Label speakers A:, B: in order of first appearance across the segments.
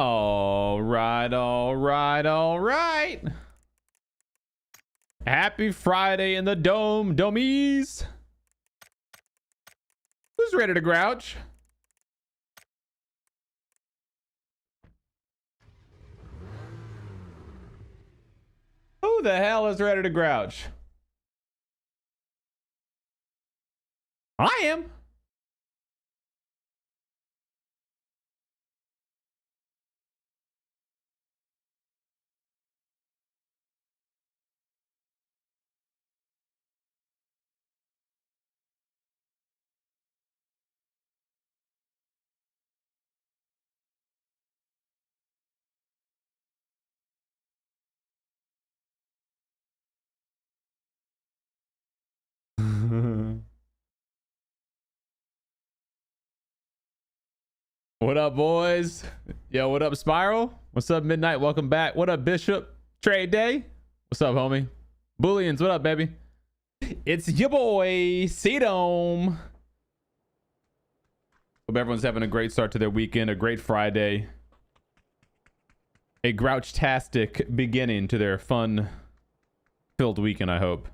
A: All right, all right, all right. Happy Friday in the dome, domies. Who's ready to grouch? Who the hell is ready to grouch? I am. What up, boys? Yo, what up, Spiral? What's up, Midnight? Welcome back. What up, Bishop? Trade Day? What's up, homie? Booleans, what up, baby? It's your boy, Cdome. Hope everyone's having a great start to their weekend, a great Friday. A grouch-tastic beginning to their fun-filled weekend, I hope.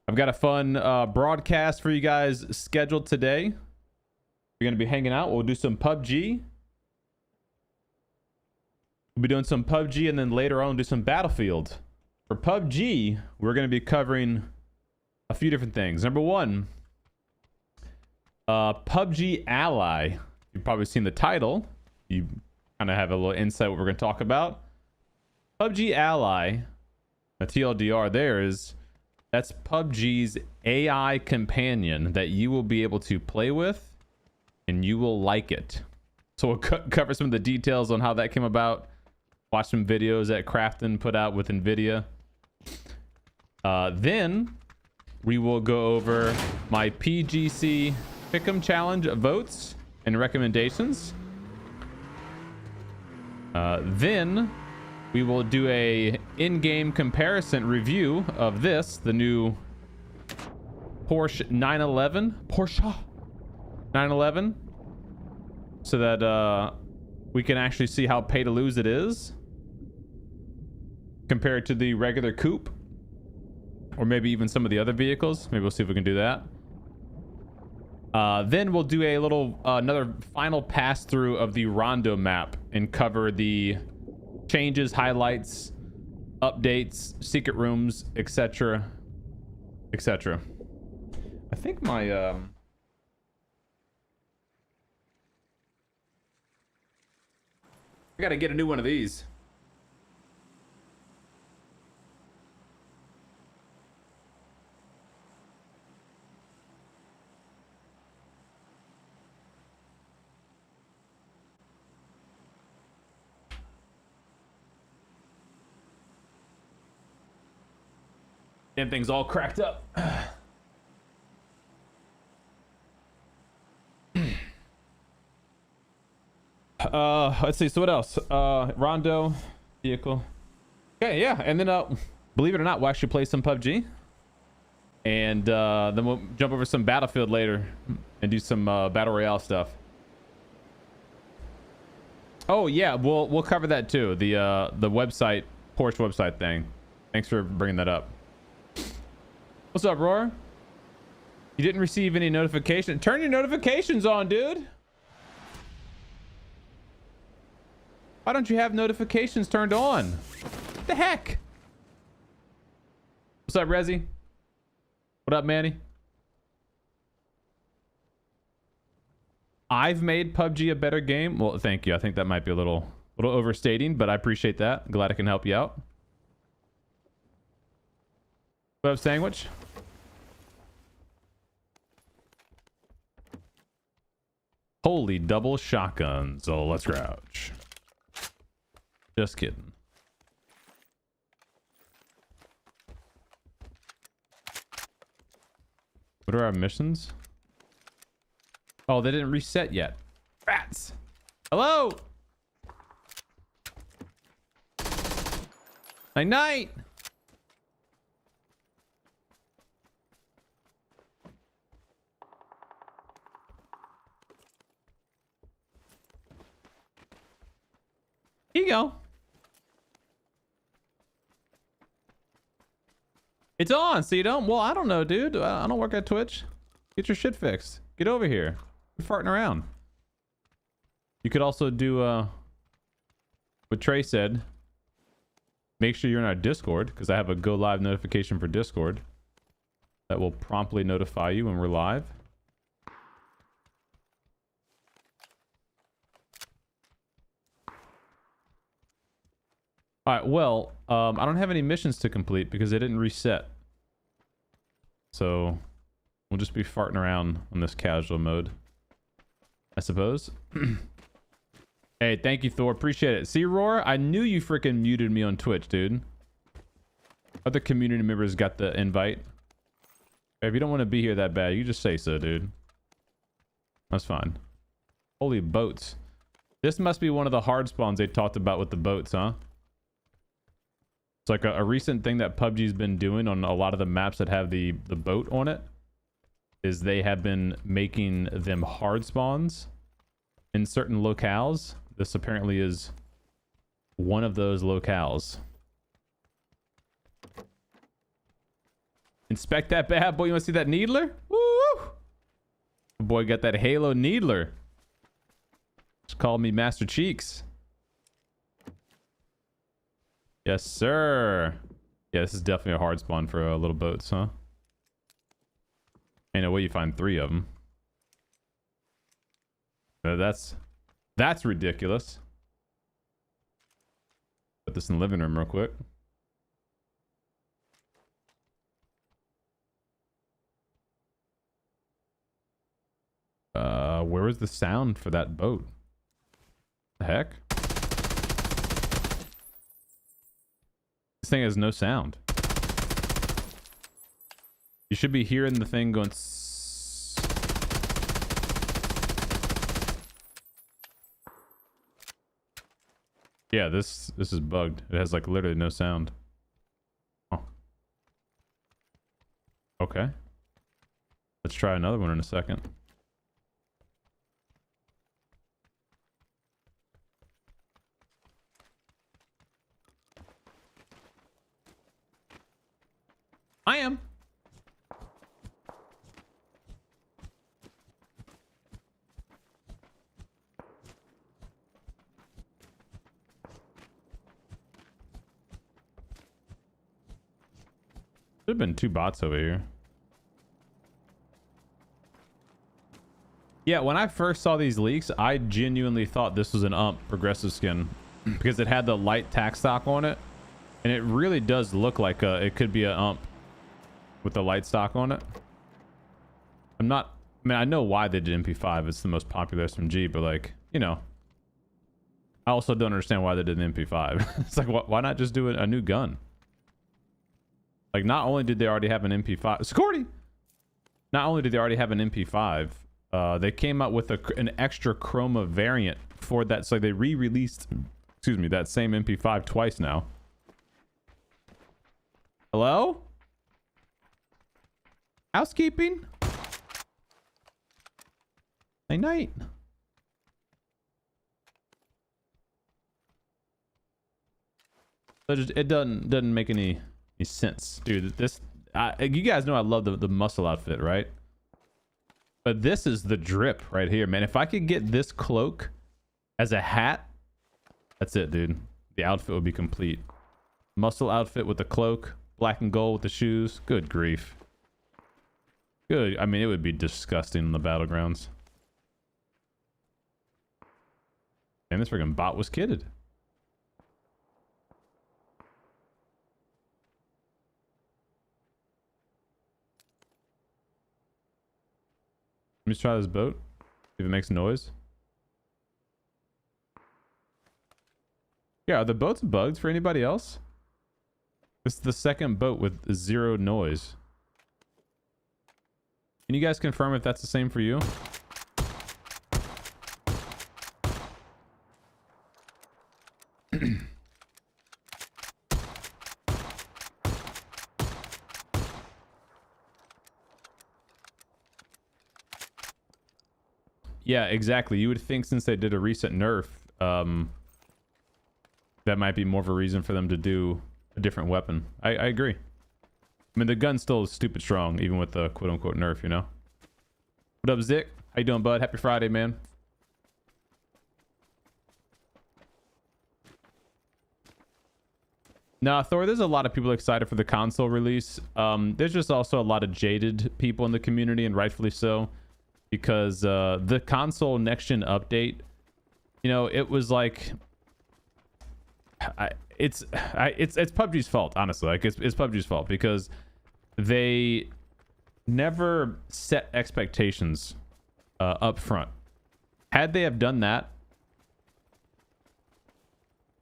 A: I've got a fun broadcast for you guys scheduled today. We're going to be hanging out. We'll do some PUBG. We'll be doing some PUBG, and then later on do some Battlefield. For PUBG, we're going to be covering a few different things. Number one, PUBG Ally. You've probably seen the title. You kind of have a little insight what we're going to talk about. PUBG Ally, a TLDR there is, that's PUBG's AI companion that you will be able to play with, and you will like it. So we'll cover some of the details on how that came about. Watch some videos that Crafton put out with NVIDIA. Then we will go over my PGC Pick'em Challenge votes and recommendations. Then we will do a in-game comparison review of this, the new Porsche 911, so that we can actually see how pay to lose it is compared to the regular coupe, or maybe even some of the other vehicles. Maybe we'll see if we can do that. Then we'll do a little another final pass through of the Rondo map and cover the changes, highlights, updates, secret rooms, etc, etc. I think my I gotta get a new one of these. Damn thing's all cracked up. Let's see. So what else? Rondo vehicle. Okay, yeah. And then believe it or not, we'll actually play some PUBG. And then we'll jump over some Battlefield later and do some battle royale stuff. Oh yeah, we'll cover that too. The website, Porsche website thing. Thanks for bringing that up. What's up, Roar? You didn't receive any notification. Turn your notifications on, dude. Why don't you have notifications turned on? What the heck? What's up, Rezi? What up, Manny? I've made PUBG a better game. Well, thank you. I think that might be a little overstating, but I appreciate that. Glad I can help you out. What up, Sandwich? Holy double shotguns. Oh, let's grouch. Just kidding. What are our missions? Oh, they didn't reset yet. Rats. Hello. Night night. you go. It's on, Cdome. Well, I don't know, dude. I don't work at Twitch. Get your shit fixed. Get over here. You're farting around. You could also do what Trey said. Make sure you're in our Discord, because I have a go live notification for Discord that will promptly notify you when we're live. All right, well, I don't have any missions to complete because they didn't reset. So we'll just be farting around on this casual mode, I suppose. Hey, thank you, Thor. Appreciate it. See, Roar, I knew you freaking muted me on Twitch, dude. Other community members got the invite. If you don't want to be here that bad, you just say so, dude. That's fine. Holy boats. This must be one of the hard spawns they talked about with the boats, huh? It's like a recent thing that PUBG's been doing on a lot of the maps that have the boat on it. Is they have been making them hard spawns in certain locales. This apparently is one of those locales. Inspect that bad boy. You want to see that needler? Woo! Boy got that Halo needler. Just called me Master Cheeks. Yes, sir. Yeah, this is definitely a hard spawn for little boats, huh? Ain't no way you find 3 of them. That's ridiculous. Put this in the living room real quick. Where was the sound for that boat? The heck? This thing has no sound. You should be hearing the thing going. Yeah, this is bugged. It has like literally no sound. Oh. Okay. Let's try another one in a second. I am. Should have been 2 bots over here. Yeah, when I first saw these leaks, I genuinely thought this was an progressive skin because it had the light tack stock on it, and it really does look like it could be a with the light stock on it. I mean, I know why they did MP5. It's the most popular SMG, but like, you know, I also don't understand why they did an MP5. It's like, why not just do a new gun? Like, not only did they already have an MP5, Security! Not only did they already have an MP5, they came out with an extra chroma variant for that. So they re-released, excuse me, that same MP5 twice now. Hello? Housekeeping? Night night. It doesn't make any sense, dude. You guys know I love the muscle outfit, right? But this is the drip right here, man. If I could get this cloak as a hat, that's it, dude. The outfit would be complete. Muscle outfit with the cloak, black and gold with the shoes. Good grief. Good. I mean, it would be disgusting in the battlegrounds. And this freaking bot was kitted. Let me try this boat. See if it makes noise. Yeah, are the boats bugged for anybody else? This is the second boat with 0 noise. Can you guys confirm if that's the same for you? Yeah, exactly. You would think since they did a recent nerf, that might be more of a reason for them to do a different weapon. I agree. I mean, the gun's still stupid strong, even with the quote-unquote nerf, you know? What up, Zick? How you doing, bud? Happy Friday, man. Nah, Thor, there's a lot of people excited for the console release. There's just also a lot of jaded people in the community, and rightfully so, because the console next-gen update, you know, it was like... it's PUBG's fault, honestly. Like, it's PUBG's fault, because they never set expectations up front. Had they have done that...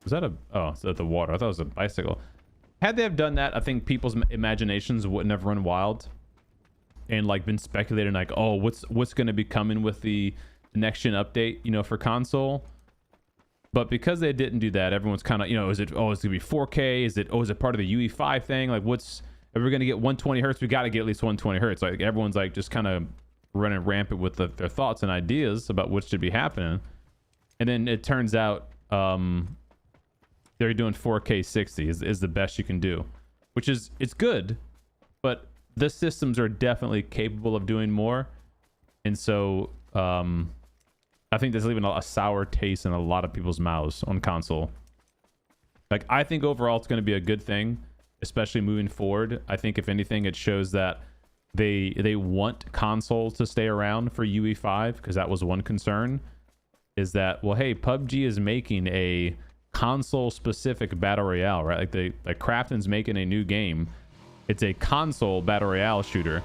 A: Was that a... Oh, it's at the water. I thought it was a bicycle. Had they have done that, I think people's imaginations wouldn't have run wild and like been speculating like, oh, what's going to be coming with the next gen update, you know, for console. But because they didn't do that, everyone's kind of, you know, is it, oh, it's going to be 4K? Is it part of the UE5 thing? Like, if we're going to get 120 hertz, we got to get at least 120 hertz. Like, everyone's like just kind of running rampant with their thoughts and ideas about what should be happening. And then it turns out, they're doing 4K 60 is the best you can do, which is, it's good, but the systems are definitely capable of doing more. And so I think that's leaving a sour taste in a lot of people's mouths on console. Like, I think overall it's going to be a good thing, especially moving forward. I think if anything, it shows that they want consoles to stay around for UE5, because that was one concern, is that, well, hey, PUBG is making a console specific battle royale, right? Like Krafton's making a new game. It's a console battle royale shooter.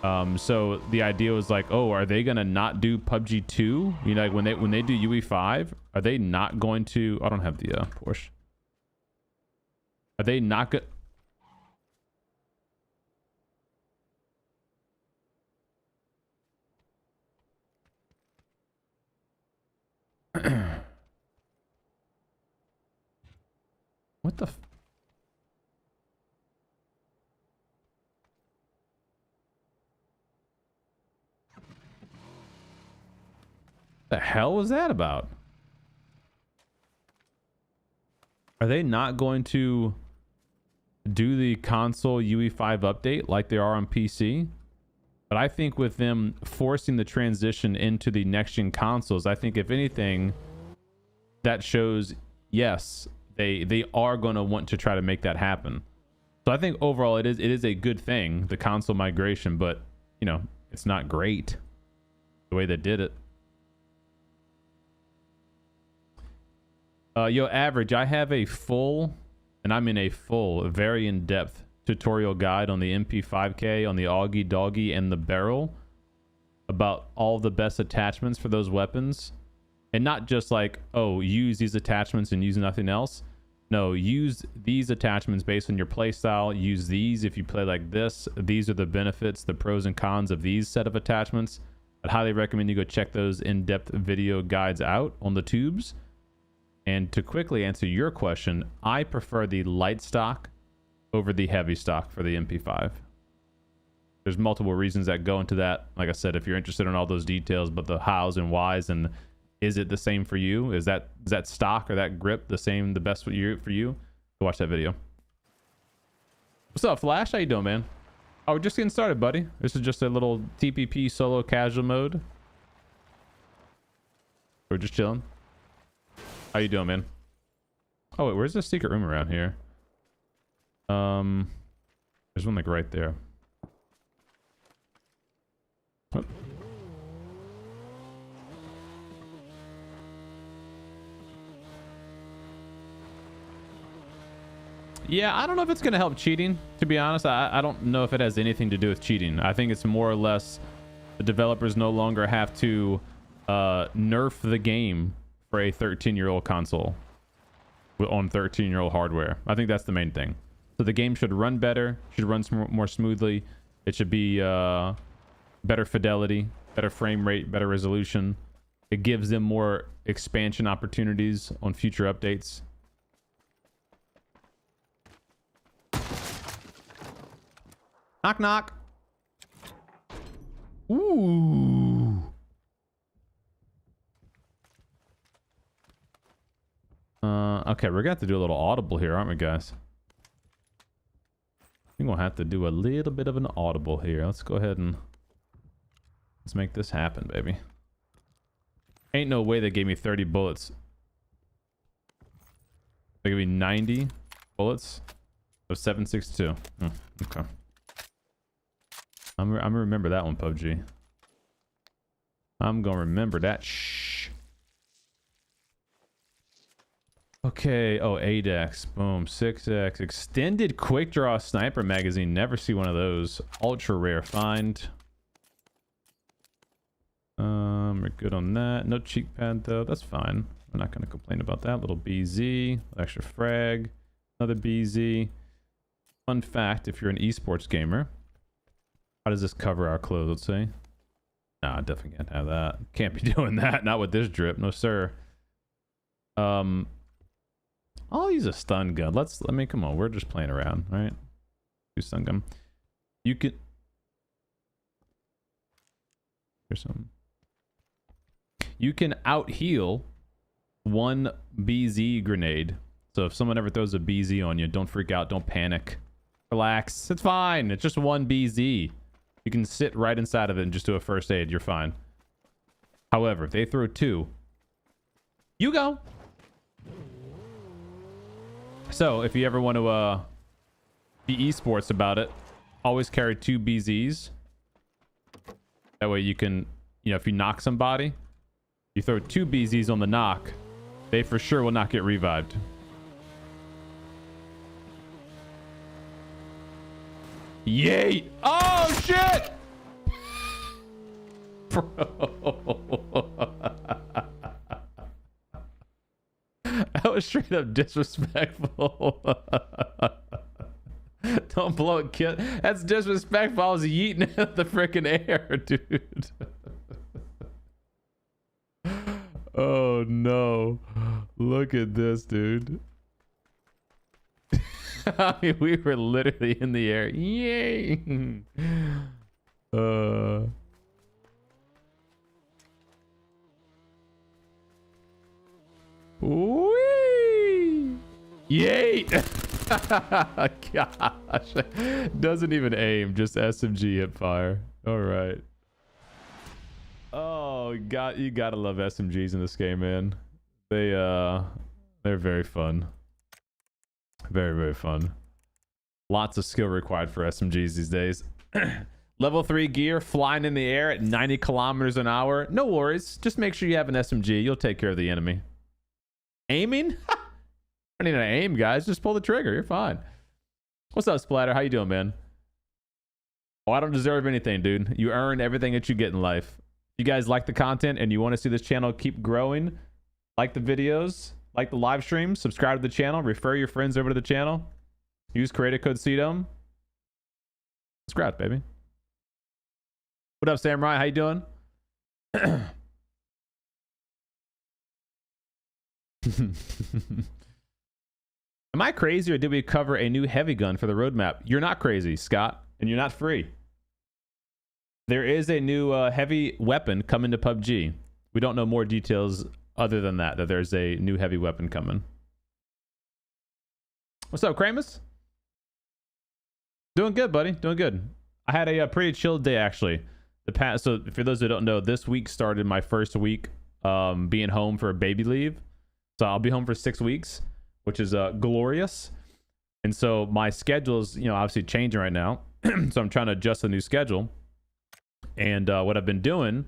A: So the idea was like, oh, are they gonna not do PUBG 2? You know, like when they do UE5, are they not going to... I don't have the Porsche. Are they not good? What the hell was that about? Are they not going to do the console UE5 update like they are on PC? But I think with them forcing the transition into the next gen consoles, I think if anything, that shows, yes, they are going to want to try to make that happen. So I think overall it is a good thing, the console migration, but you know, it's not great the way they did it. Yo, Average, I have a full, and I mean a full, very in-depth tutorial guide on the MP5K, on the Augie Doggy, and the barrel about all the best attachments for those weapons. And not just like, oh, use these attachments and use nothing else. No, use these attachments based on your playstyle. Use these if you play like this. These are the benefits, the pros and cons of these set of attachments. I'd highly recommend you go check those in-depth video guides out on the tubes. And to quickly answer your question, I prefer the light stock over the heavy stock for the MP5. There's multiple reasons that go into that. Like I said, if you're interested in all those details, but the hows and whys, and is it the same for you? Is that stock or that grip the same, the best for you? Go watch that video. What's up, Flash? How you doing, man? Oh, we're just getting started, buddy. This is just a little TPP solo casual mode. We're just chilling. How you doing, man? Oh, wait, where's the secret room around here? There's one like right there. Oh. Yeah, I don't know if it's going to help cheating, to be honest. I don't know if it has anything to do with cheating. I think it's more or less the developers no longer have to nerf the game for a 13-year-old console on 13-year-old hardware. I think that's the main thing. So the game should run better, should run more smoothly. It should be better fidelity, better frame rate, better resolution. It gives them more expansion opportunities on future updates. Knock, knock. Ooh. Okay, we're gonna have to do a little audible here, aren't we, guys? We're gonna have to do a little bit of an audible here. Let's go ahead and let's make this happen, baby. Ain't no way they gave me 30 bullets. They gave me 90 bullets of 7.62. Okay. I'm gonna remember that one, PUBG. I'm gonna remember that. Shh. Okay. Oh, 8x. Boom. 6x. Extended quick draw sniper magazine. Never see one of those. Ultra rare find. We're good on that. No cheek pad though. That's fine. We're not gonna complain about that. Little BZ. Extra frag. Another BZ. Fun fact: if you're an esports gamer, how does this cover our clothes? Let's say. Nah, I definitely can't have that. Can't be doing that. Not with this drip. No, sir. I'll use a stun gun. Let me, come on. We're just playing around, right? Do stun gun. You can... Here's some. You can out heal one BZ grenade. So if someone ever throws a BZ on you, don't freak out. Don't panic. Relax. It's fine. It's just one BZ. You can sit right inside of it and just do a first aid. You're fine. However, if they throw two, you go. So if you ever want to be esports about it, always carry two BZs. That way you can, you know, if you knock somebody, you throw two BZs on the knock, they for sure will not get revived. Yay! Oh shit! Bro. That was straight up disrespectful. Don't blow it, kid. That's disrespectful. I was yeeting at the freaking air, dude. Oh no. Look at this, dude. I mean, we were literally in the air. Yay! Whee! Yay! Gosh. Doesn't even aim, just SMG hip fire. All right. Oh god, you gotta love SMGs in this game, man. They're very fun. Very, very fun. Lots of skill required for SMGs these days. Level 3 gear, flying in the air at 90 kilometers an hour. No worries. Just make sure you have an SMG. You'll take care of the enemy. Aiming? I need to aim, guys. Just pull the trigger. You're fine. What's up, Splatter? How you doing, man? Oh, I don't deserve anything, dude. You earn everything that you get in life. If you guys like the content and you want to see this channel keep growing, like the videos, like the live streams, subscribe to the channel, refer your friends over to the channel, use creator code Cdome. Subscribe, baby. What up, Samurai? How you doing? Am I crazy, or did we cover a new heavy gun for the roadmap? You're not crazy, Scott, and you're not free. There is a new heavy weapon coming to PUBG. We don't know more details other than that there's a new heavy weapon coming. What's up, Kramus? Doing good, buddy. Doing good. I had a pretty chill day, actually. So for those who don't know, this week started my first week being home for a baby leave. So I'll be home for 6 weeks, which is glorious. And so my schedule is, obviously changing right now. So I'm trying to adjust the new schedule. And what I've been doing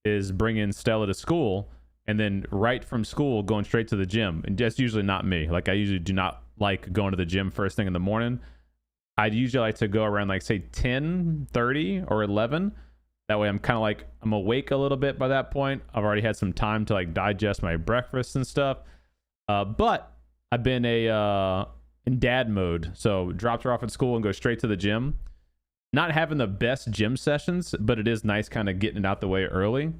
A: is bringing Stella to school, and then right from school going straight to the gym. And that's usually not me. Like, I usually do not like going to the gym first thing in the morning. I'd usually like to go around, like, say 10:30 or 11. That way I'm kind of like, I'm awake a little bit by that point. I've already had some time to like digest my breakfast and stuff. But I've been in dad mode. So dropped her off at school and go straight to the gym. Not having the best gym sessions, but it is nice kind of getting it out the way early.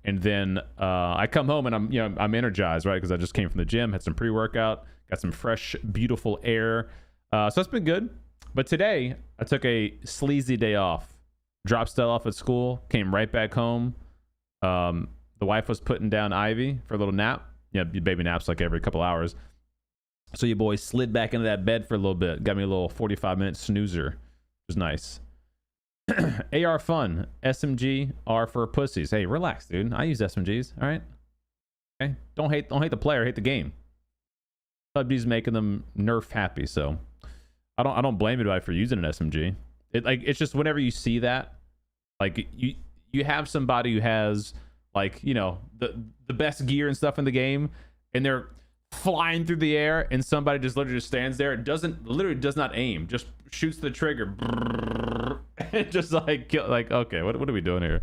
A: And then I come home and I'm energized, right? Because I just came from the gym, had some pre-workout, got some fresh, beautiful air. So it's been good. But today I took a sleazy day off. Dropped Stella off at school, came right back home. The wife was putting down Ivy for a little nap. baby naps like every couple hours. So your boy slid back into that bed for a little bit. Got me a little 45-minute snoozer. It was nice. AR fun. SMG are for pussies. Hey, relax, dude. I use SMGs. All right. Okay. Don't hate the player. Hate the game. PUBG's making them nerf happy. So I don't blame anybody for using an SMG. It's just whenever you see that, like you have somebody who has like the best gear and stuff in the game, and they're flying through the air, and somebody just literally just stands there. It literally does not aim, just shoots the trigger. Just like okay, what are we doing here?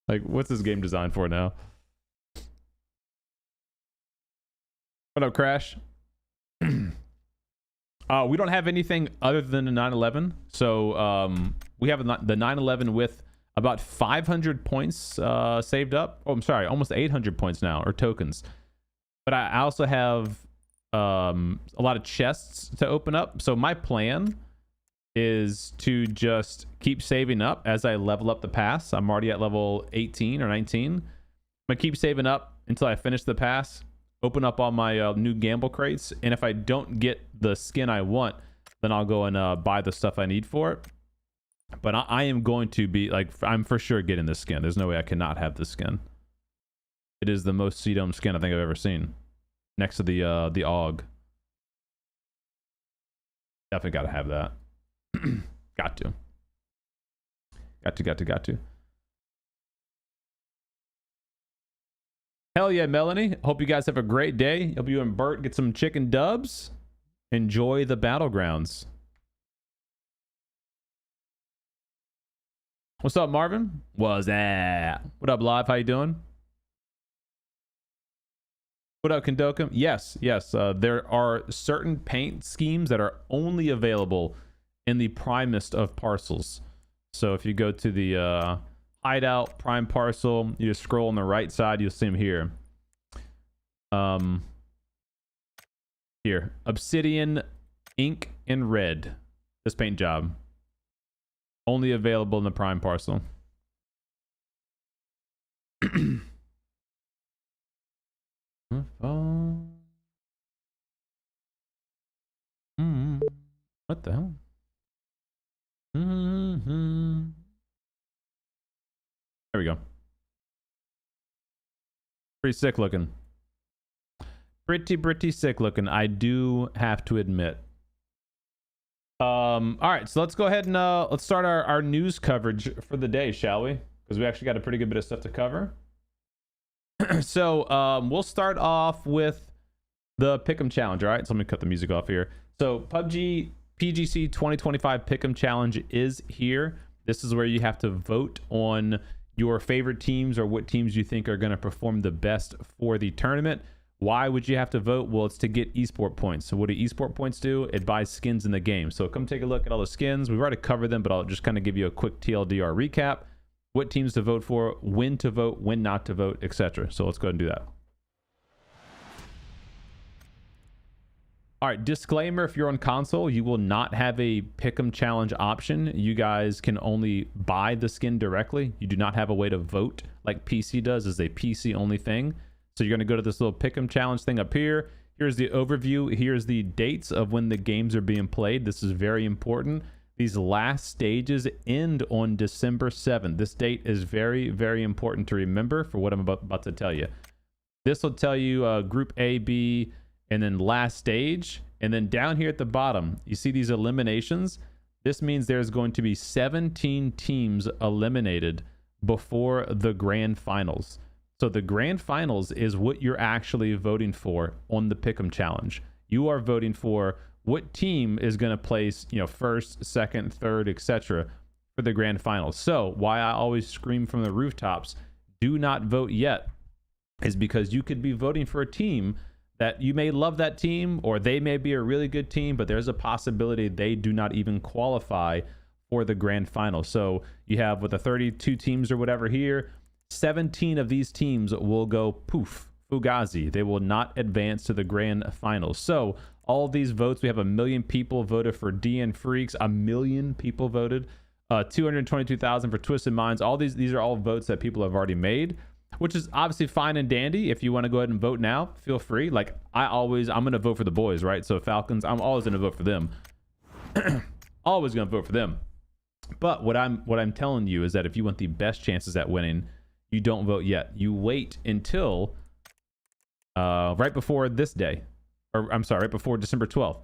A: Like, what's this game designed for now? What up, Crash? We don't have anything other than the 911. So we have the 911 with about 500 points saved up. Oh, I'm sorry, almost 800 points now, or tokens. But I also have a lot of chests to open up. So my plan is to just keep saving up as I level up the pass. I'm already at level 18 or 19. I'm gonna keep saving up until I finish the pass, open up all my new gamble crates, and if I don't get the skin I want, then I'll go and buy the stuff I need for it. But I am going to be like, I'm for sure getting this skin. There's no way I cannot have this skin. It is the most Cdome skin I think I've ever seen, next to the AUG. Definitely got to have that. Got to. Hell yeah, Melanie. Hope you guys have a great day. Hope you and Bert get some chicken dubs. Enjoy the battlegrounds. What's up, Marvin? What's that? What up, Live? How you doing? What up, Kondokum? Yes. There are certain paint schemes that are only available in the primest of parcels. So if you go to the hideout prime parcel, you just scroll on the right side, you'll see them here. Here, obsidian, ink, and red. This paint job only available in the prime parcel. What the hell? There we go. Pretty sick looking. Pretty sick looking, I do have to admit. All right, so let's go ahead and let's start our news coverage for the day, shall we? Because we actually got a pretty good bit of stuff to cover. So we'll start off with the Pick'em Challenge. All right, so let me cut the music off here. So PUBG PGC 2025 Pick'em Challenge is here. This is where you have to vote on your favorite teams or what teams you think are going to perform the best for the tournament. Why would you have to vote? Well, it's to get esport points. So what do esport points do? It buys skins in the game. So come take a look at all the skins. We've already covered them, but I'll just kind of give you a quick TLDR recap. What teams to vote for, when to vote, when not to vote, etc. So let's go ahead and do that. All right, disclaimer, if you're on console, you will not have a Pick'em Challenge option. You guys can only buy the skin directly. You do not have a way to vote like PC does. It's a PC only thing. So you're going to go to this little Pick'em Challenge thing up here. Here's the overview. Here's the dates of when the games are being played. This is very important. These last stages end on December 7th. This date is very, very important to remember for what I'm about to tell you. This will tell you Group A, B, and then last stage. And then down here at the bottom, you see these eliminations. This means there's going to be 17 teams eliminated before the grand finals. So the grand finals is what you're actually voting for on the Pick'em Challenge. You are voting for what team is going to place, first, second, third, etc. for the grand finals. So why I always scream from the rooftops, do not vote yet, is because you could be voting for a team that you may love that team, or they may be a really good team, but there's a possibility they do not even qualify for the grand final. So you have with the 32 teams or whatever here, 17 of these teams will go poof, fugazi. They will not advance to the grand finals. So all of these votes, we have 1 million people voted for DN Freaks, 1 million people voted, 222,000 for Twisted Minds. All these are all votes that people have already made. which is obviously fine and dandy. If you want to go ahead and vote now, feel free. Like I'm going to vote for the boys, right? So Falcons, I'm always going to vote for them. Always going to vote for them. But what I'm telling you is that if you want the best chances at winning, you don't vote yet. You wait until right before this day, or I'm sorry, right before December 12th.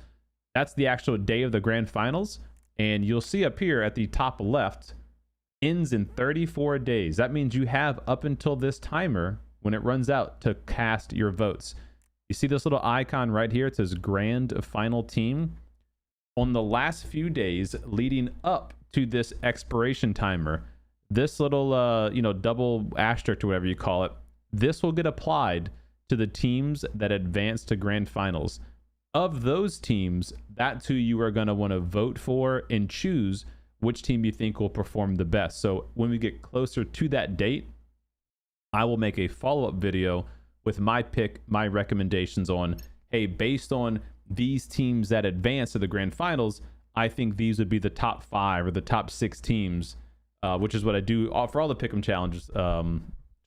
A: That's the actual day of the grand finals, and you'll see up here at the top left, ends in 34 days. That means you have up until this timer when it runs out to cast your votes. You see this little icon right here? It says grand final team. On the last few days leading up to this expiration timer, this little double asterisk or whatever you call it, this will get applied to the teams that advance to grand finals. Of those teams, that's who you are going to want to vote for and choose which team you think will perform the best. So when we get closer to that date, I will make a follow-up video with my pick, my recommendations on, hey, based on these teams that advance to the grand finals, I think these would be the top 5 or the top 6 teams, which is what I do for all the pick'em challenges,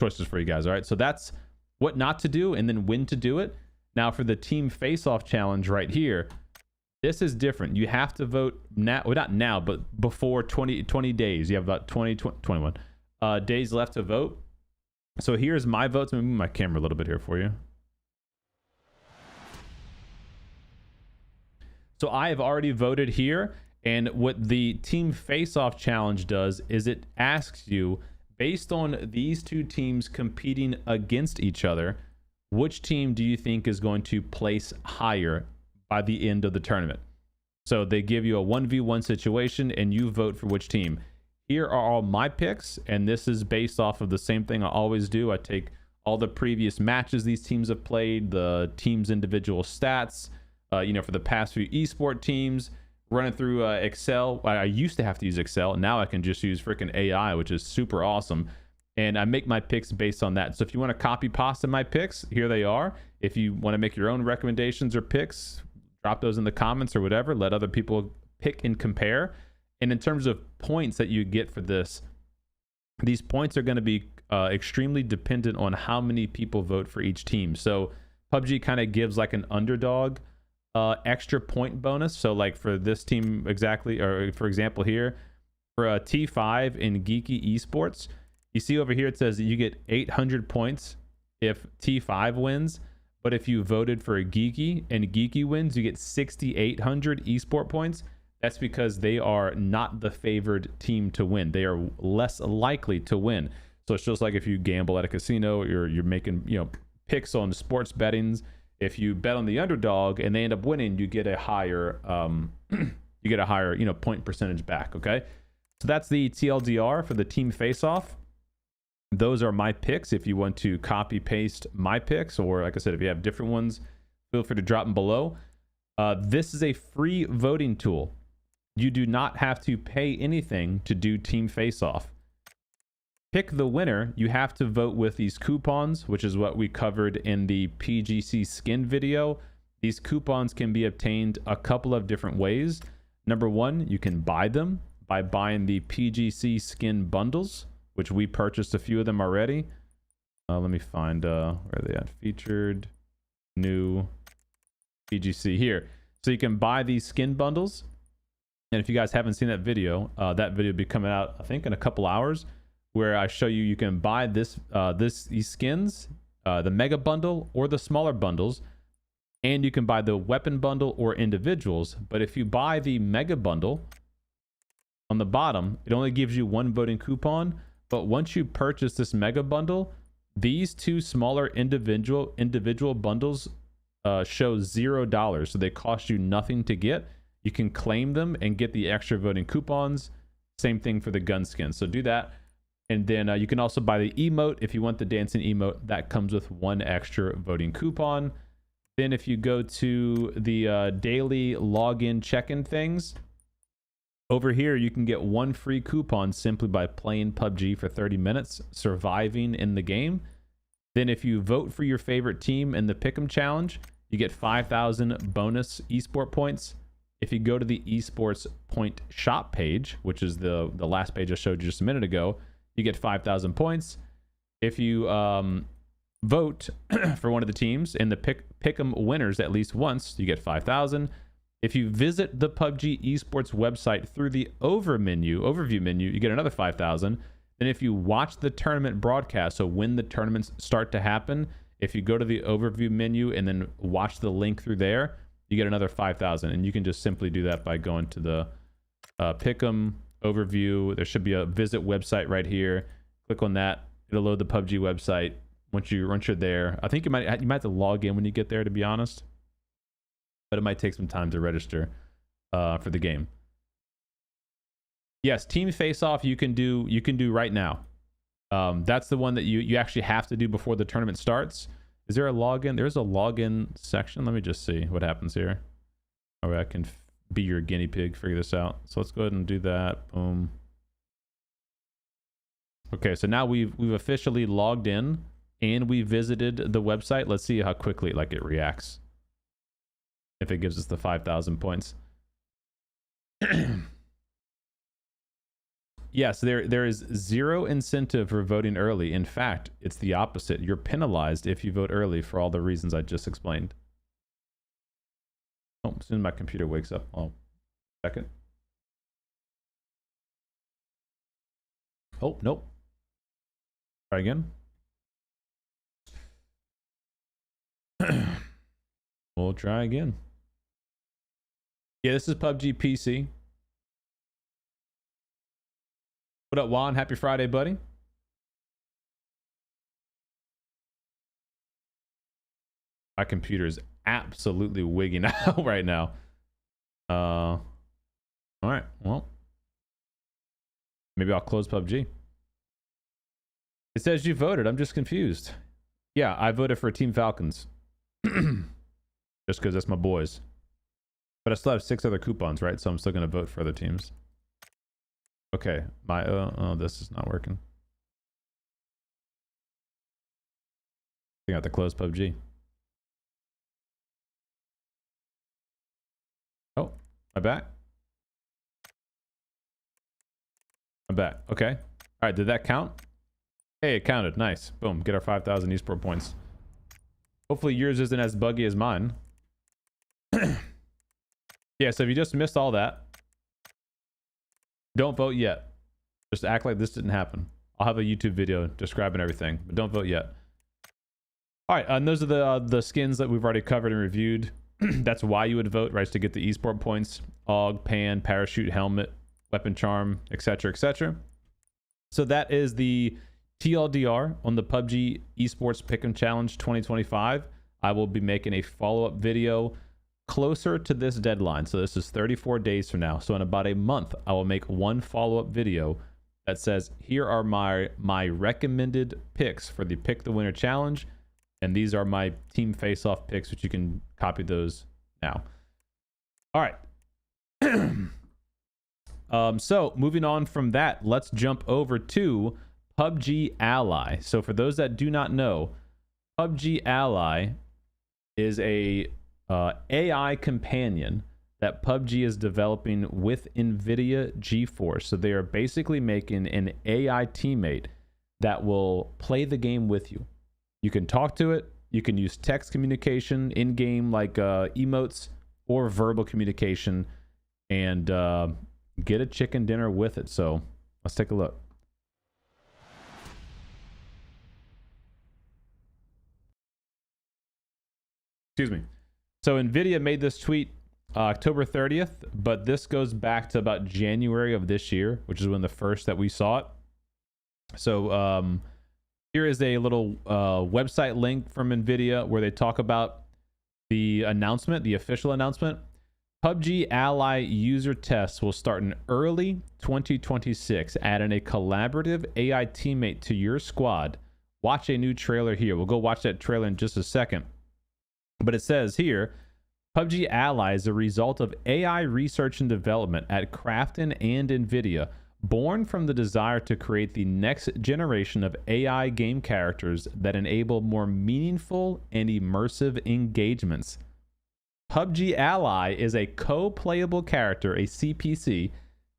A: choices for you guys. All right, so that's what not to do and then when to do it. Now for the team face-off challenge right here, this is different. You have to vote now, well, not now, but before 20 days. You have about 21 days left to vote. So here's my votes. I'm gonna move my camera a little bit here for you. So I have already voted here, and what the team face-off challenge does is it asks you, based on these two teams competing against each other, which team do you think is going to place higher by the end of the tournament? So they give you a 1v1 situation and you vote for which team. Here are all my picks, and this is based off of the same thing I always do. I take all the previous matches these teams have played, the team's individual stats, for the past few esport teams, running through Excel. I used to have to use Excel. Now I can just use freaking AI, which is super awesome. And I make my picks based on that. So if you want to copy pasta my picks, here they are. If you want to make your own recommendations or picks, drop those in the comments or whatever. Let other people pick and compare. And in terms of points that you get for this, these points are going to be extremely dependent on how many people vote for each team. So PUBG kind of gives like an underdog extra point bonus. So like for this team exactly, or for example here, for a T5 in Geeky Esports, you see over here it says that you get 800 points if T5 wins, but if you voted for a Geeky and Geeky wins, you get 6,800 esport points. That's because they are not the favored team to win. They are less likely to win. So it's just like if you gamble at a casino, you're making picks on sports bettings. If you bet on the underdog and they end up winning, you get a higher point percentage back. Okay, so that's the TLDR for the team face-off. Those are my picks. If you want to copy paste my picks, or like I said, if you have different ones, feel free to drop them below. This is a free voting tool. You do not have to pay anything to do team face-off. Pick the winner. You have to vote with these coupons, which is what we covered in the PGC skin video. These coupons can be obtained a couple of different ways. Number one, you can buy them by buying the PGC skin bundles, which we purchased a few of them already. Let me find where are they at? Featured, new, PGC here. So you can buy these skin bundles. And if you guys haven't seen that video will be coming out, I think, in a couple hours, where I show you can buy these skins, the mega bundle or the smaller bundles, and you can buy the weapon bundle or individuals. But if you buy the mega bundle, on the bottom, it only gives you one voting coupon. But once you purchase this mega bundle, these two smaller individual bundles show $0, so they cost you nothing to get. You can claim them and get the extra voting coupons. Same thing for the gun skin. So do that. And then you can also buy the emote. If you want the dancing emote, that comes with one extra voting coupon. Then if you go to the daily login check-in things, over here you can get one free coupon simply by playing PUBG for 30 minutes, surviving in the game. Then if you vote for your favorite team in the Pick'em Challenge, you get 5,000 bonus esport points. If you go to the esports point shop page, which is the last page I showed you just a minute ago, you get 5,000 points. If you vote for one of the teams and the pick'em winners at least once, you get 5,000. If you visit the PUBG esports website through the overview menu, you get another 5,000. Then if you watch the tournament broadcast, so when the tournaments start to happen, if you go to the overview menu and then watch the link through there, you get another 5,000. And you can just simply do that by going to the pick'em overview. There should be a visit website right here. Click on that. It'll load the PUBG website. Once you're there, I think you might have to log in when you get there, to be honest. But it might take some time to register for the game. Yes, team face-off you can do right now. That's the one that you actually have to do before the tournament starts. Is there a login? There's a login section. Let me just see what happens here. All right, I can be your guinea pig, figure this out. So let's go ahead and do that. Boom. Okay, so now we've officially logged in and we visited the website. Let's see how quickly it reacts. If it gives us the 5,000 points. Yes, there is zero incentive for voting early. In fact, it's the opposite. You're penalized if you vote early for all the reasons I just explained. Oh, as soon as my computer wakes up, I'll check it. Oh, nope. Try again. We'll try again. Yeah, this is PUBG PC. What up, Juan? Happy Friday, buddy. My computer is absolutely wigging out right now. All right, well, maybe I'll close PUBG. It says you voted. I'm just confused. Yeah, I voted for Team Falcons. Just because that's my boys. But I still have 6 other coupons, right? So I'm still going to vote for other teams. Okay, my oh, this is not working. I have to close PUBG. Oh, I'm back. I'm back. Okay. All right, did that count? Hey, it counted. Nice. Boom. Get our 5,000 esport points. Hopefully yours isn't as buggy as mine. Yeah, so if you just missed all that, don't vote yet. Just act like this didn't happen. I'll have a YouTube video describing everything, but don't vote yet. All right, and those are the skins that we've already covered and reviewed. That's why you would vote, right? To get the esport points: AUG, pan, parachute, helmet, weapon charm, etc., etc. So that is the TLDR on the PUBG Esports Pick'em Challenge 2025. I will be making a follow-up video closer to this deadline. So this is 34 days from now. So in about a month, I will make one follow-up video that says, here are my recommended picks for the Pick the Winner Challenge. And these are my team face-off picks, which you can copy those now. All right. So moving on from that, let's jump over to PUBG Ally. So for those that do not know, PUBG Ally is a AI companion that PUBG is developing with NVIDIA GeForce. So they are basically making an AI teammate that will play the game with you. You can talk to it. You can use text communication in-game, like emotes, or verbal communication, and get a chicken dinner with it. So let's take a look. Excuse me. So NVIDIA made this tweet October 30th, but this goes back to about January of this year, which is when the first that we saw it. So here is a little website link from NVIDIA where they talk about the announcement, the official announcement. PUBG Ally user tests will start in early 2026, adding a collaborative AI teammate to your squad. Watch a new trailer here. We'll go watch that trailer in just a second. But it says here, PUBG Ally is a result of AI research and development at Krafton and NVIDIA, born from the desire to create the next generation of AI game characters that enable more meaningful and immersive engagements. PUBG Ally is a co-playable character, a CPC,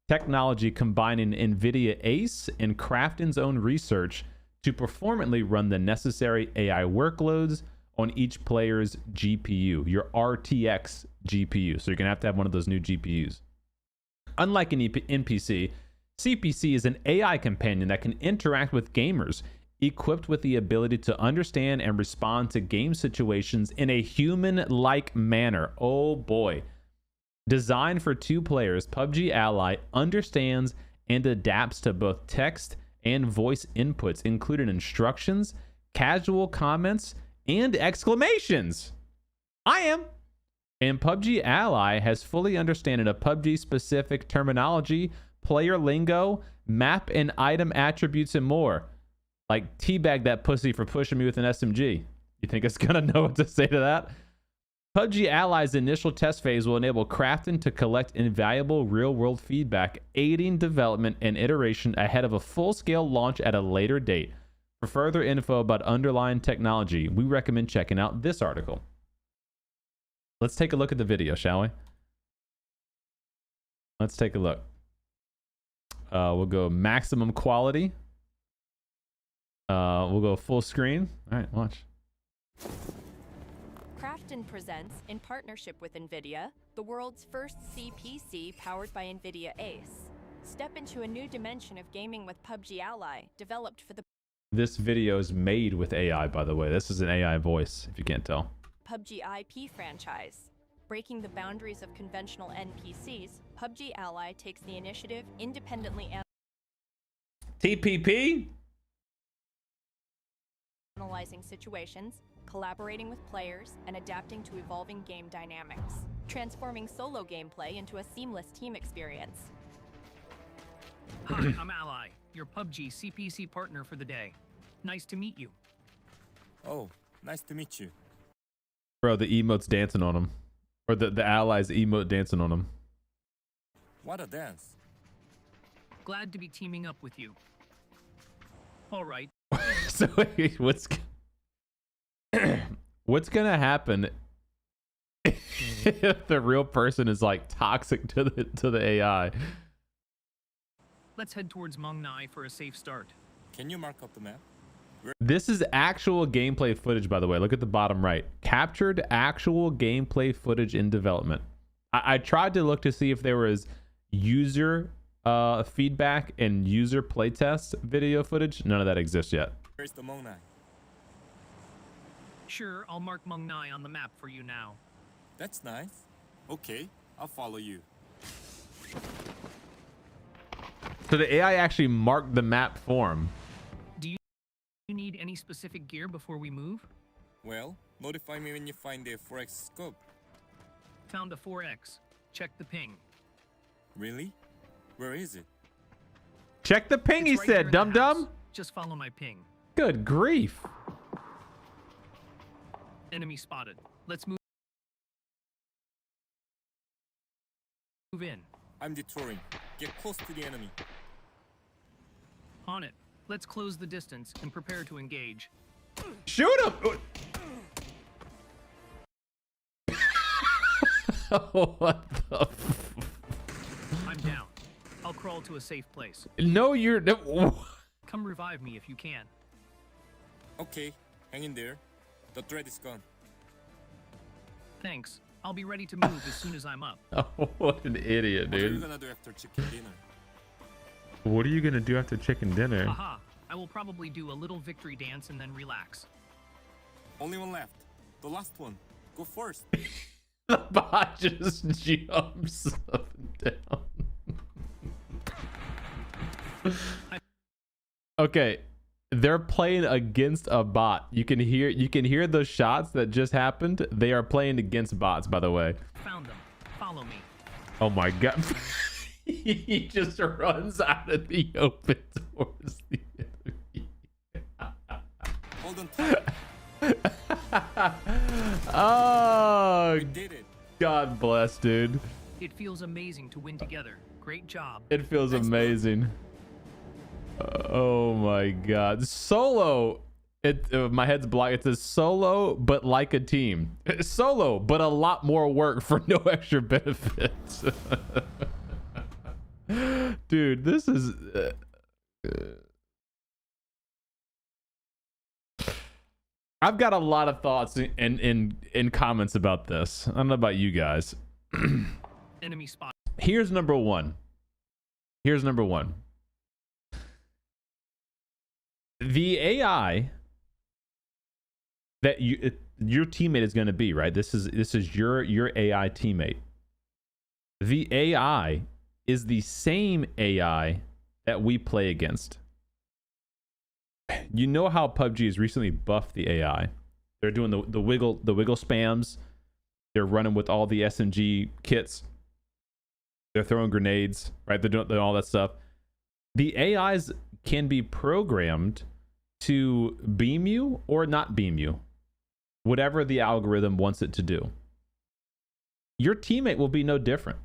A: technology combining NVIDIA ACE and Krafton's own research to performantly run the necessary AI workloads on each player's GPU, your RTX GPU. So you're going to have one of those new GPUs. Unlike an NPC, CPC is an AI companion that can interact with gamers, equipped with the ability to understand and respond to game situations in a human-like manner. Oh boy. Designed for 2 players, PUBG Ally understands and adapts to both text and voice inputs, including instructions, casual comments, and exclamations. I am. And PUBG Ally has fully understanding of PUBG specific terminology, player lingo, map and item attributes, and more. Like, teabag that pussy for pushing me with an SMG. You think it's gonna know what to say to that? PUBG Ally's initial test phase will enable Crafton to collect invaluable real-world feedback, aiding development and iteration ahead of a full-scale launch at a later date. For further info about underlying technology, we recommend checking out this article. Let's take a look at the video, shall we? Let's take a look. We'll go maximum quality. We'll go full screen. All right, watch.
B: Crafton presents, in partnership with NVIDIA, the world's first CPC powered by NVIDIA Ace. Step into a new dimension of gaming with PUBG Ally, developed for the...
A: This video is made with AI, by the way. This is an AI voice, if you can't tell.
B: PUBG IP franchise. Breaking the boundaries of conventional NPCs, PUBG Ally takes the initiative independently
A: TPP?
B: analyzing situations, collaborating with players, and adapting to evolving game dynamics, transforming solo gameplay into a seamless team experience.
C: Hi, I'm Ally, your PUBG CPC partner for the day. Nice to meet you.
D: Oh, nice to meet you.
A: Bro, the emote's dancing on him. Or the allies emote dancing on him.
D: What a dance.
C: Glad to be teaming up with you. All right.
A: So wait, what's gonna happen if the real person is like toxic to the AI?
C: Let's head towards Mong Nai for a safe start.
D: Can you mark up the map?
A: This is actual gameplay footage, by the way. Look at the bottom right. Captured actual gameplay footage in development. I tried to look to see if there was user feedback and user playtest video footage. None of that exists yet.
D: Where's the Mong Nai?
C: Sure, I'll mark Mong Nai on the map for you now.
D: That's nice. Okay, I'll follow you.
A: So the AI actually marked the map for him.
C: Do you need any specific gear before we move?
D: Well, notify me when you find the 4X scope.
C: Found a 4X. Check the ping.
D: Really? Where is it?
A: Check the ping, he
C: It's right here
A: said,
C: in the
A: dum dum.
C: house. Just follow my ping.
A: Good grief.
C: Enemy spotted. Let's move in.
D: I'm detouring. Get close to the enemy.
C: On it. Let's close the distance and prepare to engage.
A: Shoot him. What the
C: I'm down. I'll crawl to a safe place.
A: No, you're no.
C: Come revive me if you can.
D: Okay, hang in there. The thread is gone.
C: Thanks. I'll be ready to move as soon as I'm up.
A: Oh, what an idiot,
D: What are you
A: dude.
D: gonna do after chicken dinner?
A: What are you gonna do after chicken dinner?
C: Aha. I will probably do a little victory dance and then relax.
D: Only one left. The last one. Go first.
A: The bot just jumps up and down. Okay, they're playing against a bot. You can hear those shots that just happened. They are playing against bots, by the way.
C: Found them. Follow me.
A: Oh my god. He just runs out of the open towards the enemy.
D: Hold on tight.
A: Oh,
D: We did it.
A: God bless, dude.
C: It feels amazing to win together. Great job.
A: It feels amazing. Oh my god. Solo. My head's blocked. It says solo, but like a team. Solo, but a lot more work for no extra benefits. Dude, this is I've got a lot of thoughts in comments about this. I don't know about you guys.
C: Enemy spot.
A: Here's number one. Here's number one. The AI that your teammate is going to be, right? This is your AI teammate. The AI is the same AI that we play against. You know how PUBG has recently buffed the AI. They're doing the wiggle spams. They're running with all the SMG kits. They're throwing grenades, right? They're doing all that stuff. The AIs can be programmed to beam you or not beam you, whatever the algorithm wants it to do. Your teammate will be no different.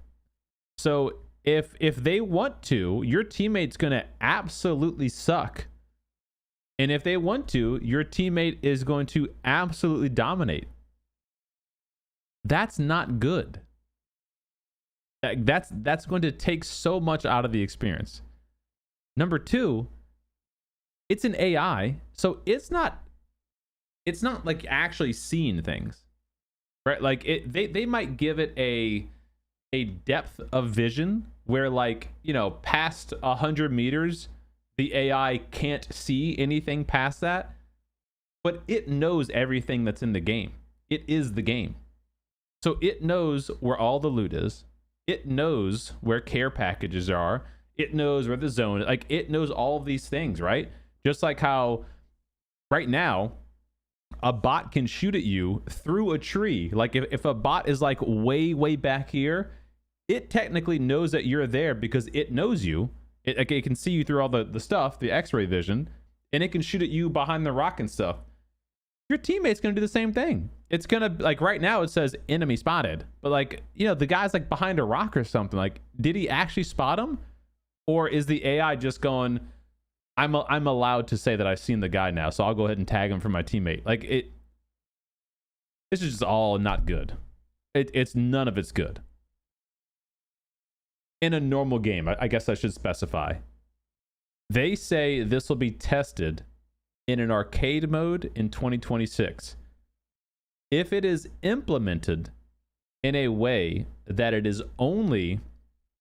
A: So if they want to, your teammate's going to absolutely suck. And if they want to, your teammate is going to absolutely dominate. That's not good. That's going to take so much out of the experience. Number two, it's an AI, so it's not like actually seeing things, right? Like they might give it a depth of vision where, like, you know, past 100 meters, the AI can't see anything past that, but it knows everything that's in the game. It is the game. So it knows where all the loot is. It knows where care packages are. It knows where the zone is. Like, it knows all of these things, right? Just like how right now a bot can shoot at you through a tree. Like if a bot is like way back here, it technically knows that you're there because it knows you. It can see you through all the stuff, the x-ray vision, and it can shoot at you behind the rock and stuff. Your teammate's going to do the same thing. It's going to, like, right now it says enemy spotted, but, like, you know, the guy's like behind a rock or something. Like, did he actually spot him? Or is the AI just going, I'm allowed to say that I've seen the guy now, so I'll go ahead and tag him for my teammate. Like, this is just all not good. It's none of it's good. In a normal game, I guess I should specify. They say this will be tested in an arcade mode in 2026. If it is implemented in a way that it is only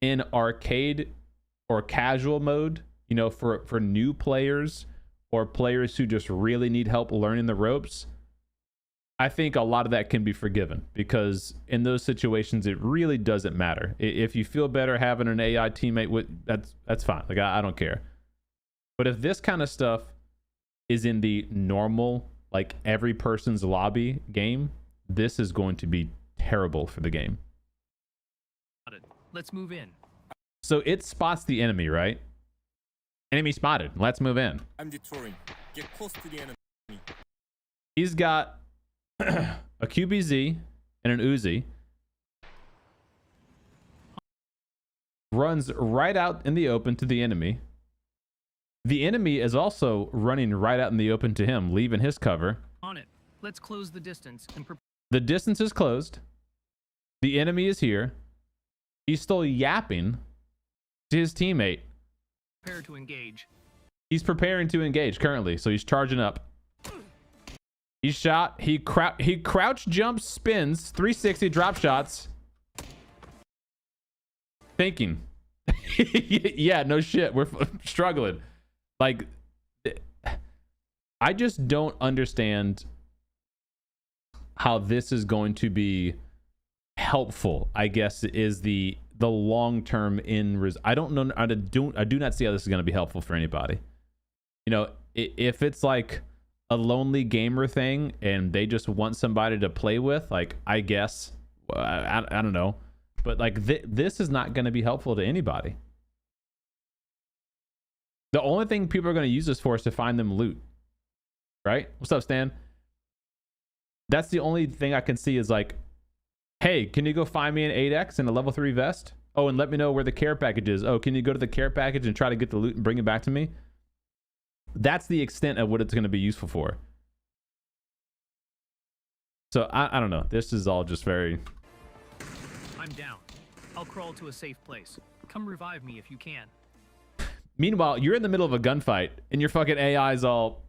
A: in arcade or casual mode, you know, for new players or players who just really need help learning the ropes, I think a lot of that can be forgiven, because in those situations it really doesn't matter. If you feel better having an AI teammate with, that's fine. Like, I don't care. But if this kind of stuff is in the normal, like, every person's lobby game, this is going to be terrible for the game.
C: Let's move in.
A: So it spots the enemy, right? Enemy spotted. Let's move in.
D: I'm detouring. Get close to the enemy.
A: He's got a QBZ and an Uzi. Runs right out in the open to the enemy. The enemy is also running right out in the open to him, leaving his cover.
C: On it. Let's close the distance and
A: the distance is closed. The enemy is here. He's still yapping to his teammate.
C: prepare to engage.
A: He's preparing to engage currently, so he's charging up. He's shot. He crouch jumps, spins, 360 drop shots. Thinking. Yeah, no shit. We're struggling. Like, I just don't understand how this is going to be helpful, I guess, is the long-term I don't know. I do not see how this is going to be helpful for anybody. You know, if it's like a lonely gamer thing and they just want somebody to play with, like, I guess, I don't know. But like this is not going to be helpful to anybody. The only thing people are going to use this for is to find them loot. Right? What's up, Stan? That's the only thing I can see is like, hey, can you go find me an 8X and a level 3 vest? Oh, and let me know where the care package is. Oh, can you go to the care package and try to get the loot and bring it back to me? That's the extent of what it's going to be useful for. So I don't know. This is all just very...
C: I'm down. I'll crawl to a safe place. Come revive me if you can.
A: Meanwhile, you're in the middle of a gunfight and your fucking AI's all...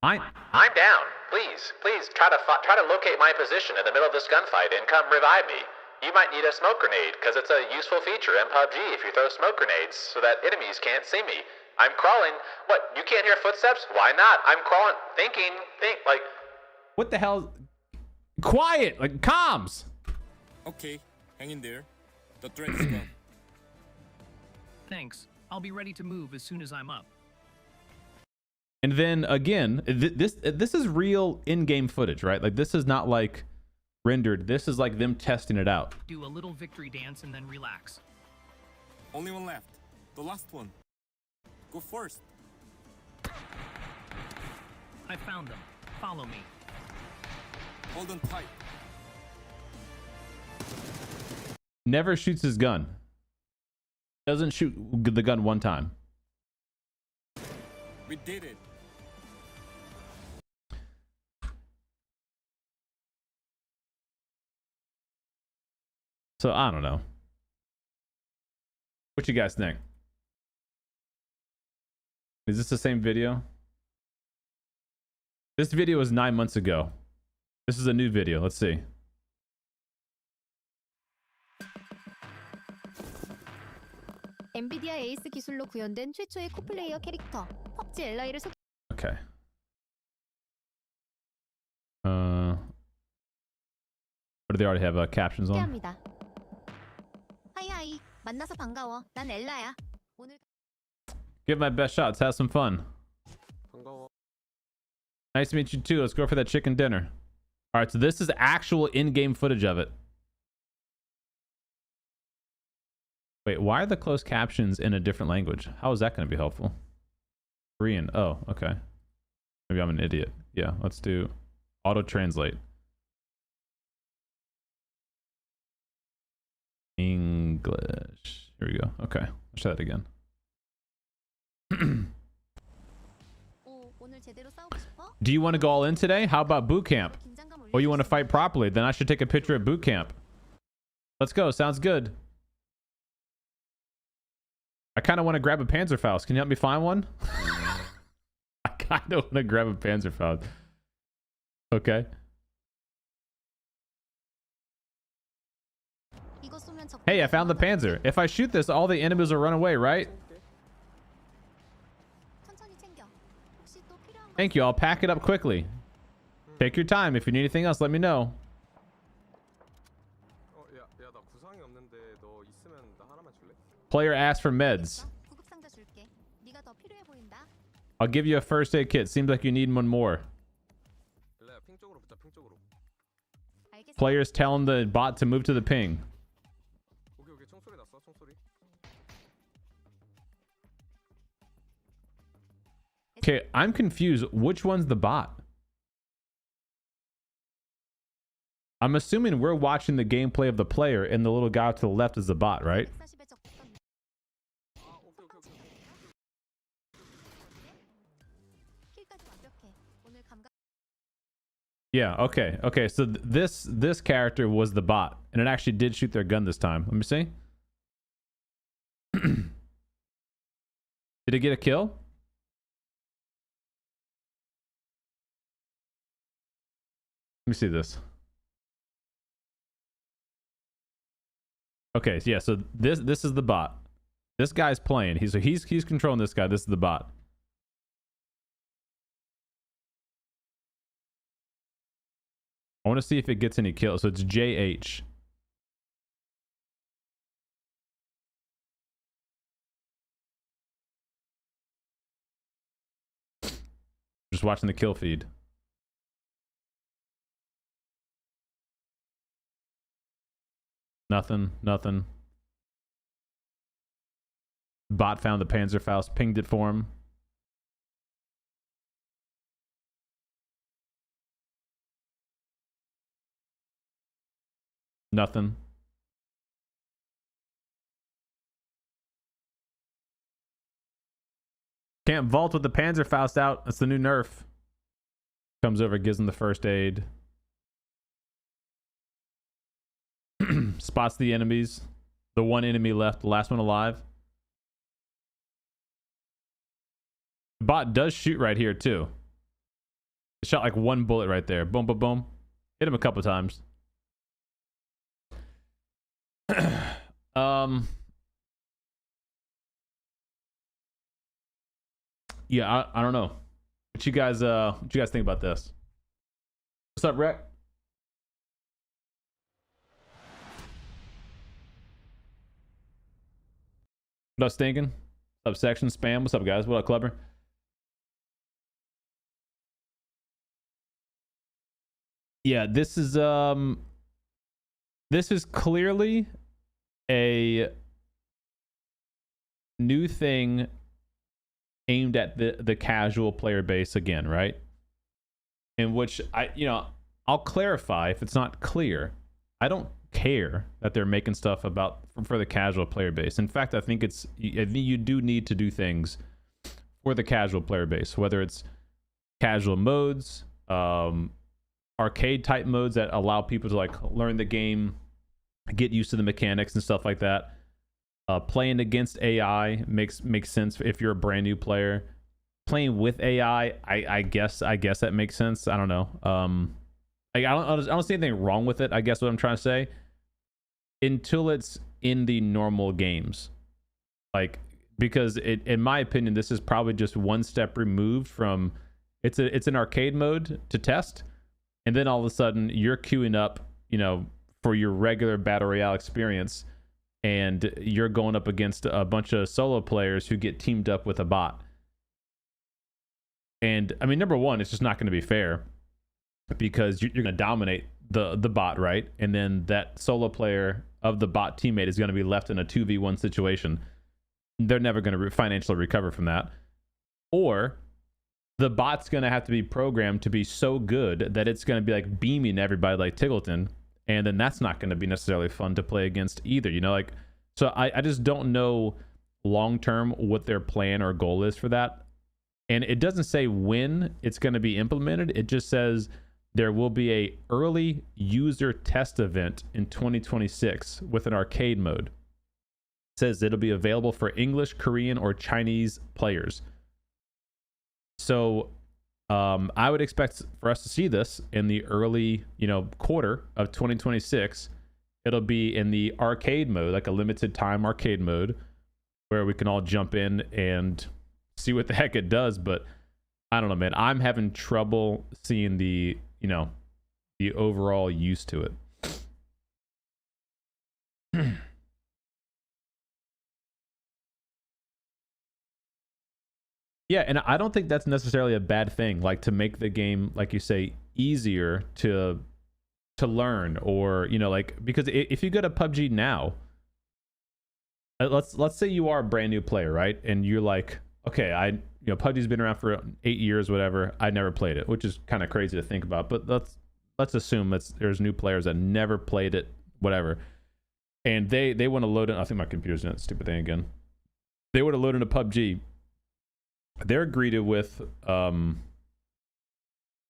E: I'm down. Please please try to locate my position in the middle of this gunfight and come revive me. You might need a smoke grenade, because it's a useful feature in PUBG if you throw smoke grenades so that enemies can't see me. I'm crawling. What, you can't hear footsteps? Why not? I'm crawling, like...
A: What the hell? Quiet, like comms.
D: Okay, hang in there. The threat is gone.
C: Thanks. I'll be ready to move as soon as I'm up.
A: And then again, this is real in-game footage, right? Like this is not like rendered. This is like them testing it out.
C: Do a little victory dance and then relax.
D: Only one left. The last one. Go first.
C: I found them. Follow me.
D: Hold on tight.
A: Never shoots his gun. Doesn't shoot the gun one time.
D: We did it.
A: So I don't know. What you guys think? Is this the same video? This video was 9 months ago. This is a new video. Let's see.
F: 엔비디아 에이스 기술로 구현된 최초의 코플레이어 캐릭터 PUBG LI를 소개.
A: Okay. Or do they already have captions on?
F: 합니다. 하이하이 만나서 반가워. 난 엘라야. 오늘
A: Give my best shot. Let's have some fun. Nice to meet you too. Let's go for that chicken dinner. All right, so this is actual in-game footage of it. Wait, why are the closed captions in a different language? How is that going to be helpful? Korean. Oh, okay. Maybe I'm an idiot. Yeah, let's do auto translate. English. Here we go. Okay, let's try that again.
F: 오늘 제대로 싸우고 싶어?
A: Do you want to go all in today? How about boot camp? Or you want to fight properly? Then I should take a picture at boot camp. Let's go. Sounds good. I kind of want to grab a Panzerfaust. Can you help me find one? I kind of want to grab a Panzerfaust. Okay. Hey, I found the Panzer. If I shoot this, all the enemies will run away, right? Thank you. I'll pack it up quickly. Take your time. If you need anything else, let me know. Player asked for meds. I'll give you a first aid kit. Seems like you need one more. Players telling the bot to move to the ping. Okay, I'm confused. Which one's the bot? I'm assuming we're watching the gameplay of the player and the little guy to the left is the bot, right? Yeah, okay. Okay, so this character was the bot and it actually did shoot their gun this time. Let me see. Did it get a kill? Let me see this. Okay, so yeah, so this is the bot. This guy's playing. He's controlling this guy. This is the bot. I want to see if it gets any kills. So it's JH. Just watching the kill feed. Nothing. Bot found the Panzerfaust, pinged it for him. Nothing. Can't vault with the Panzerfaust out. That's the new nerf. Comes over, gives him the first aid. Spots the enemies. The one enemy left, the last one alive. The bot does shoot right here too. It shot like one bullet right there. Boom, boom, boom. Hit him a couple times. Yeah, I don't know. What you guys think about this? What's up, Rec? What up, Stinking? What's up, Section Spam? What's up, guys? What up, Clubber? Yeah, this is clearly a new thing aimed at the casual player base again, right? In which I'll clarify if it's not clear. I don't care that they're making stuff for the casual player base. In fact, I think you do need to do things for the casual player base, whether it's casual modes, arcade type modes that allow people to like learn the game, get used to the mechanics and stuff like that. Playing against AI makes sense if you're a brand new player. Playing with AI, I guess that makes sense. I don't know. I don't see anything wrong with it. I guess what I'm trying to say, until it's in the normal games, like, because in my opinion, this is probably just one step removed from it's an arcade mode to test, and then all of a sudden you're queuing up, for your regular battle royale experience, and you're going up against a bunch of solo players who get teamed up with a bot. And I mean, number one, it's just not going to be fair, because you're going to dominate the bot, right? And then that solo player of the bot teammate is going to be left in a 2v1 situation. They're never going to financially recover from that. Or the bot's going to have to be programmed to be so good that it's going to be like beaming everybody like Tiggleton. And then that's not going to be necessarily fun to play against either, So I just don't know long term what their plan or goal is for that. And it doesn't say when it's going to be implemented. It just says there will be a early user test event in 2026 with an arcade mode. It says it'll be available for English, Korean, or Chinese players. So I would expect for us to see this in the early, quarter of 2026. It'll be in the arcade mode, like a limited time arcade mode, where we can all jump in and see what the heck it does. But I don't know, man. I'm having trouble seeing the overall use to it. Yeah, and I don't think that's necessarily a bad thing, like to make the game, like you say, easier to learn, or because if you go to PUBG now, let's say you are a brand new player, right? And you're like, okay, PUBG's been around for 8 years, whatever. I never played it, which is kind of crazy to think about. But let's assume there's new players that never played it, whatever, and they want to load in. I think my computer's doing that stupid thing again. They want to load into PUBG. They're greeted with and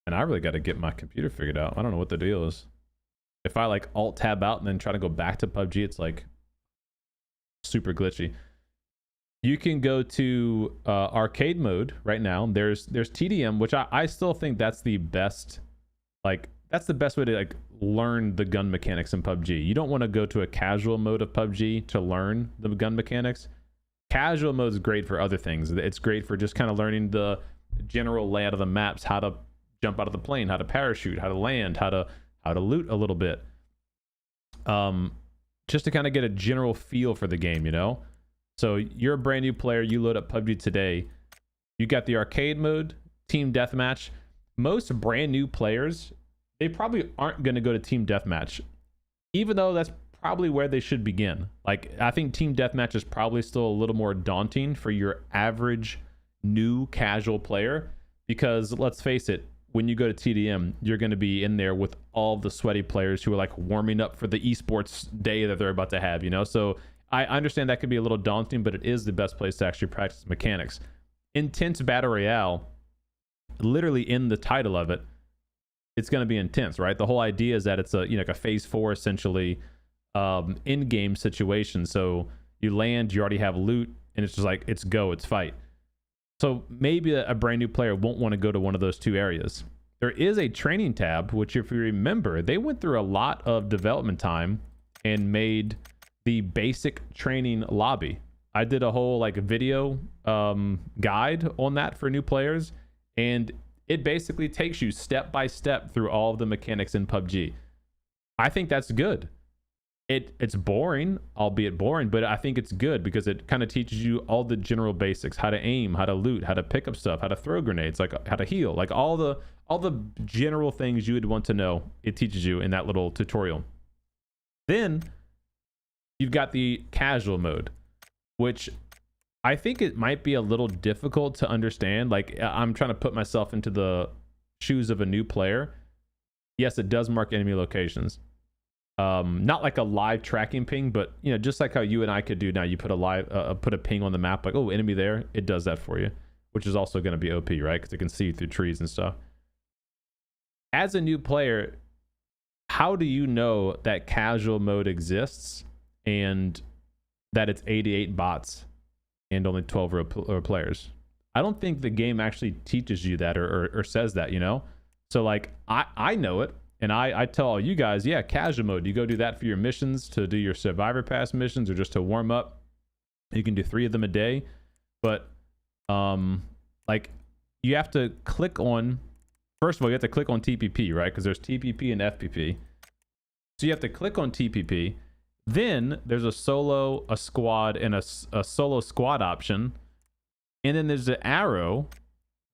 A: I really got to get my computer figured out. I don't know what the deal is. If I like alt tab out and then try to go back to PUBG, it's like super glitchy. You can go to arcade mode right now. There's TDM, which I still think that's the best, that's the best way to learn the gun mechanics in PUBG. You don't want to go to a casual mode of PUBG to learn the gun mechanics. Casual mode is great for other things. It's great for just kind of learning the general layout of the maps, how to jump out of the plane, how to parachute, how to land, how to loot a little bit. Just to kind of get a general feel for the game, So you're a brand new player, you load up PUBG today. You got the arcade mode, team deathmatch. Most brand new players, they probably aren't going to go to team deathmatch, even though that's probably where they should begin. I think team deathmatch is probably still a little more daunting for your average new casual player, because let's face it, when you go to TDM, you're going to be in there with all the sweaty players who are warming up for the esports day that they're about to have, So I understand that could be a little daunting, but it is the best place to actually practice mechanics. Intense battle royale, literally in the title of it, it's going to be intense, right? The whole idea is that it's a like a phase 4 essentially in-game situation. So you land, you already have loot, and it's just it's go, it's fight. So maybe a brand new player won't want to go to one of those two areas. there is a training tab, which if you remember, they went through a lot of development time and made the basic training lobby. I did a whole like video guide on that for new players, and it basically takes you step by step through all of the mechanics in PUBG. I think that's good. It's boring, albeit boring, but I think it's good because it kind of teaches you all the general basics: how to aim, how to loot, how to pick up stuff, how to throw grenades, like how to heal, like all the general things you would want to know. It teaches you in that little tutorial. Then you've got the casual mode, which I think it might be a little difficult to understand. Like, I'm trying to put myself into the shoes of a new player. Yes, it does mark enemy locations. Not like a live tracking ping, but you know, just like how you and I could do now. You put a live, put a ping on the map, like, oh, enemy there. It does that for you, which is also going to be OP, right? Because it can see you through trees and stuff. As a new player, how do you know that casual mode exists and that it's 88 bots and only 12 real players? I don't think the game actually teaches you that or says that, you know? So like, I know it. And I tell all you guys, yeah, casual mode. You go do that for your missions, to do your Survivor Pass missions, or just to warm up. You can do 3 of them a day. But, like, you have to click on... First of all, you have to click on TPP, right? Because there's TPP and FPP. So you have to click on TPP. Then there's a solo, a squad, and a solo squad option. And then there's an arrow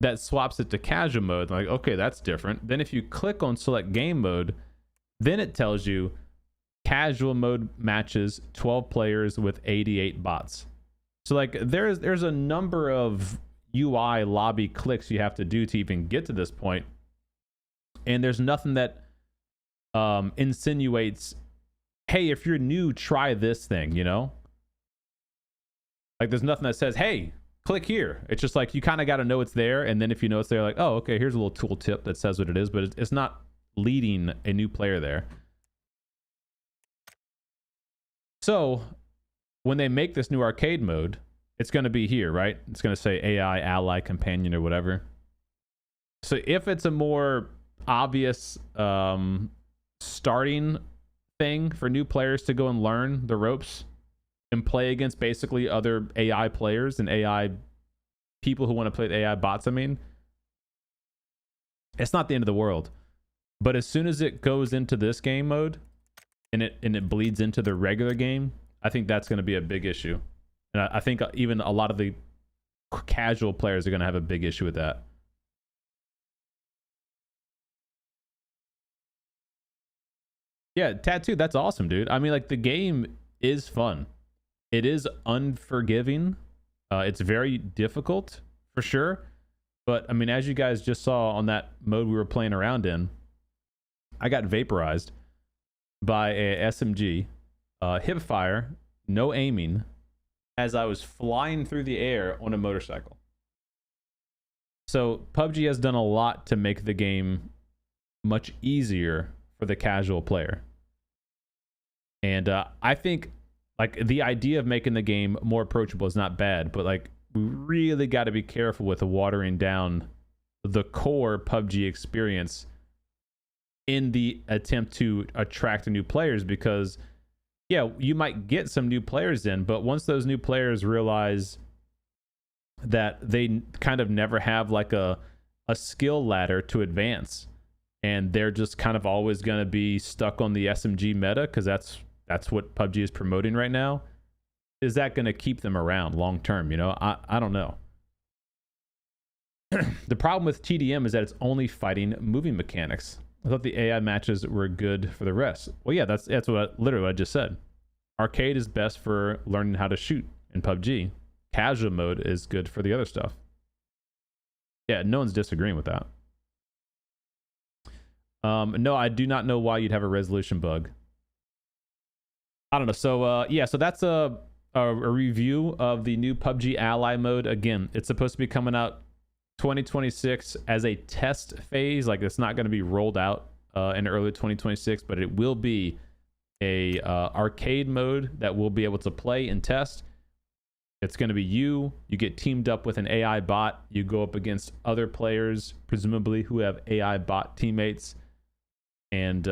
A: that swaps it to casual mode. Like, okay, that's different. Then if you click on select game mode, then it tells you casual mode matches 12 players with 88 bots. So like there's a number of UI lobby clicks you have to do to even get to this point. And there's nothing that insinuates, hey, if you're new, try this thing, you know? Like there's nothing that says, hey, click here. It's just like you kind of got to know it's there, and then if you know it's there, like, oh, okay, here's a little tool tip that says what it is, but it's not leading a new player there. So when they make this new arcade mode, it's going to be here, right? It's going to say AI, Ally, Companion, or whatever. So if it's a more obvious starting thing for new players to go and learn the ropes and play against basically other AI players and AI people who want to play the AI bots, I mean, it's not the end of the world. But as soon as it goes into this game mode and it bleeds into the regular game, I think that's going to be a big issue. And I think even a lot of the casual players are going to have a big issue with that. Yeah, Tattoo, that's awesome, dude. I mean, like, the game is fun. It is unforgiving. It's very difficult, for sure. But, I mean, as you guys just saw on that mode we were playing around in, I got vaporized by a SMG, hip fire, no aiming, as I was flying through the air on a motorcycle. So, PUBG has done a lot to make the game much easier for the casual player. And I think like the idea of making the game more approachable is not bad, but like we really got to be careful with watering down the core PUBG experience in the attempt to attract new players, because yeah, you might get some new players in, but once those new players realize that they kind of never have like a skill ladder to advance, and they're just kind of always going to be stuck on the SMG meta because that's what PUBG is promoting right now, is that going to keep them around long term? You know, I don't know. The problem with TDM is that it's only fighting moving mechanics. I thought the AI matches were good for the rest. Well, yeah, that's literally what I just said. Arcade is best for learning how to shoot in PUBG. Casual mode is good for the other stuff. Yeah, no one's disagreeing with that. No, I do not know why you'd have a resolution bug. I don't know. So yeah, so that's a review of the new PUBG Ally mode. Again, it's supposed to be coming out 2026 as a test phase. Like, it's not going to be rolled out in early 2026, but it will be a arcade mode that we'll be able to play and test. It's going to be you get teamed up with an AI bot, you go up against other players presumably who have AI bot teammates, and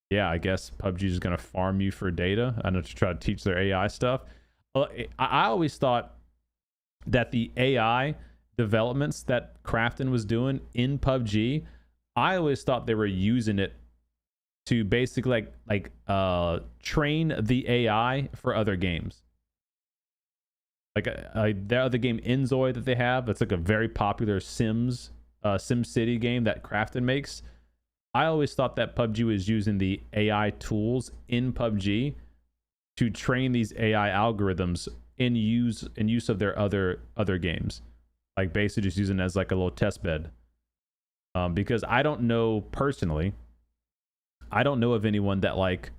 A: yeah, I guess PUBG is going to farm you for data. I know, to try to teach their AI stuff. I always thought that the AI developments that Krafton was doing in PUBG, I always thought they were using it to basically train the AI for other games. Like the other game Inzoi that they have, that's like a very popular Sim City game that Krafton makes. I always thought that PUBG was using the AI tools in PUBG to train these AI algorithms in use of their other games, like basically just using it as like a little test bed. Because I don't know personally, I don't know of anyone that like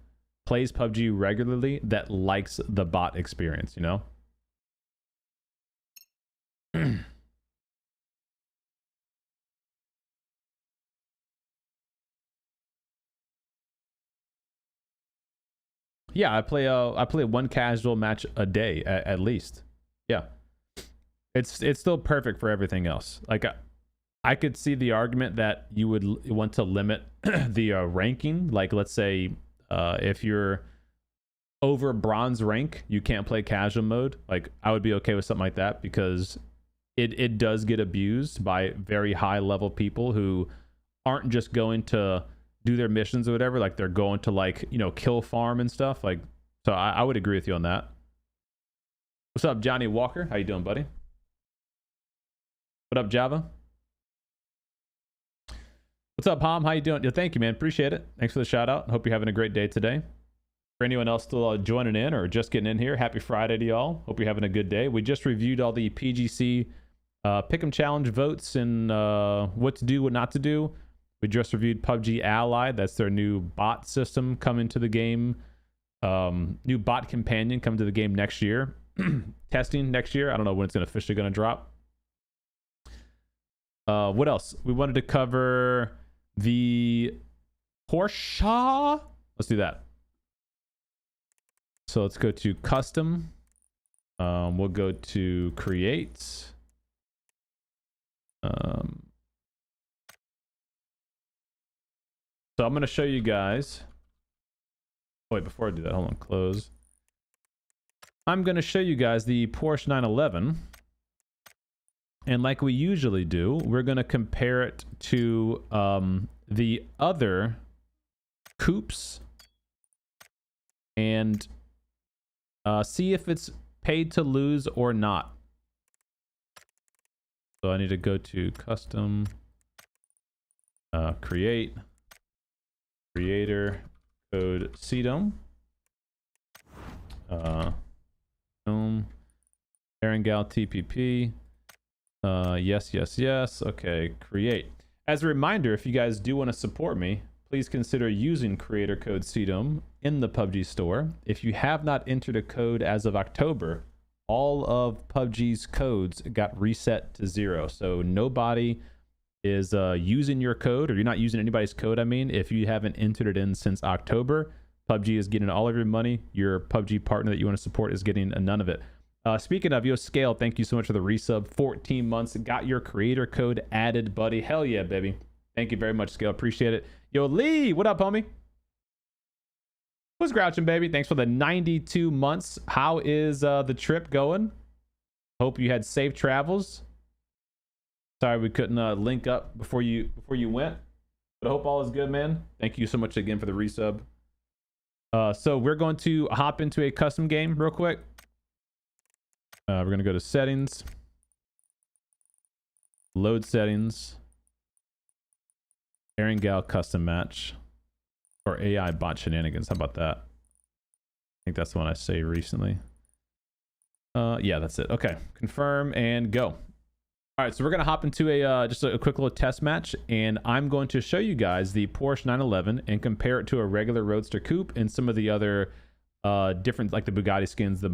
A: plays PUBG regularly that likes the bot experience, you know? Yeah, I play one casual match a day at least. Yeah, it's still perfect for everything else. Like I could see the argument that you would want to limit the ranking. Like let's say if you're over bronze rank, you can't play casual mode. Like I would be okay with something like that, because it does get abused by very high level people who aren't just going to do their missions or whatever, like they're going to like, you know, kill farm and stuff. Like, so I would agree with you on that. What's up, Johnny Walker? How you doing, buddy? What up, Java? What's up, Hom? How you doing? Yeah, thank you, man. Appreciate it. Thanks for the shout out. Hope you're having a great day today. For anyone else still joining in or just getting in here, happy Friday to y'all. Hope you're having a good day. We just reviewed all the PGC Pick'em Challenge votes and what to do, what not to do. We just reviewed PUBG Ally. That's their new bot system coming to the game. New bot companion coming to the game next year. Testing next year. I don't know when it's officially going to drop. What else? We wanted to cover the Porsche. Let's do that. So let's go to custom. We'll go to create. So I'm going to show you guys. Wait, before I do that, hold on, close. I'm going to show you guys the Porsche 911. And like we usually do, we're going to compare it to the other coupes and see if it's paid to lose or not. So I need to go to custom, create, creator, code Cdome, Erangel TPP, yes. Okay, create. As a reminder, if you guys do want to support me, please consider using creator code Cdome in the PUBG store. If you have not entered a code as of October, all of PUBG's codes got reset to 0. So nobody is using your code, or you're not using anybody's code. I mean, if you haven't entered it in since October, PUBG is getting all of your money. Your PUBG partner that you want to support is getting none of it. Speaking of, Scale, thank you so much for the resub. 14 months, got your creator code added, buddy. Hell yeah, baby. Thank you very much, Scale. Appreciate it. Yo, Lee, what up, homie? Who's grouching, baby? Thanks for the 92 months. How is the trip going? Hope you had safe travels. Sorry we couldn't link up before you went, but I hope all is good, man. Thank you so much again for the resub. So we're going to hop into a custom game real quick. We're going to go to settings, load settings, Erangel custom match, or AI bot shenanigans. How about that? I think that's the one I saved recently. Yeah, that's it. Okay, confirm and go. All right, so we're gonna hop into a just a quick little test match, and I'm going to show you guys the Porsche 911 and compare it to a regular Roadster coupe and some of the other different, like the Bugatti skins, the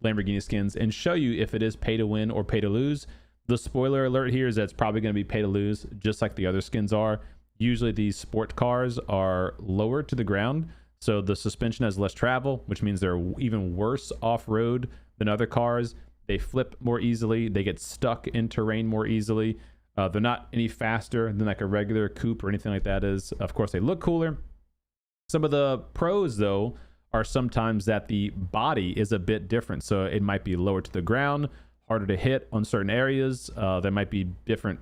A: Lamborghini skins, and show you if it is pay to win or pay to lose. The spoiler alert here is that it's probably going to be pay to lose, just like the other skins are. Usually these sport cars are lower to the ground, So the suspension has less travel, which means they're even worse off-road than other cars. They flip more easily. They get stuck in terrain more easily. They're not any faster than like a regular coupe or anything like that is. Of course, they look cooler. Some of the pros, though, are sometimes that the body is a bit different. So it might be lower to the ground, harder to hit on certain areas. There might be different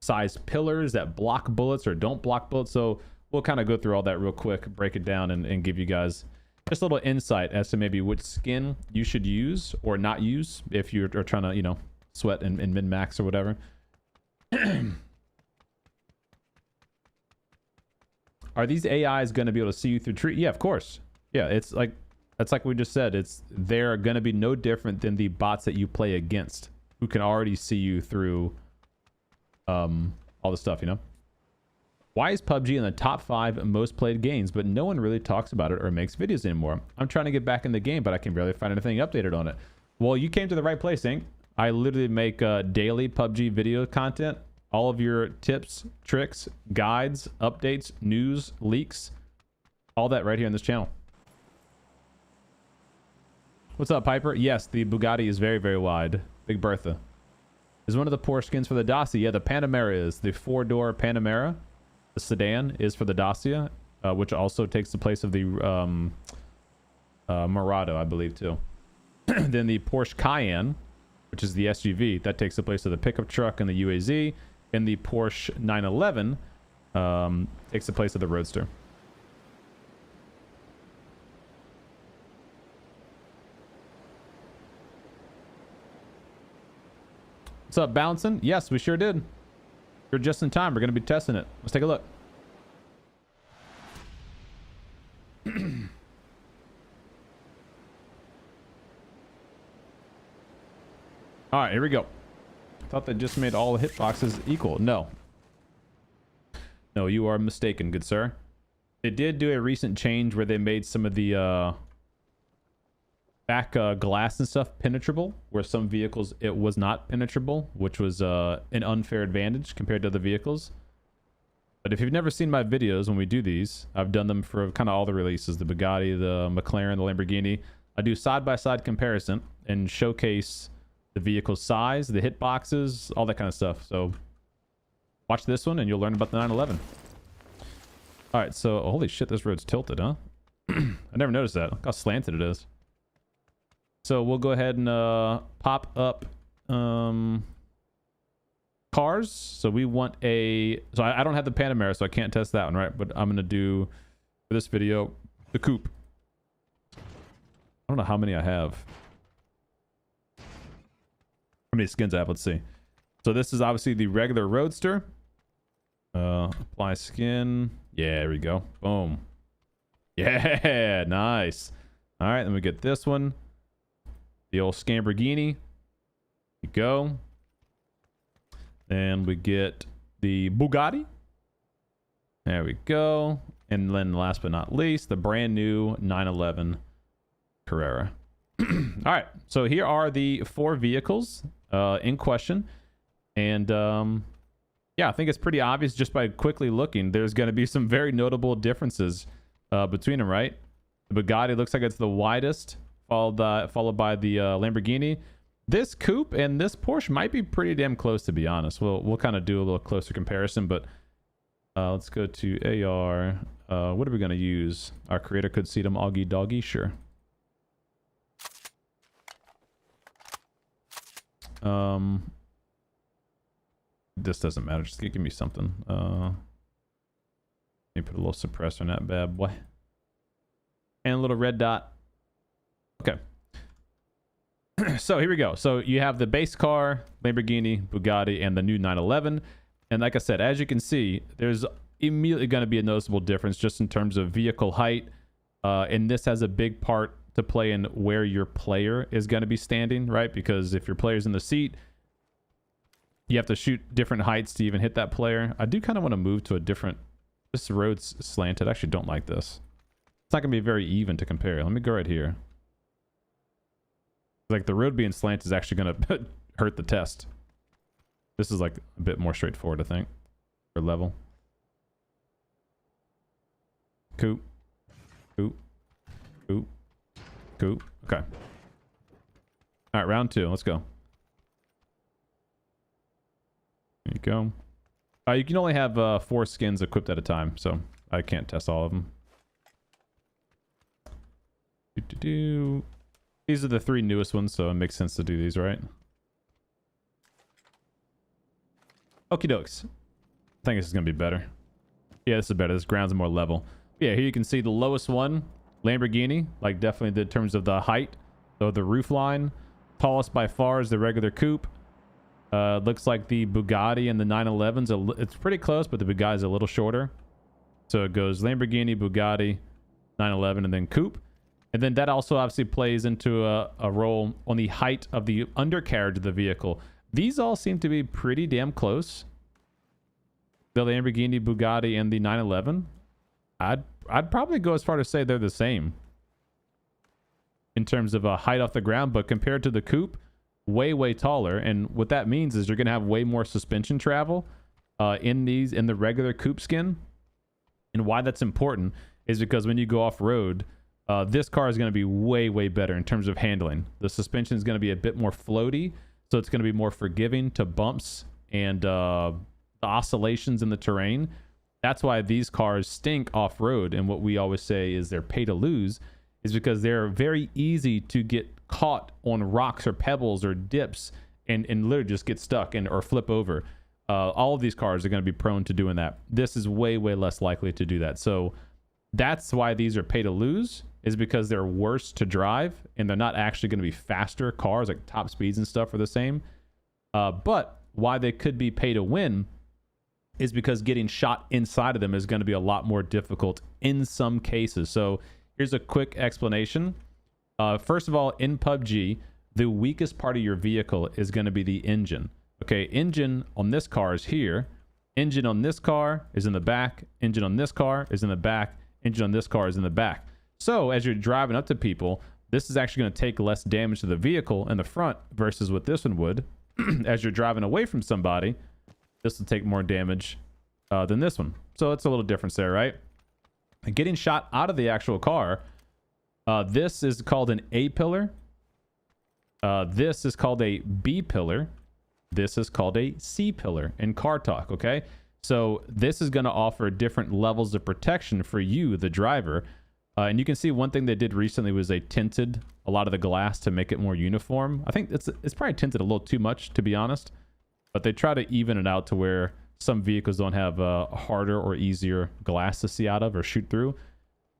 A: size pillars that block bullets or don't block bullets. So we'll kind of go through all that real quick, break it down, and give you guys just a little insight as to maybe which skin you should use or not use if you're trying to, you know, sweat in min-max or whatever. Are these AIs going to be able to see you through tree? Yeah, of course. Yeah, it's like we just said. They're going to be no different than the bots that you play against, who can already see you through all the stuff, you know. Why is PUBG in the top 5 most played games, but no one really talks about it or makes videos anymore? I'm trying to get back in the game, but I can barely find anything updated on it. Well, you came to the right place, Ink. I literally make daily PUBG video content. All of your tips, tricks, guides, updates, news, leaks, all that right here on this channel. What's up, Piper? Yes, the Bugatti is very, very wide. Big Bertha. Is one of the Porsche skins for the Dacia? Yeah, the Panamera is. The 4-door Panamera. The sedan is for the Dacia, which also takes the place of the Murado, I believe, too. Then the Porsche Cayenne, which is the SUV, that takes the place of the pickup truck and the UAZ. And the Porsche 911 takes the place of the Roadster. What's up, Bouncing? Yes, we sure did. You're just in time. We're going to be testing it. Let's take a look. All right, here we go. Thought they just made all the hitboxes equal. No. No, you are mistaken, good sir. They did do a recent change where they made some of the back glass and stuff penetrable, where some vehicles it was not penetrable, which was an unfair advantage compared to other vehicles. But if you've never seen my videos when we do these, I've done them for kind of all the releases, the Bugatti, the McLaren, the Lamborghini. I do side-by-side comparison and showcase the vehicle size, the hitboxes, all that kind of stuff. So watch this one and you'll learn about the 911. All right, so holy shit, this road's tilted, huh? I never noticed that. Look how slanted it is. So we'll go ahead and pop up cars. So we want a... So I don't have the Panamera, so I can't test that one, right? But I'm going to do, for this video, the coupe. I don't know how many I have. How many skins I have? Let's see. So this is obviously the regular Roadster. Apply skin. Yeah, there we go. Boom. Yeah, nice. All right, then we get this one. The old Scamborghini. There you go. And we get the Bugatti. There we go. And then last but not least, the brand new 911 Carrera. All right, so here are the 4 vehicles in question. And yeah, I think it's pretty obvious just by quickly looking. There's going to be some very notable differences between them, right? The Bugatti looks like it's the widest, followed by the Lamborghini. This coupe and this Porsche might be pretty damn close, to be honest. We'll kind of do a little closer comparison, but let's go to AR. What are we going to use? Our creator could see them Augie Doggy, sure. This doesn't matter. Just give me something. Let me put a little suppressor in that bad boy. And a little red dot. Okay. So here we go. So you have the base car, Lamborghini, Bugatti, and the new 911. And like I said, as you can see, there's immediately going to be a noticeable difference just in terms of vehicle height. And this has a big part to play in where your player is going to be standing, right? Because if your player's in the seat, you have to shoot different heights to even hit that player. I do kind of want to move to a different... This road's slanted. I actually don't like this. It's not going to be very even to compare. Let me go right here. Like, the road being slanted is actually going to hurt the test. This is like a bit more straightforward, I think. Or level. Coupe. Coupe. Coupe. Coupe. Okay. All right, round 2. Let's go. There you go. You can only have 4 skins equipped at a time, so I can't test all of them. These are the 3 newest ones, so it makes sense to do these, right? Okie dokes. I think this is going to be better. Yeah, this is better. This ground's more level. Yeah, here you can see the lowest one, Lamborghini, like definitely in terms of the height, so the roof line. Tallest by far is the regular coupe. Looks like the Bugatti and the 911's, it's pretty close, but the Bugatti's a little shorter. So it goes Lamborghini, Bugatti, 911, and then coupe. And then that also obviously plays into a role on the height of the undercarriage of the vehicle. These all seem to be pretty damn close. The Lamborghini, Bugatti, and the 911. I'd probably go as far to say they're the same in terms of a height off the ground, but compared to the coupe, way taller. And what that means is you're going to have way more suspension travel in the regular coupe skin. And why that's important is because when you go off-road, this car is going to be way better in terms of handling. The suspension is going to be a bit more floaty, so it's going to be more forgiving to bumps and the oscillations in the terrain. That's why these cars stink off-road, and what we always say is they're pay to lose, is because they're very easy to get caught on rocks or pebbles or dips and literally just get stuck or flip over. All of these cars are going to be prone to doing that. This is way less likely to do that. So that's why these are pay to lose, is because they're worse to drive and they're not actually going to be faster cars. Like top speeds and stuff are the same. But why they could be pay to win is because getting shot inside of them is going to be a lot more difficult in some cases. So here's a quick explanation. First of all, in PUBG, the weakest part of your vehicle is going to be the engine. Okay, engine on this car is here. Engine on this car is in the back. Engine on this car is in the back. Engine on this car is in the back. So as you're driving up to people, this is actually going to take less damage to the vehicle in the front versus what this one would. As you're driving away from somebody, this will take more damage than this one. So it's a little difference there, right? And getting shot out of the actual car, this is called an A pillar. This is called a B pillar. This is called a C pillar in car talk, okay? So this is going to offer different levels of protection for you, the driver. And you can see one thing they did recently was they tinted a lot of the glass to make it more uniform. I think it's probably tinted a little too much, to be honest. But they try to even it out to where some vehicles don't have a harder or easier glass to see out of or shoot through.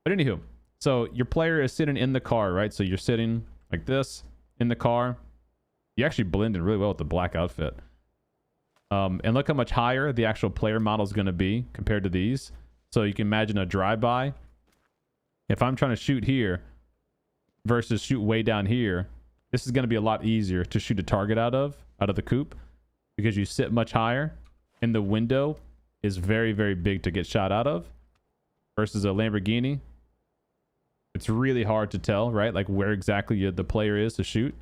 A: But anywho, so your player is sitting in the car, right? So you're sitting like this in the car. You actually blend in really well with the black outfit. And look how much higher the actual player model is going to be compared to these. So you can imagine a drive-by. If I'm trying to shoot here versus shoot way down here, this is going to be a lot easier to shoot a target out of the coupe because you sit much higher and the window is very big to get shot out of versus a Lamborghini. It's really hard to tell, right? Like where exactly the player is to shoot.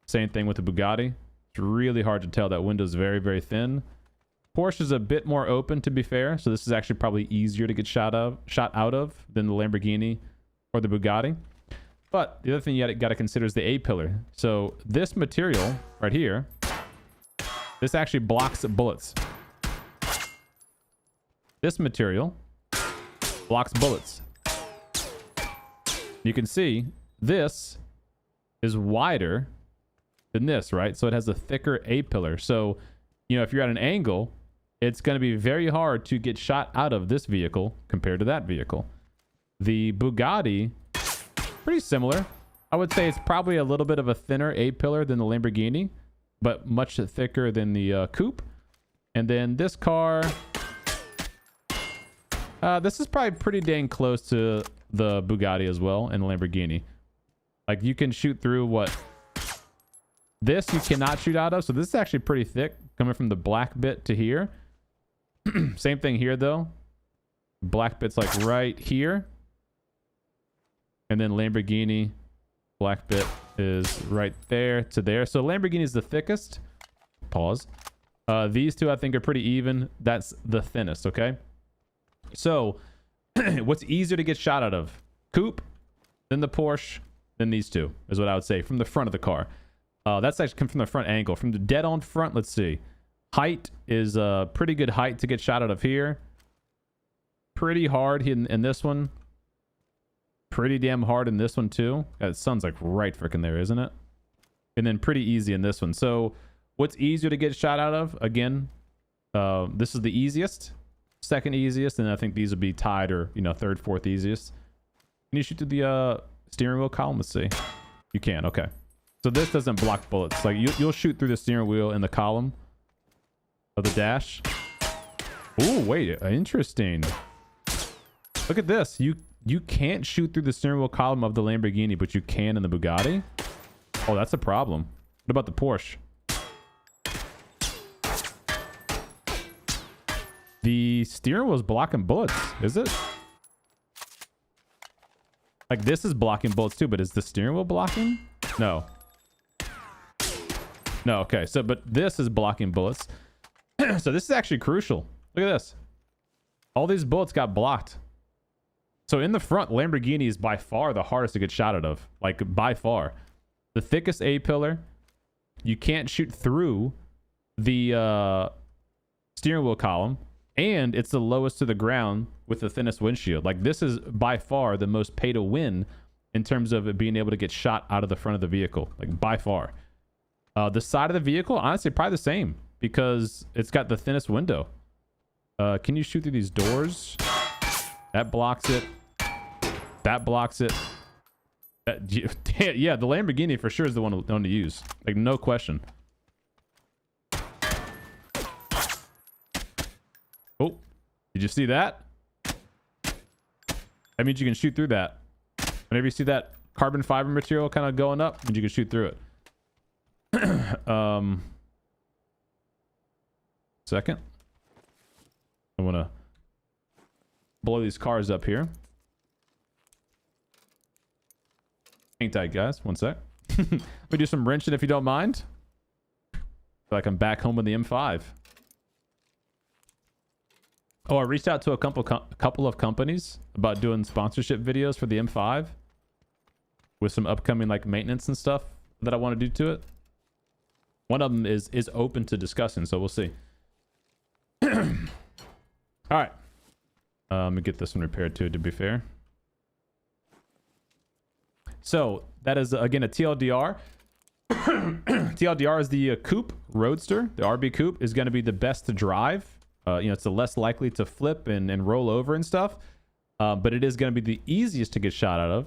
A: Same thing with the Bugatti. It's really hard to tell. That window's very thin. Porsche is a bit more open, to be fair. So this is actually probably easier to get shot out of than the Lamborghini or the Bugatti. But the other thing you got to consider is the A pillar. So this material right here, this actually blocks bullets. This material blocks bullets. You can see this is wider than this, right? So it has a thicker A pillar. So, you know, if you're at an angle, it's going to be very hard to get shot out of this vehicle compared to that vehicle. The Bugatti, pretty similar. I would say it's probably a little bit of a thinner A pillar than the Lamborghini, but much thicker than the coupe. And then this car, this is probably pretty dang close to the Bugatti as well and the Lamborghini. Like you can shoot through what this you cannot shoot out of. So this is actually pretty thick coming from the black bit to here. Same thing here though. Black bit's like right here. And then Lamborghini black bit is right there to there. So Lamborghini is the thickest. Pause. These two I think are pretty even. That's the thinnest, okay? So what's easier to get shot out of? Coupe then the Porsche, then these two is what I would say from the front of the car. That's actually come from the front angle. From the dead on front, let's see. Height is a pretty good height to get shot out of here. Pretty hard in this one. Pretty damn hard in this one too. The sun's like right freaking there, isn't it? And then pretty easy in this one. So what's easier to get shot out of? Again, this is the easiest, second easiest, and I think these would be tied or, you know, third, fourth easiest. Can you shoot through the steering wheel column? Let's see. You can. Okay. So this doesn't block bullets. Like you'll shoot through the steering wheel in the column of the dash. Oh, wait. Interesting. Look at this. You can't shoot through the steering wheel column of the Lamborghini, but you can in the Bugatti. Oh, that's a problem. What about the Porsche? The steering wheel is blocking bullets, is it? Like this is blocking bullets too, but is the steering wheel blocking? No. No, okay. So, but this is blocking bullets. So this is actually crucial. Look at this. All these bullets got blocked. So in the front, Lamborghini is by far the hardest to get shot out of. Like by far. The thickest A-pillar. You can't shoot through the steering wheel column. And it's the lowest to the ground with the thinnest windshield. Like this is by far the most pay to win in terms of it being able to get shot out of the front of the vehicle. Like by far. The side of the vehicle, honestly, probably the same. Because it's got the thinnest window. Can you shoot through these doors? That blocks it. That blocks it. Yeah, the Lamborghini for sure is the one to use. Like, no question. Oh, did you see that? That means you can shoot through that. Whenever you see that carbon fiber material kind of going up, means you can shoot through it. Second. I want to blow these cars up here. Hang tight, guys. One sec. Let me do some wrenching if you don't mind. Feel like I'm back home with the M5. Oh, I reached out to a couple of companies about doing sponsorship videos for the M5 with some upcoming like maintenance and stuff that I want to do to it. One of them is open to discussing, so we'll see. All right. Let me get this one repaired too, to be fair. So that is, again, a TLDR. TLDR is the coupe roadster. The RB coupe is going to be the best to drive. You know, it's the less likely to flip and roll over and stuff. But it is going to be the easiest to get shot out of.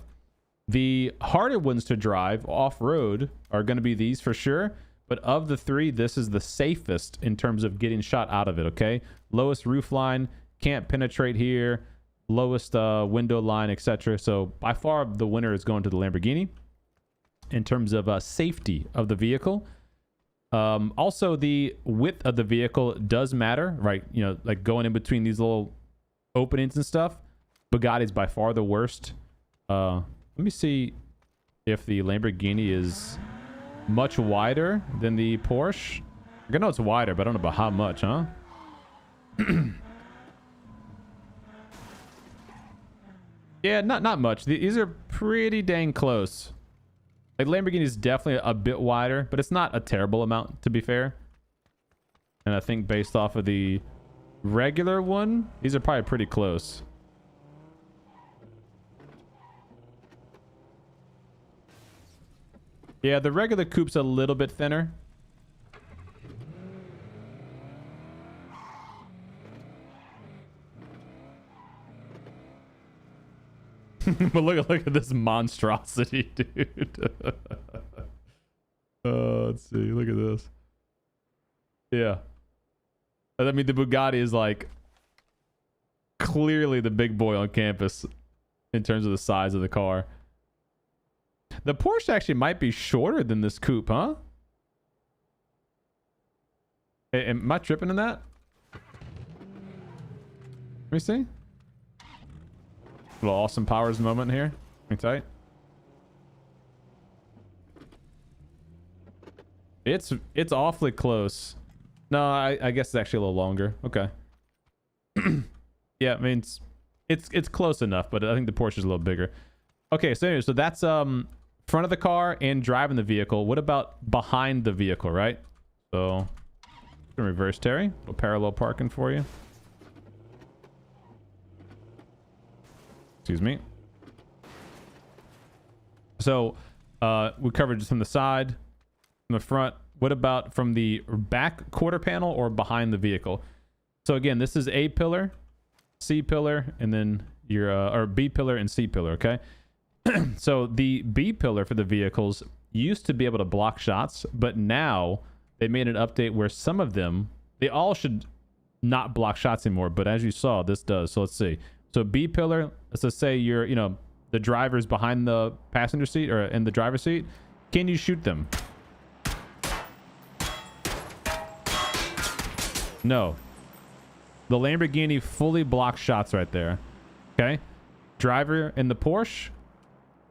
A: The harder ones to drive off-road are going to be these for sure. But of the three, this is the safest in terms of getting shot out of it, okay? Lowest roof line, can't penetrate here. Lowest window line, etc. So by far the winner is going to the Lamborghini in terms of safety of the vehicle. Also, the width of the vehicle does matter, right? You know, like going in between these little openings and stuff. Bugatti's by far the worst. Let me see if the Lamborghini is much wider than the Porsche. I know it's wider, but I don't know about how much, huh? Yeah, not much. These are pretty dang close. Like Lamborghini is definitely a bit wider, but it's not a terrible amount, to be fair. And I think based off of the regular one, these are probably pretty close. Yeah, the regular coupe's a little bit thinner. But look at this monstrosity, dude. Let's see. Look at this. Yeah. I mean, the Bugatti is like clearly the big boy on campus in terms of the size of the car. The Porsche actually might be shorter than this coupe, huh? Hey, am I tripping in that? Let me see. Little Austin Powers moment here. Hang tight. It's awfully close. No, I guess it's actually a little longer. Okay. Yeah, I mean it's close enough, but I think the Porsche is a little bigger. Okay, so anyway, so that's front of the car and driving the vehicle. What about behind the vehicle, right? So in reverse, Terry. A little parallel parking for you. Excuse me. So we covered just from the side, from the front. What about from the back quarter panel or behind the vehicle? So again, this is A pillar, C pillar, and then your or B pillar and C pillar, okay? So the B pillar for the vehicles used to be able to block shots, but now they made an update where some of them, they all should not block shots anymore, but as you saw, this does. So let's see. So B pillar, let's just say you're, you know, the driver's behind the passenger seat or in the driver's seat. Can you shoot them? No. The Lamborghini fully blocks shots right there. Okay. Driver in the Porsche.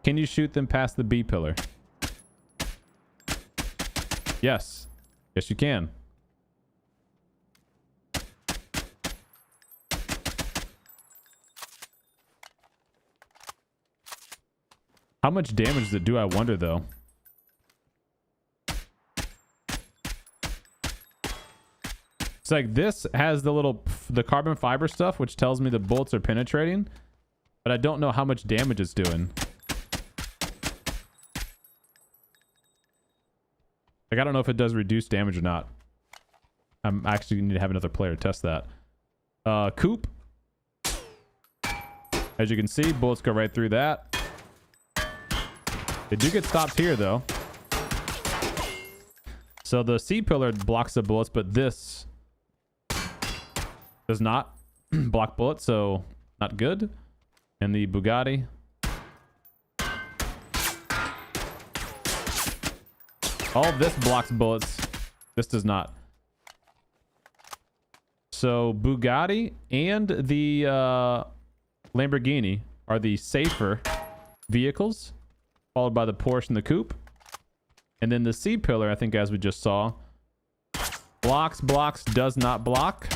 A: Can you shoot them past the B pillar? Yes. Yes, you can. How much damage does it do, I wonder, though? It's like this has the carbon fiber stuff, which tells me the bullets are penetrating, but I don't know how much damage it's doing. Like, I don't know if it does reduce damage or not. I'm actually need to have another player test that. Coupe. As you can see, bullets go right through that. They do get stopped here, though. So the C pillar blocks the bullets, but this does not block bullets, so not good. And the Bugatti. All of this blocks bullets. This does not. So Bugatti and the Lamborghini are the safer vehicles, followed by the Porsche and the Coupe. And then the C pillar, I think, as we just saw, blocks, does not block.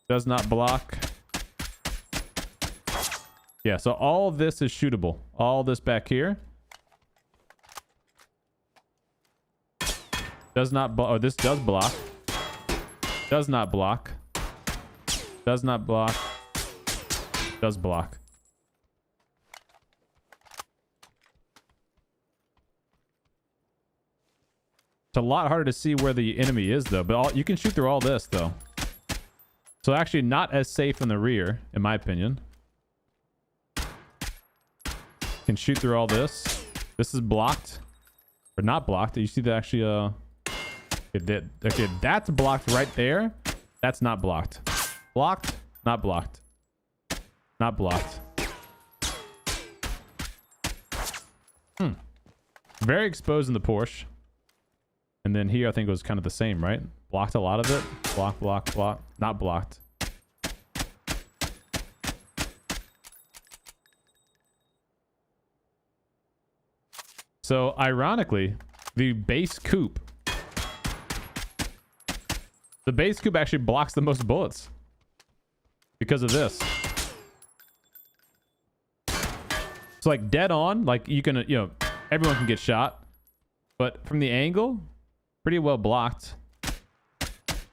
A: Does not block. Yeah, so all of this is shootable. All this back here. Does not block. Oh, this does block. Does not block. Does not block. Does block. It's a lot harder to see where the enemy is, though. But you can shoot through all this, though. So actually not as safe in the rear, in my opinion. Can shoot through all this. This is blocked. Or not blocked. You see that actually, okay, that's blocked right there. That's not blocked. Blocked, not blocked. Not blocked. Very exposed in the Porsche. And then here, I think it was kind of the same, right? Blocked a lot of it. Block, block, block. Not blocked. So, ironically, the base coupe. The base coupe actually blocks the most bullets. Because of this. It's like dead on. Like, you can, you know, everyone can get shot. But from the angle, pretty well blocked.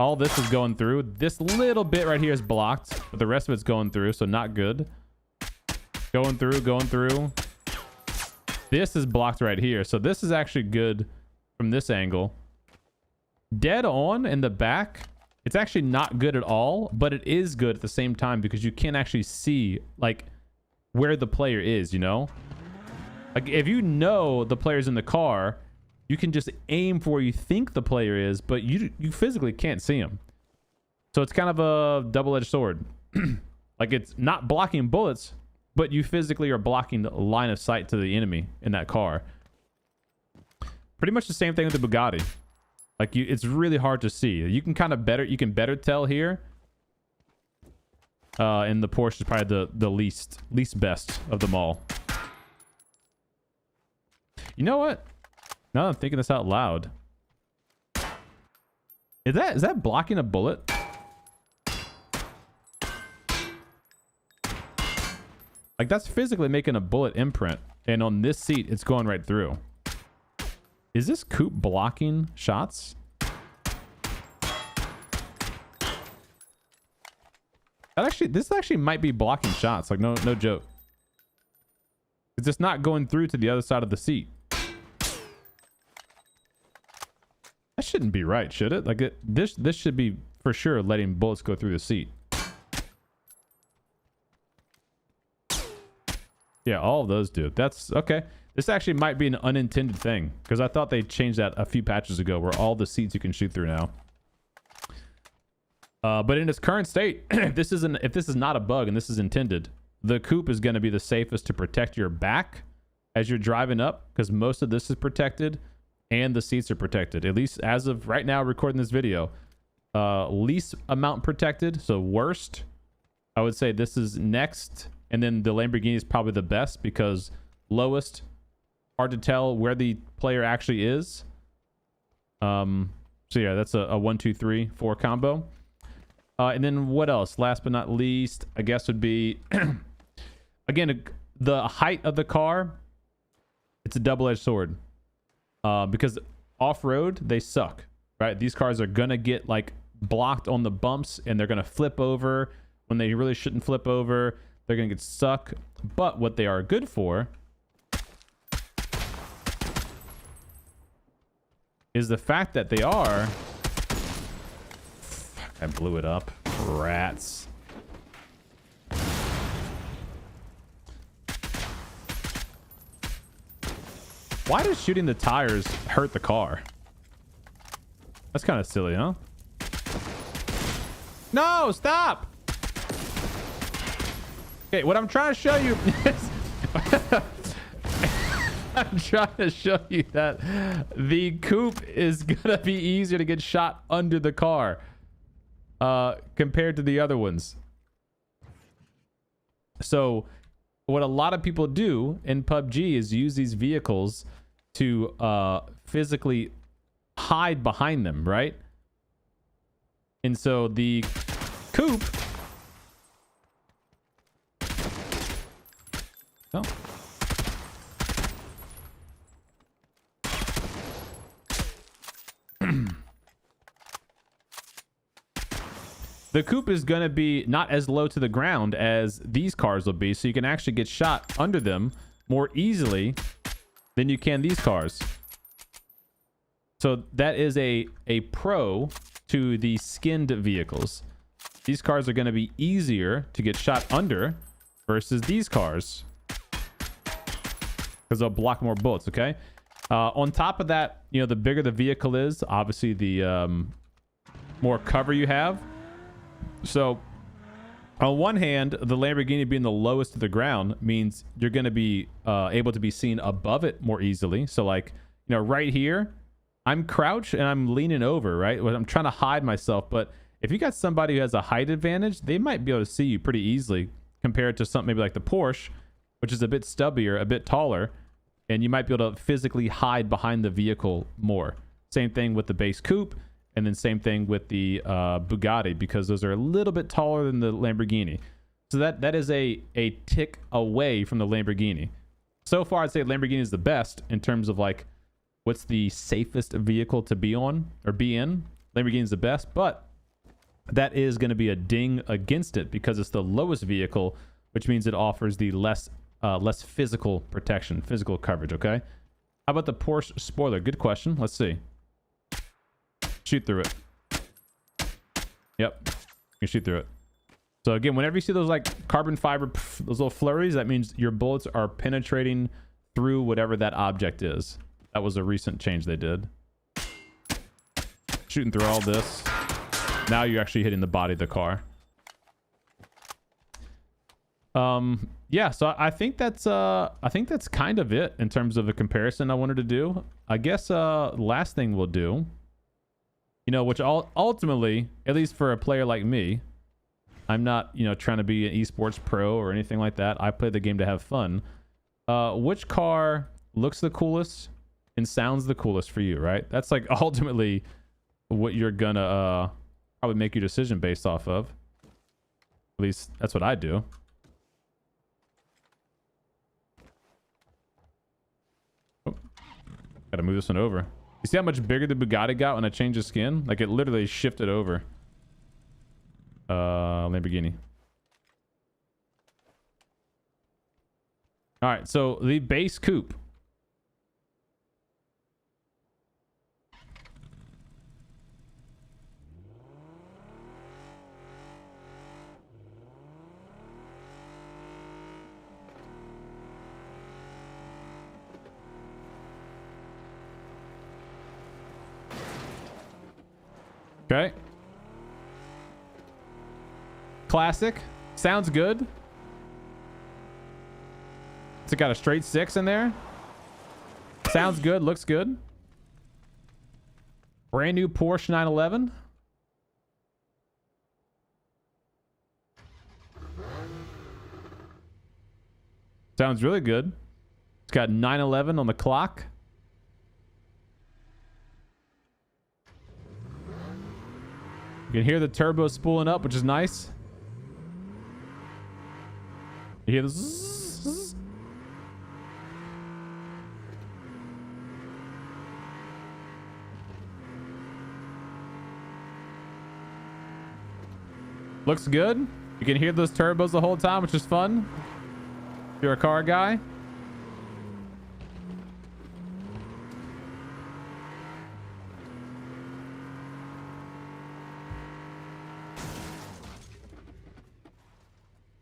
A: All this is going through. This little bit right here is blocked, but the rest of it's going through, so not good. Going through, going through. This is blocked right here, so this is actually good from this angle. Dead on in the back, it's actually not good at all, but it is good at the same time because you can actually see, like, where the player is, you know? Like, if you know the player's in the car, you can just aim for where you think the player is, but you physically can't see him. So it's kind of a double-edged sword. Like, it's not blocking bullets, but you physically are blocking the line of sight to the enemy in that car. Pretty much the same thing with the Bugatti. Like, it's really hard to see. You can kind of better tell here. And the Porsche is probably the least best of them all. You know what? Now that I'm thinking this out loud, is that blocking a bullet? Like, that's physically making a bullet imprint. And on this seat, it's going right through. Is this coupe blocking shots? This actually might be blocking shots. Like, no joke. It's just not going through to the other side of the seat. That shouldn't be right, should it? Like, this should be for sure letting bullets go through the seat. Yeah, all of those do. That's okay. This actually might be an unintended thing, because I thought they changed that a few patches ago, where all the seats you can shoot through now. But in its current state, if this is not a bug and this is intended, the coupe is going to be the safest to protect your back as you're driving up, because most of this is protected and the seats are protected. At least as of right now, recording this video, least amount protected. So worst, I would say this is next, and then the Lamborghini is probably the best, because lowest, hard to tell where the player actually is. So yeah, that's a 1, 2, 3, 4 combo. And then what else? Last but not least, I guess would be, again, the height of the car. It's a double-edged sword, because off-road, they suck, right? These cars are going to get like blocked on the bumps, and they're going to flip over when they really shouldn't flip over. They're going to get stuck. But what they are good for is the fact that they are... I blew it up. Rats. Why does shooting the tires hurt the car? That's kind of silly, huh? No, stop! Okay, what I'm trying to show you is... I'm trying to show you that the coupe is gonna be easier to get shot under the car compared to the other ones. So what a lot of people do in PUBG is use these vehicles to physically hide behind them, right? And so the coupe... Oh. The coupe is going to be not as low to the ground as these cars will be, so you can actually get shot under them more easily than you can these cars. So that is a pro to the skinned vehicles. These cars are going to be easier to get shot under versus these cars, because they'll block more bullets, okay? On top of that, you know, the bigger the vehicle is, obviously the more cover you have. So on one hand, the Lamborghini being the lowest to the ground means you're going to be able to be seen above it more easily. So like, you know, right here, I'm crouched and I'm leaning over, right? I'm trying to hide myself. But if you got somebody who has a height advantage, they might be able to see you pretty easily compared to something maybe like the Porsche, which is a bit stubbier, a bit taller, and you might be able to physically hide behind the vehicle more. Same thing with the base coupe. And then same thing with the Bugatti, because those are a little bit taller than the Lamborghini. So that is a tick away from the Lamborghini. So far, I'd say Lamborghini is the best in terms of like what's the safest vehicle to be on or be in. Lamborghini is the best, but that is going to be a ding against it because it's the lowest vehicle, which means it offers the less physical protection, physical coverage. Okay. How about the Porsche spoiler? Good question. Let's see. Shoot through it. Yep, you can shoot through it. So again, whenever you see those like carbon fiber, those little flurries, that means your bullets are penetrating through whatever that object is. That was a recent change they did. Shooting through all this. Now you're actually hitting the body of the car. Yeah, so I think that's kind of it in terms of the comparison I wanted to do. I guess last thing we'll do, you know, which ultimately, at least for a player like me, I'm not, you know, trying to be an esports pro or anything like that. I play the game to have fun. Which car looks the coolest and sounds the coolest for you, right? That's like ultimately what you're gonna probably make your decision based off of. At least that's what I do. Gotta move this one over. You see how much bigger the Bugatti got when I changed the skin? Like, it literally shifted over. Lamborghini. All right, so the base coupe. Okay. Classic. Sounds good. It's got a straight 6 in there. Sounds good. Looks good. Brand new Porsche 911. Sounds really good. It's got 911 on the clock. You can hear the turbo spooling up, which is nice. You hear the zzz. Looks good. You can hear those turbos the whole time, which is fun. If you're a car guy.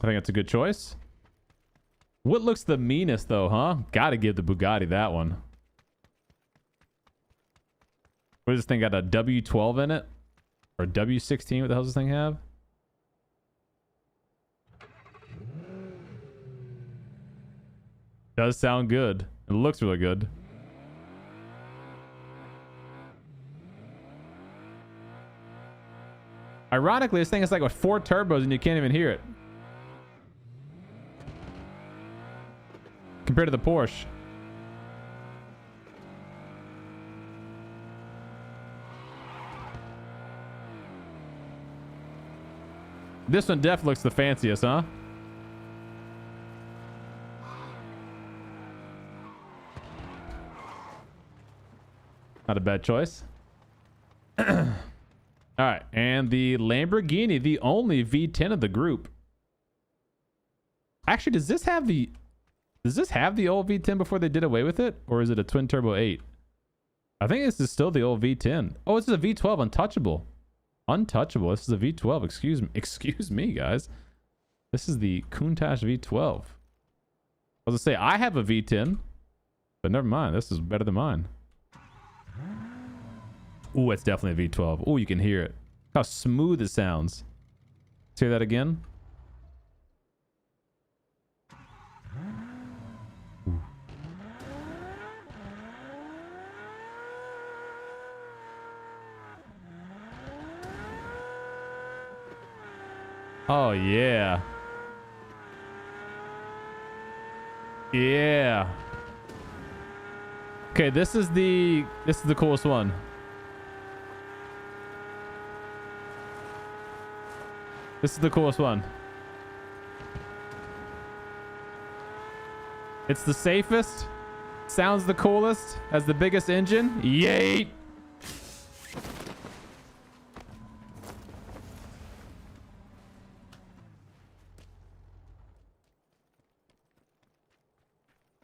A: I think that's a good choice. What looks the meanest though, huh? Gotta give the Bugatti that one. What does this thing got, a W12 in it? Or W16? What the hell does this thing have? Does sound good. It looks really good. Ironically, this thing is like with 4 turbos and you can't even hear it. Compared to the Porsche. This one definitely looks the fanciest, huh? Not a bad choice. All right, and the Lamborghini, the only V10 of the group. Actually, does this have the old V10 before they did away with it? Or is it a twin turbo 8? I think this is still the old V10. Oh, this is a V12 untouchable. Untouchable. This is a V12. Excuse me, guys. This is the Countach V12. I was gonna say, I have a V10, but never mind. This is better than mine. Ooh, it's definitely a V12. Ooh, you can hear it. How smooth it sounds. Let's hear that again. Oh yeah. Yeah. Okay, this is the coolest one. This is the coolest one. It's the safest, sounds the coolest, has the biggest engine. Yay!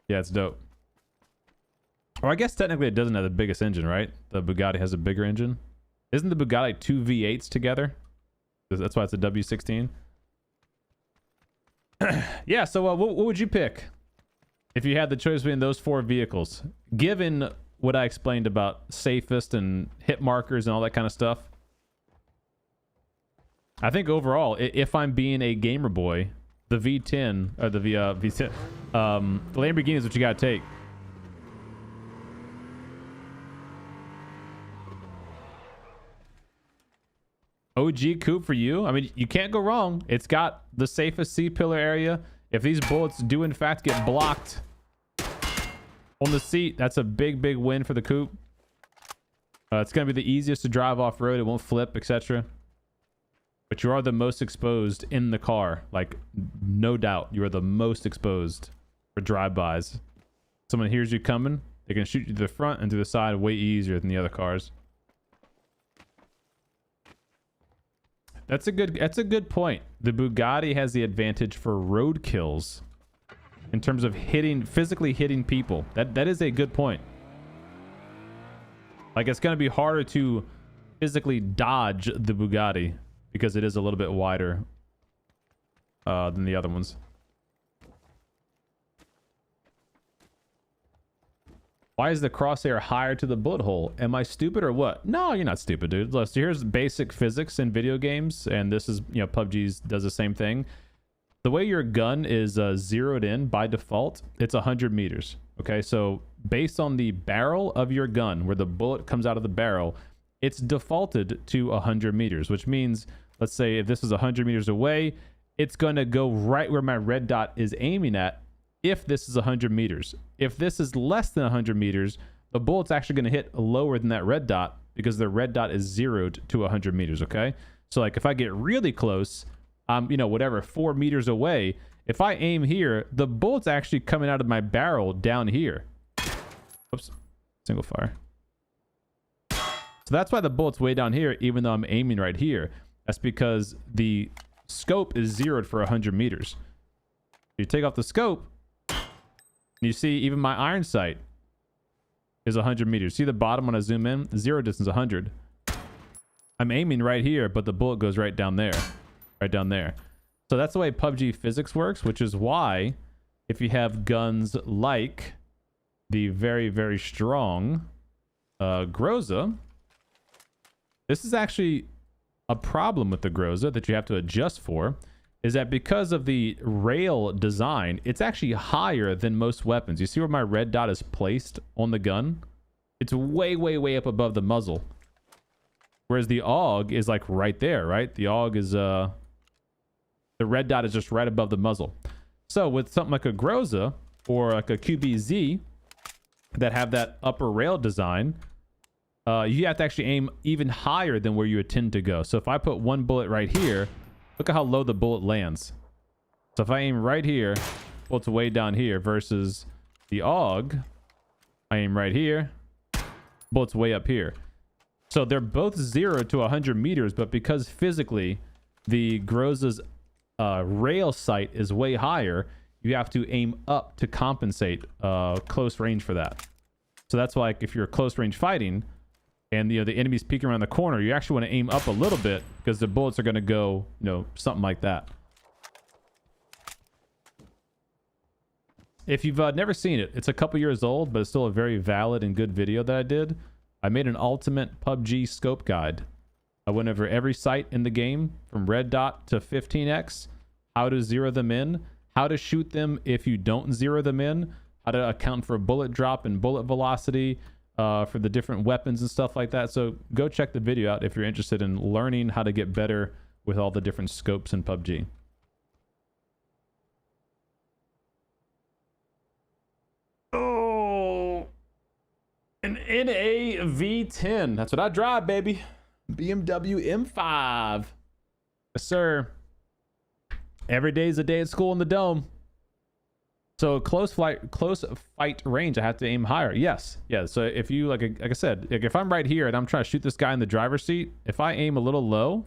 A: Yeah, it's dope. Or I guess technically it doesn't have the biggest engine, right? The Bugatti has a bigger engine. Isn't the Bugatti 2 V8s together? That's why it's a W16. Yeah, so what would you pick if you had the choice between those 4 vehicles? Given what I explained about safest and hit markers and all that kind of stuff. I think overall, if I'm being a gamer boy, the V10 or the V10, the Lamborghini is what you gotta take. OG coupe for you. I mean, you can't go wrong. It's got the safest C-pillar area. If these bullets do in fact get blocked on the seat, that's a big win for the coupe. It's gonna be the easiest to drive off-road. It won't flip, etc. But you are the most exposed in the car. Like, no doubt, you are the most exposed for drive-bys. Someone hears you coming, They can shoot you to the front and to the side way easier than the other cars. That's a good point. The Bugatti has the advantage for road kills in terms of physically hitting people. That is a good point. Like, it's going to be harder to physically dodge the Bugatti because it is a little bit wider than the other ones. Why is the crosshair higher to the bullet hole? Am I stupid or what? No, you're not stupid, dude. So here's basic physics in video games, and this is, you know, PUBG does the same thing. The way your gun is zeroed in by default, it's 100 meters. Okay, so based on the barrel of your gun, where the bullet comes out of the barrel, it's defaulted to 100 meters, which means, let's say if this is 100 meters away, it's going to go right where my red dot is aiming at. If this is 100 meters, if this is less than 100 meters, the bullet's actually going to hit lower than that red dot because the red dot is zeroed to 100 meters. Okay. So like if I get really close, you know, whatever, 4 meters away, if I aim here, the bullet's actually coming out of my barrel down here. Oops. Single fire. So that's why the bullet's way down here, even though I'm aiming right here. That's because the scope is zeroed for 100 meters. You take off the scope, you see even my iron sight is 100 meters. See the bottom when I zoom in? Zero distance 100. I'm aiming right here, but the bullet goes right down there. Right down there. So that's the way PUBG physics works, which is why if you have guns like the very, very strong Groza, this is actually a problem with the Groza that you have to adjust for. Is that because of the rail design, it's actually higher than most weapons. You see where my red dot is placed on the gun? It's way, way, way up above the muzzle. Whereas the AUG is like right there, right? The AUG is, the red dot is just right above the muzzle. So with something like a Groza or like a QBZ that have that upper rail design, you have to actually aim even higher than where you intend to go. So if I put one bullet right here, look at how low the bullet lands. So if I aim right here, bullet's way down here versus the AUG, I aim right here, bullet's way up here. So they're both 0 to 100 meters, but because physically the Groza's rail sight is way higher, you have to aim up to compensate close range for that. So that's why if you're close range fighting and the enemy's peeking around the corner, you actually want to aim up a little bit because the bullets are going to go, something like that. If you've never seen it, it's a couple years old, but it's still a very valid and good video that I did. I made an ultimate PUBG scope guide. I went over every sight in the game from red dot to 15x, how to zero them in, how to shoot them if you don't zero them in, how to account for bullet drop and bullet velocity, for the different weapons and stuff like that. So go check the video out if you're interested in learning how to get better with all the different scopes in PUBG. Oh, an NA V10. That's what I drive, baby. BMW M5. Yes, sir. Every day is a day at school in the dome. So close fight range, I have to aim higher. Yes. Yeah. So if you, like I said, like if I'm right here and I'm trying to shoot this guy in the driver's seat, if I aim a little low,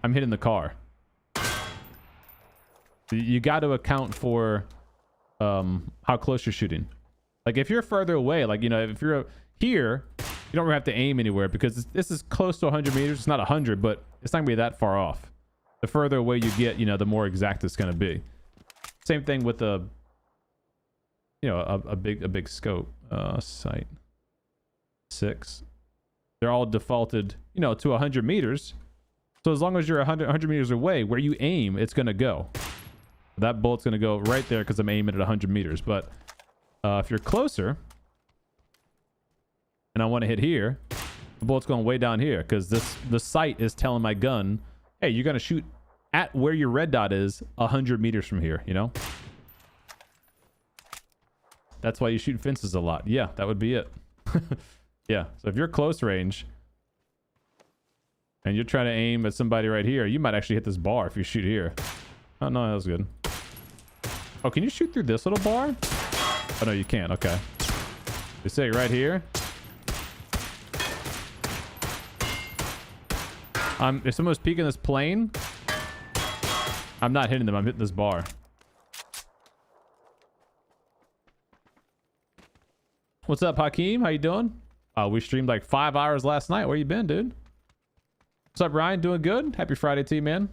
A: I'm hitting the car. You got to account for how close you're shooting. Like if you're further away, like, if you're here, you don't really have to aim anywhere because this is close to 100 meters. It's not 100, but it's not gonna be that far off. The further away you get, the more exact it's gonna be. Same thing with a big scope. Sight 6. They're all defaulted, to 100 meters. So as long as you're 100 meters away, where you aim, it's gonna go. That bullet's gonna go right there because I'm aiming at 100 meters. But if you're closer, and I want to hit here, the bullet's going way down here because the sight is telling my gun, hey, you're going to shoot at where your red dot is 100 meters from here, That's why you shoot fences a lot. Yeah, that would be it. Yeah, so if you're close range and you're trying to aim at somebody right here, you might actually hit this bar if you shoot here. Oh, no, that was good. Oh, can you shoot through this little bar? Oh, no, you can't. Okay. They say right here. If someone's peeking this plane, I'm not hitting them. I'm hitting this bar. What's up, Hakeem? How you doing? We streamed like 5 hours last night. Where you been, dude? What's up, Ryan? Doing good? Happy Friday to you, man.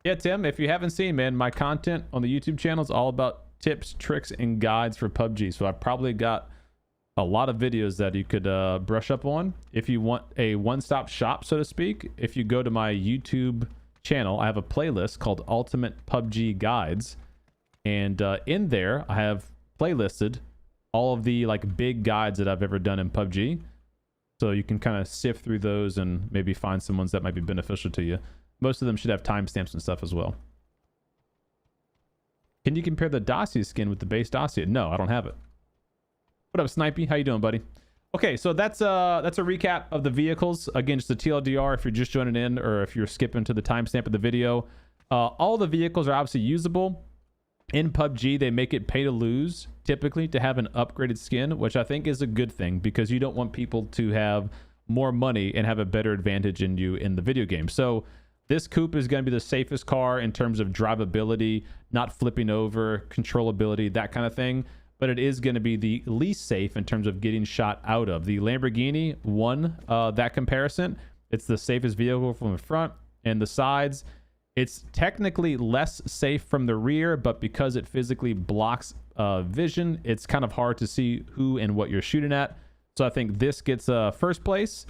A: Yeah, Tim, if you haven't seen, man, my content on the YouTube channel is all about tips, tricks, and guides for PUBG. So I've probably got a lot of videos that you could brush up on. If you want a one-stop shop, so to speak, if you go to my YouTube channel, I have a playlist called Ultimate PUBG Guides. And in there, I have playlisted all of the like big guides that I've ever done in PUBG. So you can kind of sift through those and maybe find some ones that might be beneficial to you. Most of them should have timestamps and stuff as well. Can you compare the Dacia skin with the base Dacia? No, I don't have it. What up, Snipey? How you doing, buddy? Okay, so that's a recap of the vehicles. Again, just a TLDR if you're just joining in or if you're skipping to the timestamp of the video. All the vehicles are obviously usable. In PUBG, they make it pay to lose, typically, to have an upgraded skin, which I think is a good thing because you don't want people to have more money and have a better advantage in you in the video game. So this coupe is going to be the safest car in terms of drivability, not flipping over, controllability, that kind of thing. But it is going to be the least safe in terms of getting shot out of. The Lamborghini won that comparison. It's the safest vehicle from the front and the sides. It's technically less safe from the rear, but because it physically blocks vision, it's kind of hard to see who and what you're shooting at. So I think this gets first place,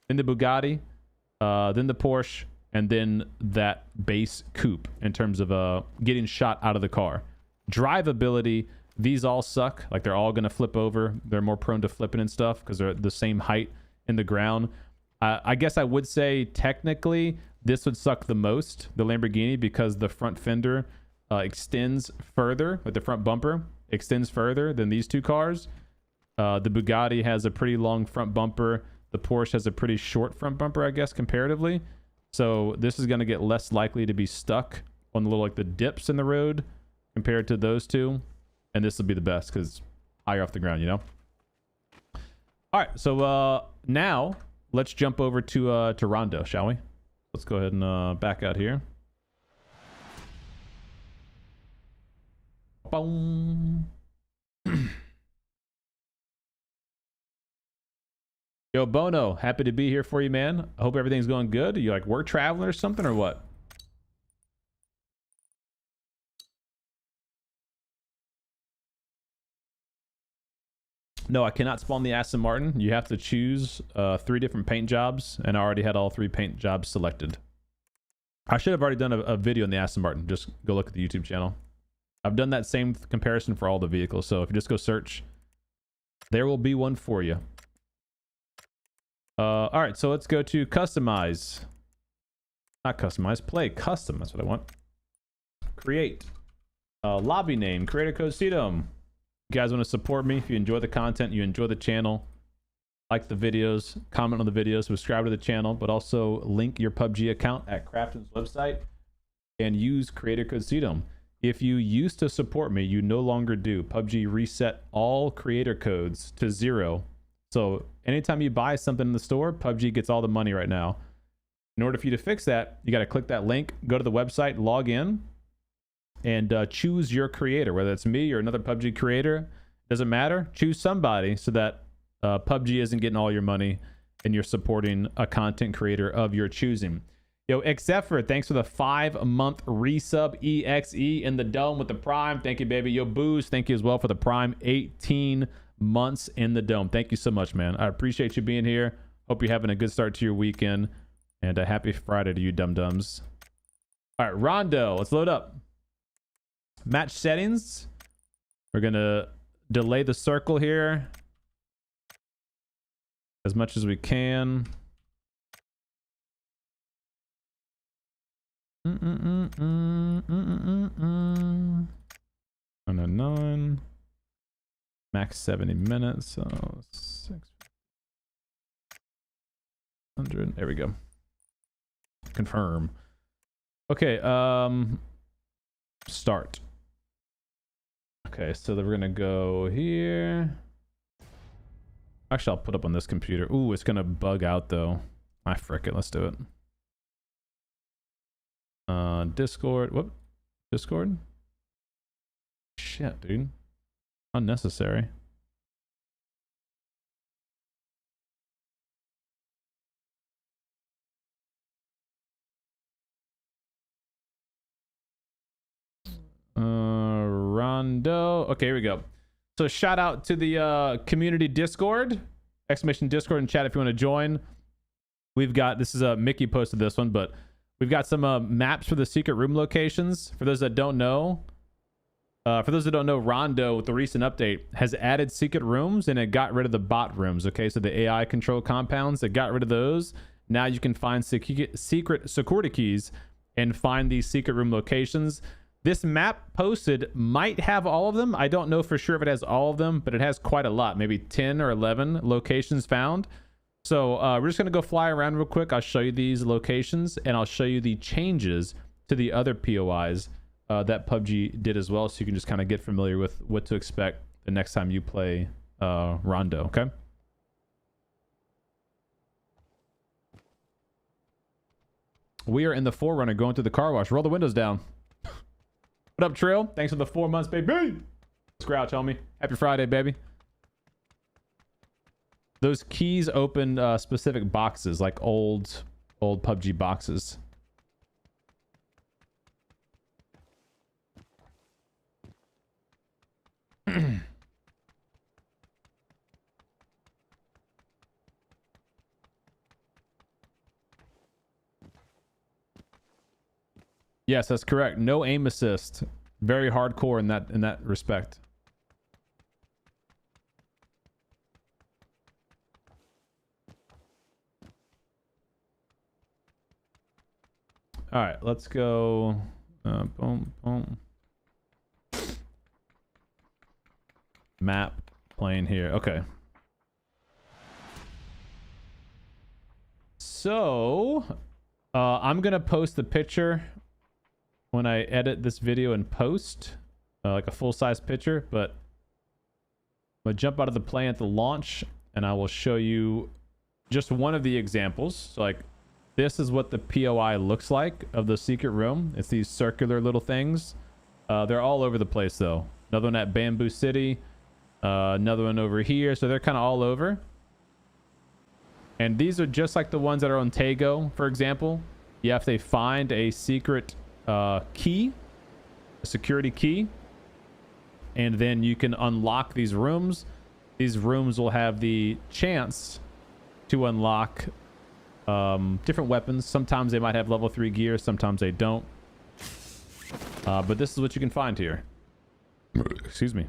A: then the Bugatti, then the Porsche, and then that base coupe in terms of getting shot out of the car. Drivability, these all suck. Like they're all going to flip over. They're more prone to flipping and stuff because they're the same height in the ground. I guess I would say technically this would suck the most, the Lamborghini, because the front fender extends further, like the front bumper extends further than these two cars. The Bugatti has a pretty long front bumper. The Porsche has a pretty short front bumper, I guess, comparatively. So this is going to get less likely to be stuck on the little, like the dips in the road compared to those two. And this will be the best because higher off the ground, you know? All right, so now let's jump over to Rondo, shall we? Let's go ahead and back out here. Boom. Yo, Bono, happy to be here for you, man. I hope everything's going good. Are you like work traveling or something or what? No, I cannot spawn the Aston Martin. You have to choose 3 different paint jobs, and I already had all 3 paint jobs selected. I should have already done a video on the Aston Martin. Just go look at the YouTube channel. I've done that same comparison for all the vehicles, so if you just go search, there will be one for you. All right, so let's go to customize. Not customize, play custom. That's what I want. Create. Lobby name, creator code Cdome. You guys want to support me, if you enjoy the content, you enjoy the channel, like the videos, comment on the videos, subscribe to the channel, but also link your PUBG account at Crafton's website and use creator code Cdome. If you used to support me, you no longer do. PUBG reset all creator codes to 0. So anytime you buy something in the store, PUBG gets all the money right now. In order for you to fix that, you got to click that link, go to the website, log in, and choose your creator, whether it's me or another PUBG creator. Doesn't matter. Choose somebody so that PUBG isn't getting all your money and you're supporting a content creator of your choosing. Yo, except for thanks for the 5-month resub. EXE in the dome with the Prime. Thank you, baby. Yo, Booze, thank you as well for the Prime. 18 months in the dome. Thank you so much, man. I appreciate you being here. Hope you're having a good start to your weekend. And a happy Friday to you, dum-dums. All right, Rondo. Let's load up. Match settings. We're going to delay the circle here as much as we can. And a 9. Max 70 minutes. So 600. There we go. Confirm. Okay. Start. Okay. Okay, so then we're gonna go here. Actually, I'll put up on this computer. Ooh, it's gonna bug out though. Ah, frick it. Let's do it. Discord. Whoop. Discord. Shit, dude. Unnecessary. Rondo. Okay, here we go. So shout out to the community Discord. Exclamation Discord in chat if you want to join. We've got, this is Mickey posted this one, but we've got some maps for the secret room locations. For those that don't know, Rondo with the recent update has added secret rooms and it got rid of the bot rooms. Okay, so the AI control compounds, it got rid of those. Now you can find secret security keys and find these secret room locations. This map posted might have all of them. I don't know for sure if it has all of them, but it has quite a lot, maybe 10 or 11 locations found. So we're just going to go fly around real quick. I'll show you these locations and I'll show you the changes to the other POIs that PUBG did as well. So you can just kind of get familiar with what to expect the next time you play Rondo, okay? We are in the Forerunner going through the car wash. Roll the windows down. What up, Trail? Thanks for the 4 months, baby. Scrouch, homie. Happy Friday, baby. Those keys open specific boxes, like old PUBG boxes. Yes, that's correct. No aim assist. Very hardcore in that respect. All right, let's go. Boom, boom. Map playing here. Okay. So, I'm gonna post the picture when I edit this video in post, like a full-size picture, but I'm gonna jump out of the plane at the launch and I will show you just one of the examples. So like this is what the POI looks like of the secret room. It's these circular little things. They're all over the place though. Another one at Bamboo City, another one over here. So they're kind of all over. And these are just like the ones that are on Tego, for example. You have to find a secret key, a security key, and then you can unlock these rooms. These rooms will have the chance to unlock different weapons. Sometimes they might have level 3 gear, sometimes they don't, but this is what you can find here. Excuse me.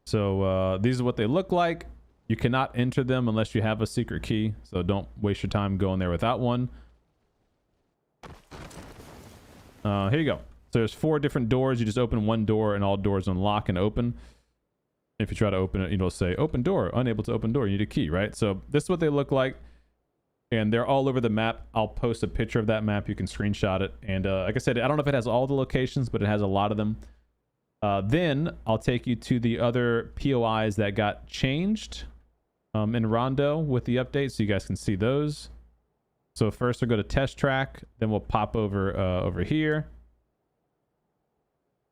A: So these are what they look like. You cannot enter them unless you have a secret key, so don't waste your time going there without one. Here you go. So there's 4 different doors. You just open one door and all doors unlock and open. If you try to open it, it'll say open door, unable to open door. You need a key, right? So this is what they look like. And they're all over the map. I'll post a picture of that map. You can screenshot it. And like I said, I don't know if it has all the locations, but it has a lot of them. Then I'll take you to the other POIs that got changed in Rondo with the update, so you guys can see those. So first we'll go to test track, then we'll pop over over here.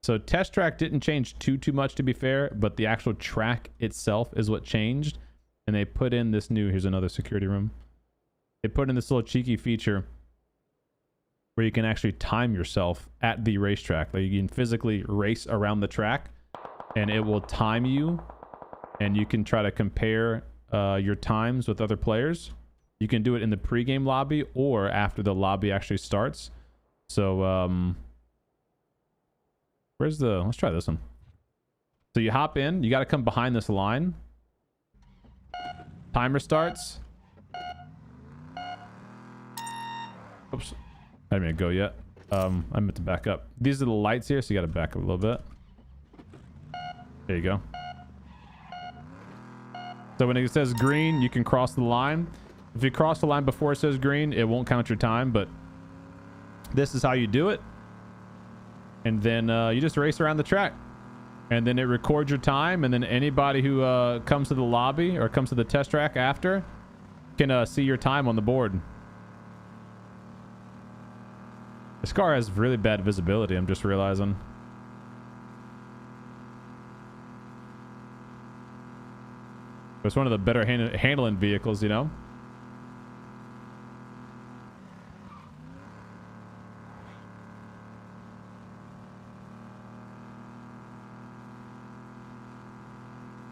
A: So test track didn't change too much, to be fair, but the actual track itself is what changed. And they put in this new, here's another security room. They put in this little cheeky feature where you can actually time yourself at the racetrack. Like you can physically race around the track and it will time you, and you can try to compare your times with other players. You can do it in the pregame lobby or after the lobby actually starts. So let's try this one. So you hop in, you got to come behind this line. Timer starts. Oops, I didn't mean to go yet. I meant to back up. These are the lights here, so you got to back up a little bit. There you go. So when it says green, you can cross the line. If you cross the line before it says green, it won't count your time, but this is how you do it. And then you just race around the track. And then it records your time. And then anybody who comes to the lobby or comes to the test track after can see your time on the board. This car has really bad visibility, I'm just realizing. It's one of the better handling vehicles, you know?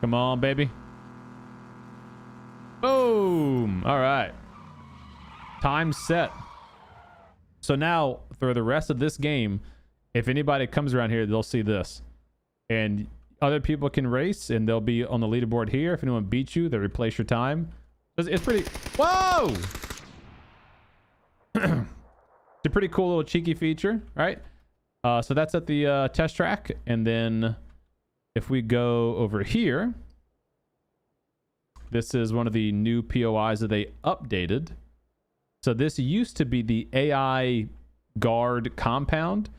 A: Come on, baby. Boom! All right. Time set. So now, for the rest of this game, if anybody comes around here, they'll see this. And other people can race, and they'll be on the leaderboard here. If anyone beats you, they replace your time. It's pretty... Whoa! It's a pretty cool little cheeky feature, right? So that's at the test track. And then if we go over here, this is one of the new POIs that they updated. So this used to be the AI guard compound.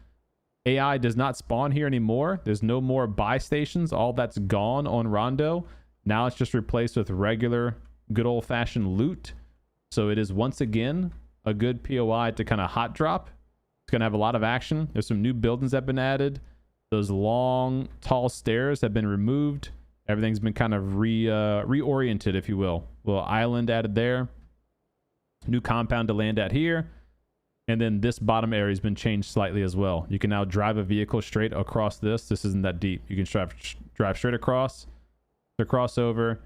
A: AI does not spawn here anymore. There's no more buy stations. All that's gone on Rondo. Now it's just replaced with regular good old-fashioned loot. So it is once again a good POI to kind of hot drop. It's going to have a lot of action. There's some new buildings that have been added. Those long, tall stairs have been removed. Everything's been kind of reoriented, if you will. Little island added there. New compound to land at here. And then this bottom area has been changed slightly as well. You can now drive a vehicle straight across this. This isn't that deep. You can drive straight across the crossover.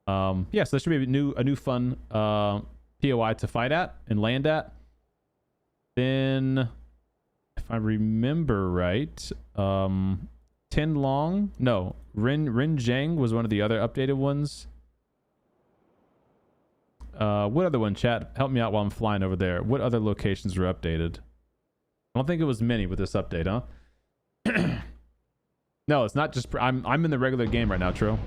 A: Yeah, so this should be a new fun POI to fight at and land at. Then, if I remember right, Rin Zhang was one of the other updated ones. What other one, chat? Help me out while I'm flying over there. What other locations were updated? I don't think it was many with this update, huh? No, it's not just... I'm in the regular game right now, Tro.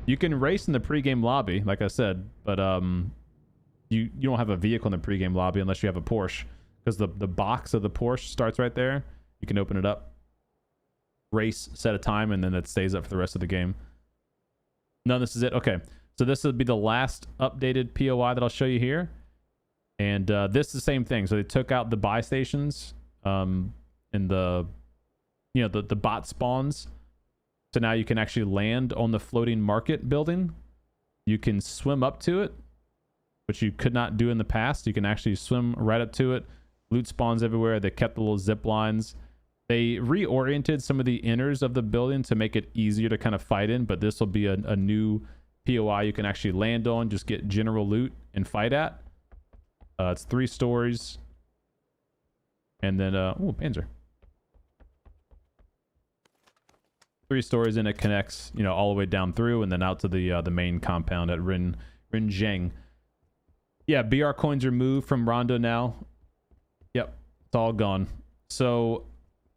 A: You can race in the pregame lobby, like I said, but you don't have a vehicle in the pregame lobby unless you have a Porsche, because the box of the Porsche starts right there. You can open it up, race, set a time, and then it stays up for the rest of the game. No, this is it. Okay. So this will be the last updated POI that I'll show you here. And this is the same thing. So they took out the buy stations and the bot spawns. So now you can actually land on the floating market building. You can swim up to it, which you could not do in the past. You can actually swim right up to it. Loot spawns everywhere. They kept the little zip lines. They reoriented some of the inners of the building to make it easier to kind of fight in, but this will be a new POI you can actually land on, just get general loot and fight at. It's 3 stories. And then, oh, Panzer. 3 stories, and it connects, you know, all the way down through and then out to the main compound at Rin Zhang. Yeah, BR coins removed from Rondo now. Yep, it's all gone. So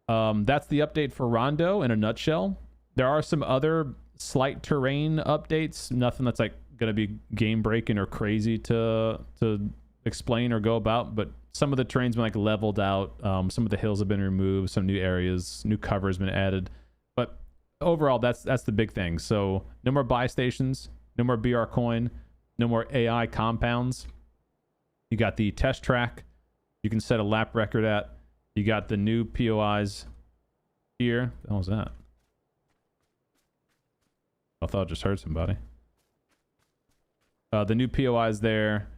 A: that's the update for Rondo in a nutshell. There are some other slight terrain updates, nothing that's like gonna be game breaking or crazy to explain or go about, but some of the terrain's been like leveled out. Some of the hills have been removed, some new areas, new cover has been added, but overall that's the big thing. So no more buy stations, no more BR coin, no more AI compounds. You got the test track you can set a lap record at. You got the new POIs here. What was that? I thought I just heard somebody. The new POIs there.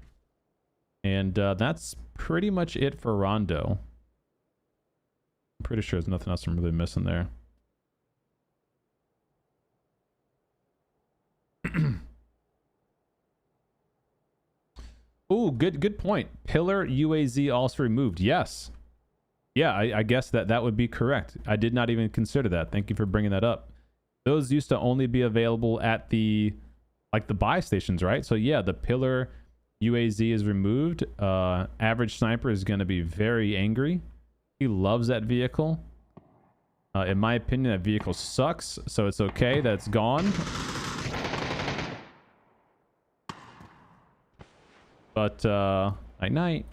A: And that's pretty much it for Rondo. I'm pretty sure there's nothing else I'm really missing there. Ooh, good point. Pillar UAZ also removed. Yes. Yeah, I guess that would be correct. I did not even consider that. Thank you for bringing that up. Those used to only be available at the buy stations, right? So yeah, the pillar UAZ is removed. Average Sniper is going to be very angry. He loves that vehicle. In my opinion, that vehicle sucks, so it's okay that it's gone. But night.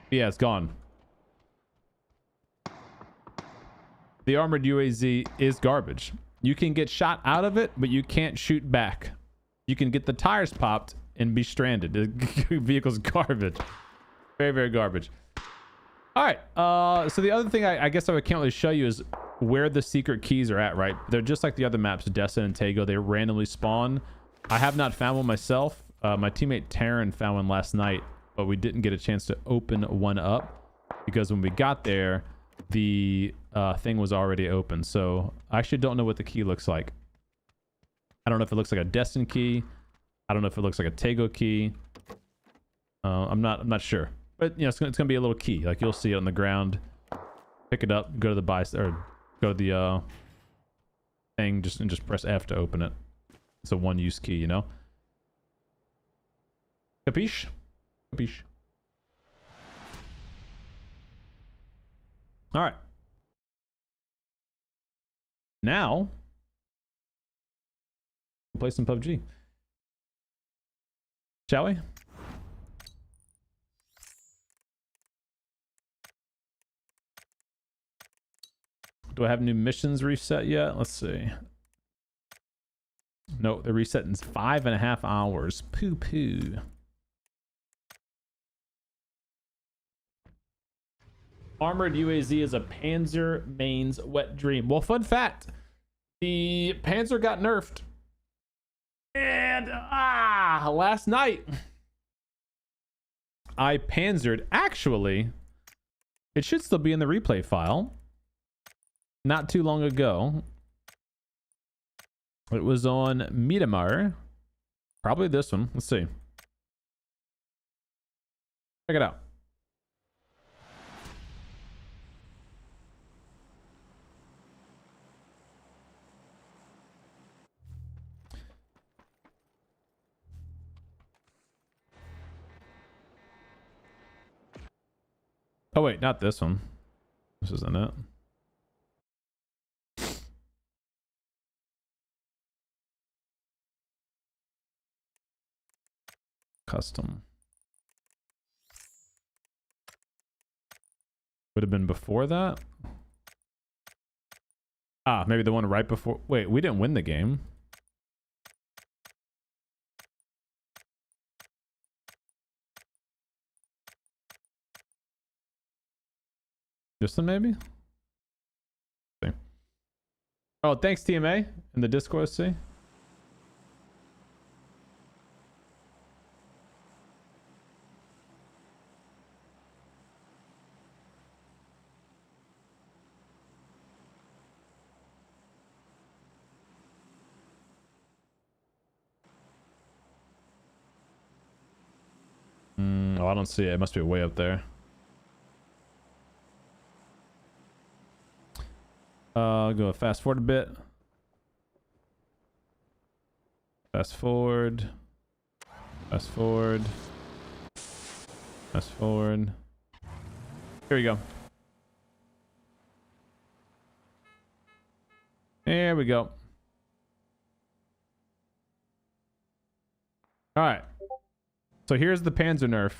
A: Yeah, it's gone. the armored UAZ is garbage. You can get shot out of it, but you can't shoot back. You can get the tires popped and be stranded. The vehicle's garbage. Very, very garbage. All right. So the other thing I guess I can't really show you is where the secret keys are at, right? They're just like the other maps, Destin and Tego. They randomly spawn. I have not found one myself. My teammate Taryn found one last night, but we didn't get a chance to open one up because when we got there, the thing was already open. So I actually don't know what the key looks like. I don't know if it looks like a Destin key. I don't know if it looks like a Tego key. I'm not sure. But you know, it's gonna be a little key. Like you'll see it on the ground. Pick it up, go to the go to the thing, just press F to open it. It's a one-use key, you know. Capiche? Capiche. All right. Now, we'll play some PUBG. Shall we? Do I have new missions reset yet? Let's see. No, they're reset in 5.5 hours. Poo poo. Armored UAZ is a Panzer mains wet dream. Well, fun fact, the Panzer got nerfed. And last night I panzered. Actually, it should still be in the replay file. Not too long ago, it was on Miramar. Probably this one. Let's see. Check it out. Oh wait, not this one. This isn't it. Custom. Would have been before that. Maybe the one right before. Wait, we didn't win the game. This one maybe? See. Oh, thanks TMA in the Discord, see? Oh, I don't see it. It must be way up there. I'll go fast forward a bit. Fast forward. Fast forward. Fast forward. Here we go. There we go. All right. So here's the Panzer nerf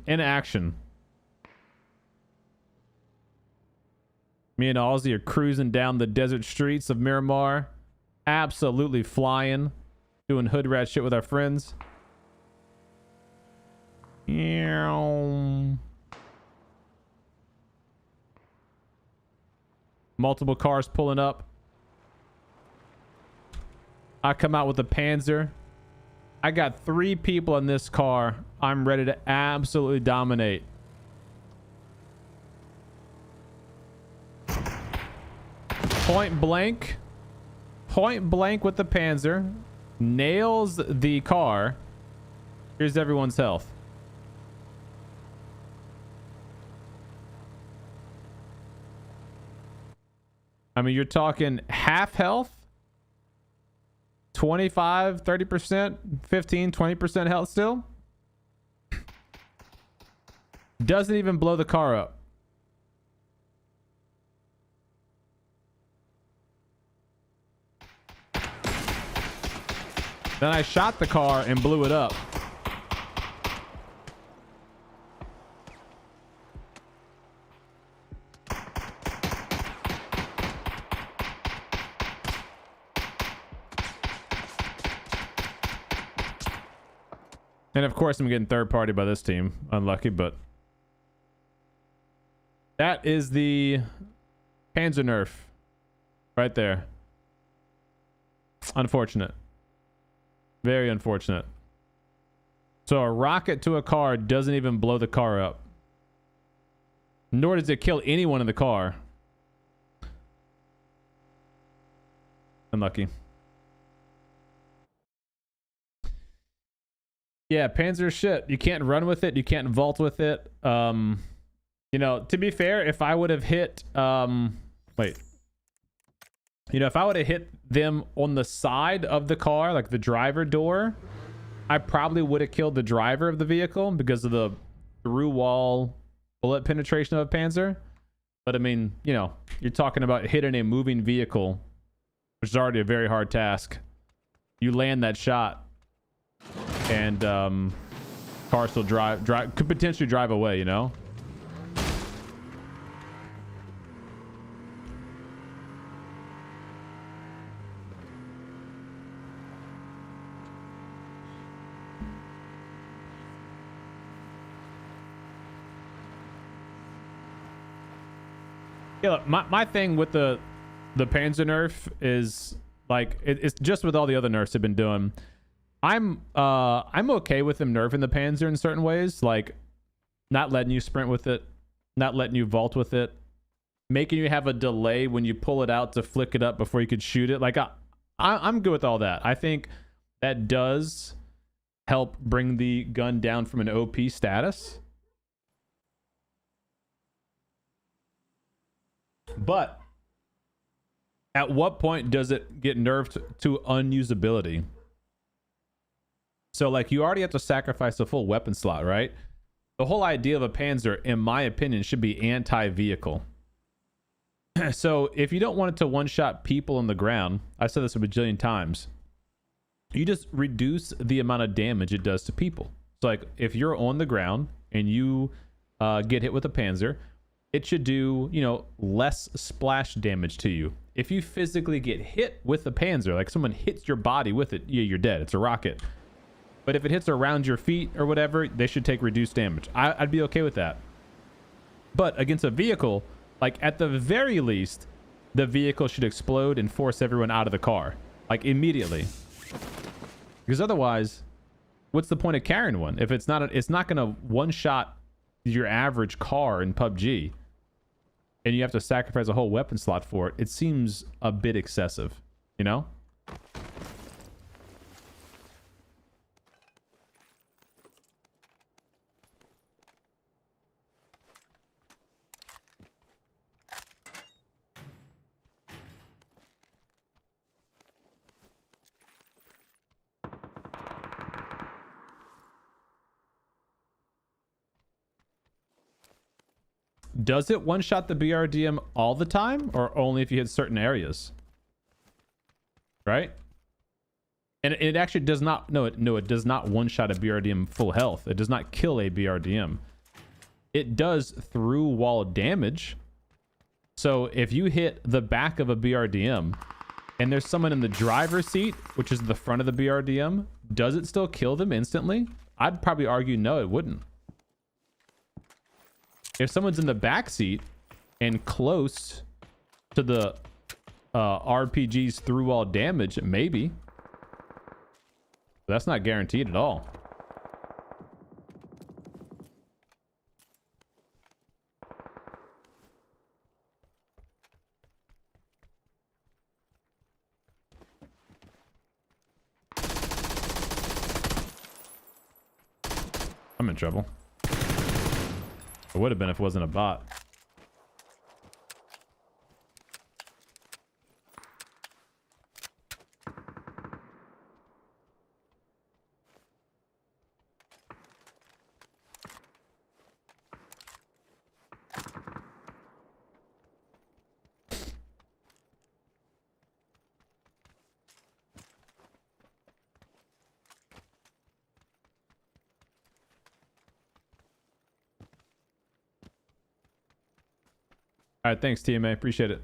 A: in action. Me and Ozzy are cruising down the desert streets of Miramar. Absolutely flying. Doing hood rat shit with our friends. Multiple cars pulling up. I come out with a Panzer. I got 3 people in this car. I'm ready to absolutely dominate. Point blank with the Panzer. Nails the car. Here's everyone's health. I mean, you're talking half health. 25, 30%, 15, 20% health still. Doesn't even blow the car up. Then I shot the car and blew it up. And of course, I'm getting third party by this team. Unlucky, but that is the Panzer nerf right there. Unfortunate. Very unfortunate. So a rocket to a car doesn't even blow the car up. Nor does it kill anyone in the car. Unlucky. Yeah, Panzer shit. You can't run with it. You can't vault with it. You know, to be fair, if I would have hit... wait. You know, if I would have hit them on the side of the car, like the driver door, I probably would have killed the driver of the vehicle because of the through-wall bullet penetration of a Panzer. But I mean, you know, you're talking about hitting a moving vehicle, which is already a very hard task. You land that shot, and car still could potentially drive away, you know? Yeah, look, my thing with the Panzer nerf is like it's just with all the other nerfs they've been doing. I'm okay with them nerfing the Panzer in certain ways, like not letting you sprint with it, not letting you vault with it, making you have a delay when you pull it out to flick it up before you could shoot it. Like I'm good with all that. I think that does help bring the gun down from an OP status. But at what point does it get nerfed to unusability? So like you already have to sacrifice a full weapon slot, right? The whole idea of a Panzer, in my opinion, should be anti-vehicle. So if you don't want it to one-shot people on the ground, I said this a bajillion times, you just reduce the amount of damage it does to people. So like if you're on the ground and you get hit with a Panzer, it should do, you know, less splash damage to you. If you physically get hit with a Panzer, like someone hits your body with it, yeah, you're dead. It's a rocket. But if it hits around your feet or whatever, they should take reduced damage. I'd be okay with that. But against a vehicle, like at the very least, the vehicle should explode and force everyone out of the car, like immediately. Because otherwise, what's the point of carrying one? If it's not going to one-shot your average car in PUBG, and you have to sacrifice a whole weapon slot for it, it seems a bit excessive, you know? Does it one-shot the BRDM all the time, or only if you hit certain areas? Right? And it actually does not... No, it does not one-shot a BRDM full health. It does not kill a BRDM. It does through-wall damage. So if you hit the back of a BRDM, and there's someone in the driver's seat, which is the front of the BRDM, does it still kill them instantly? I'd probably argue no, it wouldn't. If someone's in the back seat and close to the RPG's through-wall damage, maybe. But that's not guaranteed at all. I'm in trouble. It would have been if it wasn't a bot. All right, thanks, TMA. Appreciate it.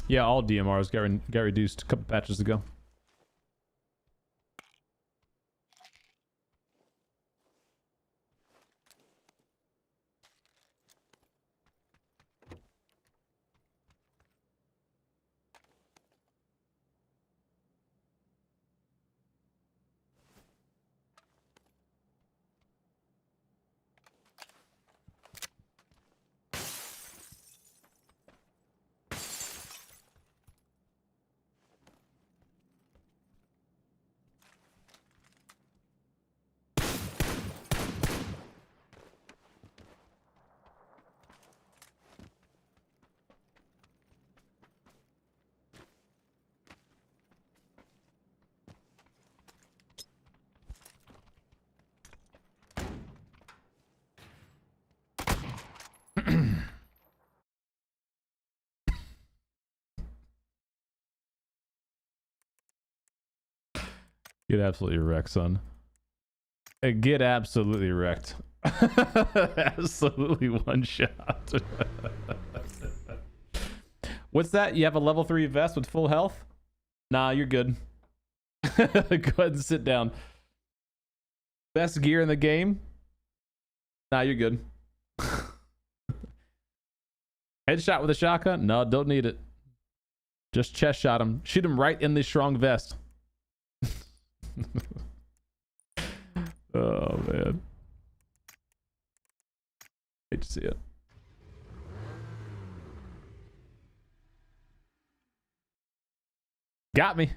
A: Yeah, all DMRs got reduced a couple patches ago. Get absolutely wrecked, son. Get absolutely wrecked. Absolutely one shot. What's that? You have a level 3 vest with full health? Nah, you're good. Go ahead and sit down. Best gear in the game? Nah, you're good. Headshot with a shotgun? No, don't need it. Just chest shot him. Shoot him right in the strong vest. Oh man, hate to see it. Got me.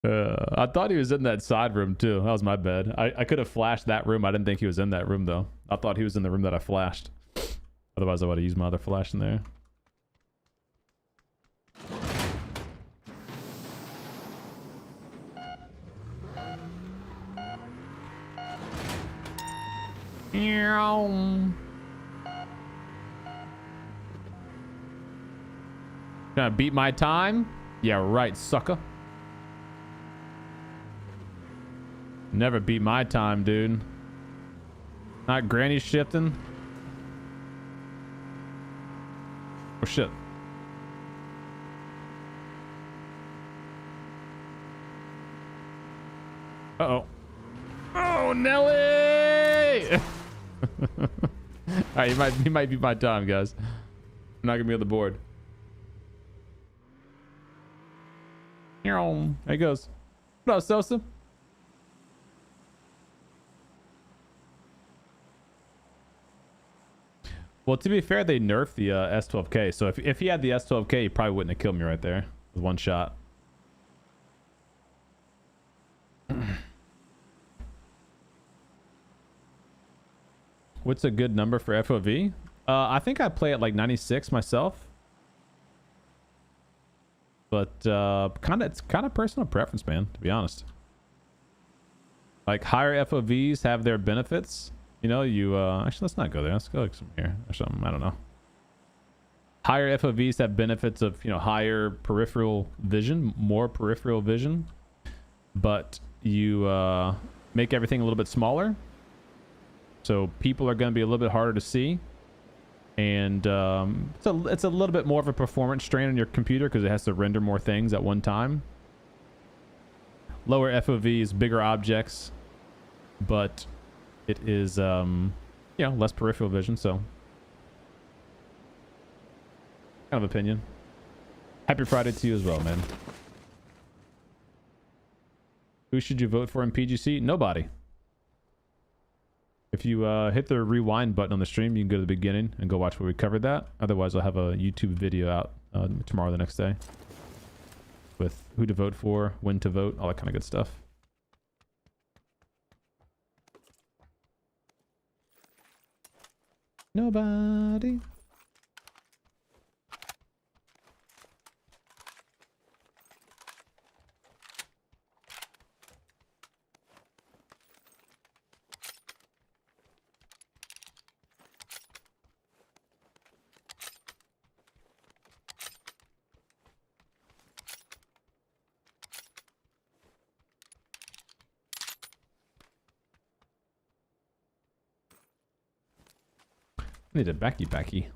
A: I thought he was in that side room too. That was my bad. I could have flashed that room. I didn't think he was in that room though. I thought he was in the room that I flashed. Otherwise I would have used my other flash in there. Trying to beat my time? Yeah, right, sucker. Never beat my time, dude. Not granny shifting. Oh shit. Uh-oh. Oh, Nelly! Alright, he might be my time, guys. I'm not gonna be on the board. There he goes. What up, Sosa? Well, to be fair, they nerfed the S12K. So if he had the S12K, he probably wouldn't have killed me right there with one shot. What's a good number for FOV? I think I play at like 96 myself. But it's kind of personal preference, man, to be honest. Like higher FOVs have their benefits. You know, actually let's not go there. Let's go like some here or something. I don't know. Higher FOVs have benefits of, you know, higher peripheral vision, more peripheral vision. But you make everything a little bit smaller. So people are going to be a little bit harder to see. And it's a little bit more of a performance strain on your computer because it has to render more things at one time. Lower FOVs, bigger objects, but it is you know, less peripheral vision. So kind of opinion. Happy Friday to you as well, man. Who should you vote for in PGC? Nobody. If you hit the rewind button on the stream, you can go to the beginning and go watch where we covered that. Otherwise, I'll have a YouTube video out tomorrow or the next day with who to vote for, when to vote, all that kind of good stuff. Nobody. I need a backy.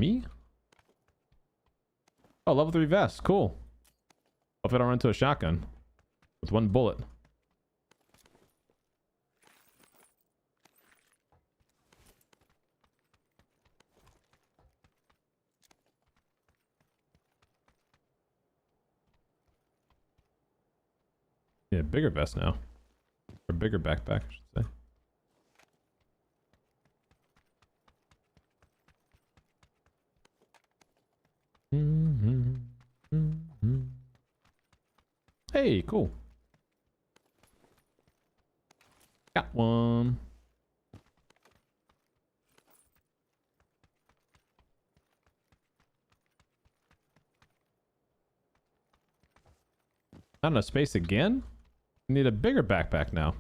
A: me? Oh, level 3 vest. Cool. Hope I don't run into a shotgun with one bullet. Yeah, bigger vest now. Or bigger backpack, I should say. Hey, cool. Got one. Not enough space again? I need a bigger backpack now.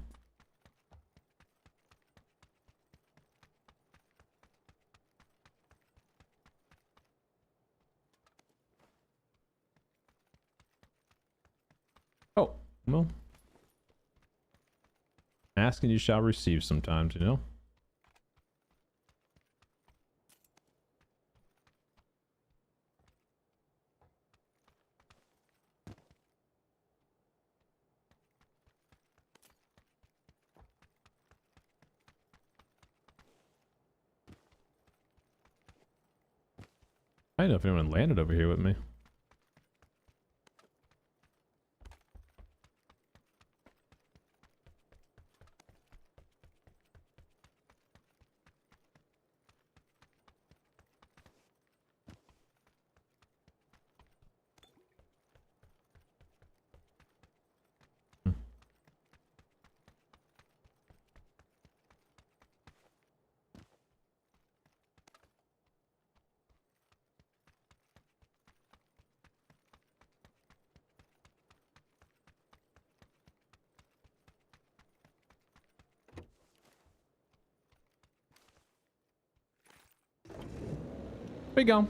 A: Oh, well. Ask and you shall receive sometimes, you know? I don't know if anyone landed over here with me. There you go.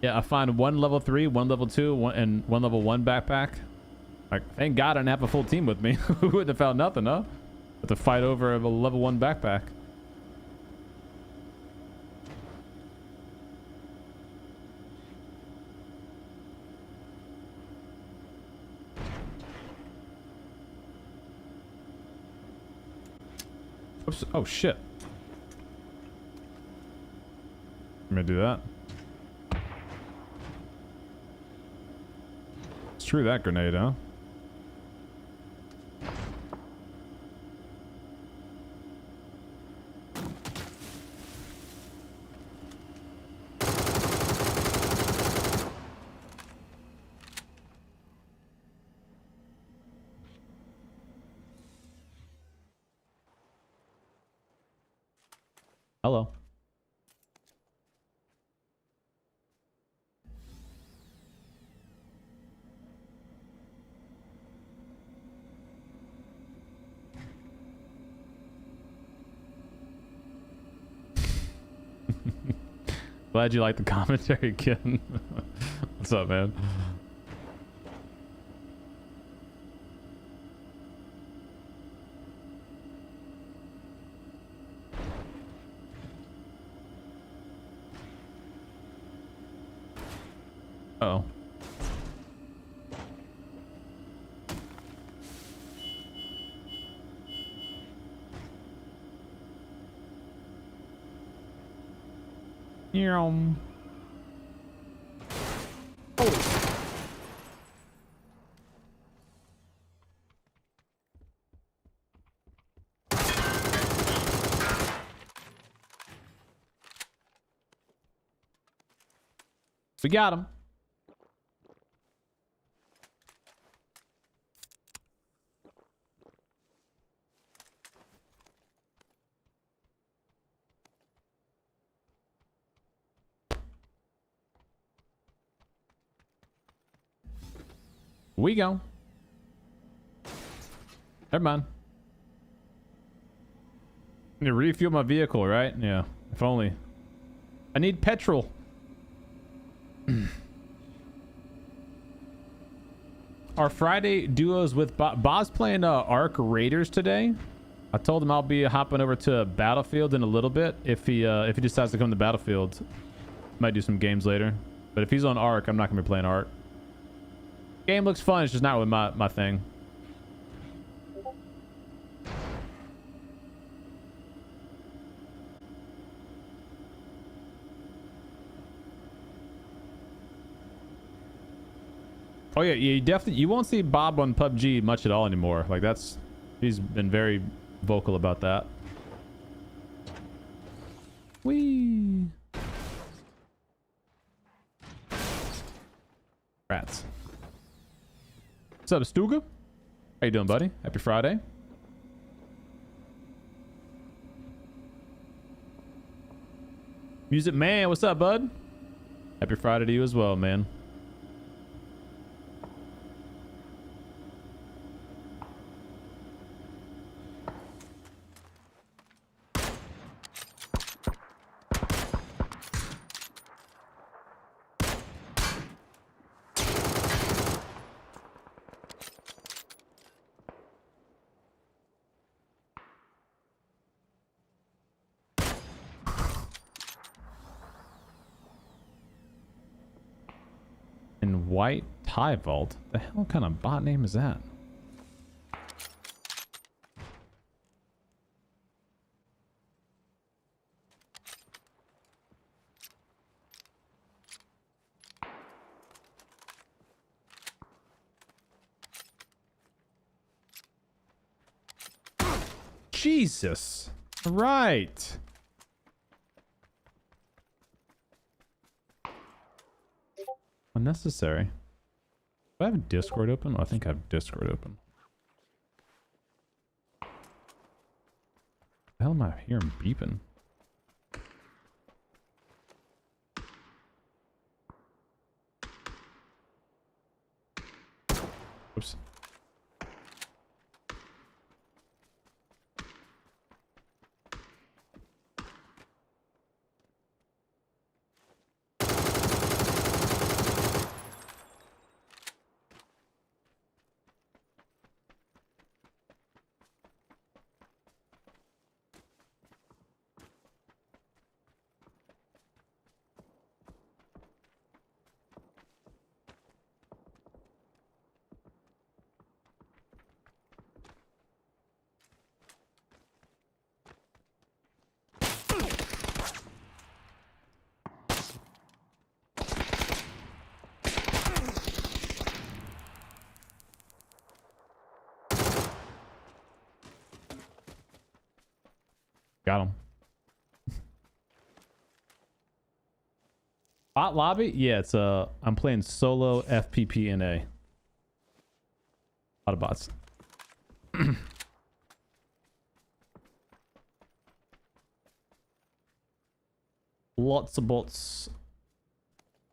A: Yeah, I find one level 3, one level 2, and one level 1 backpack. Like, thank God I didn't have a full team with me. We wouldn't have found nothing, huh? Have to fight over a level 1 backpack. Oops. Oh, shit. I'm gonna do that. Screw that grenade, huh? Hello. Glad you like the commentary, Ken. What's up, man? Uh-oh. Oh. We got him. We go. Never mind. You refuel my vehicle, right? Yeah. If only. I need petrol. Our Friday duos with Bob's playing Ark Raiders today. I told him I'll be hopping over to Battlefield in a little bit if he decides to come to Battlefield. Might do some games later. But if he's on Ark, I'm not gonna be playing Ark. Game looks fun, it's just not with my thing. Oh yeah, you won't see Bob on PUBG much at all anymore. Like he's been very vocal about that. Whee! Rats. What's up, Stuga? How you doing, buddy? Happy Friday. Music Man, what's up, bud? Happy Friday to you as well, man. White Tie Vault? The hell kind of bot name is that? Jesus. Right. Unnecessary. Do I have Discord open? Oh, I think I have Discord open. The hell am I hearing beeping? Oops. Got him. Bot lobby? Yeah, it's I'm playing solo FPPNA. A lot of bots. Lots of bots.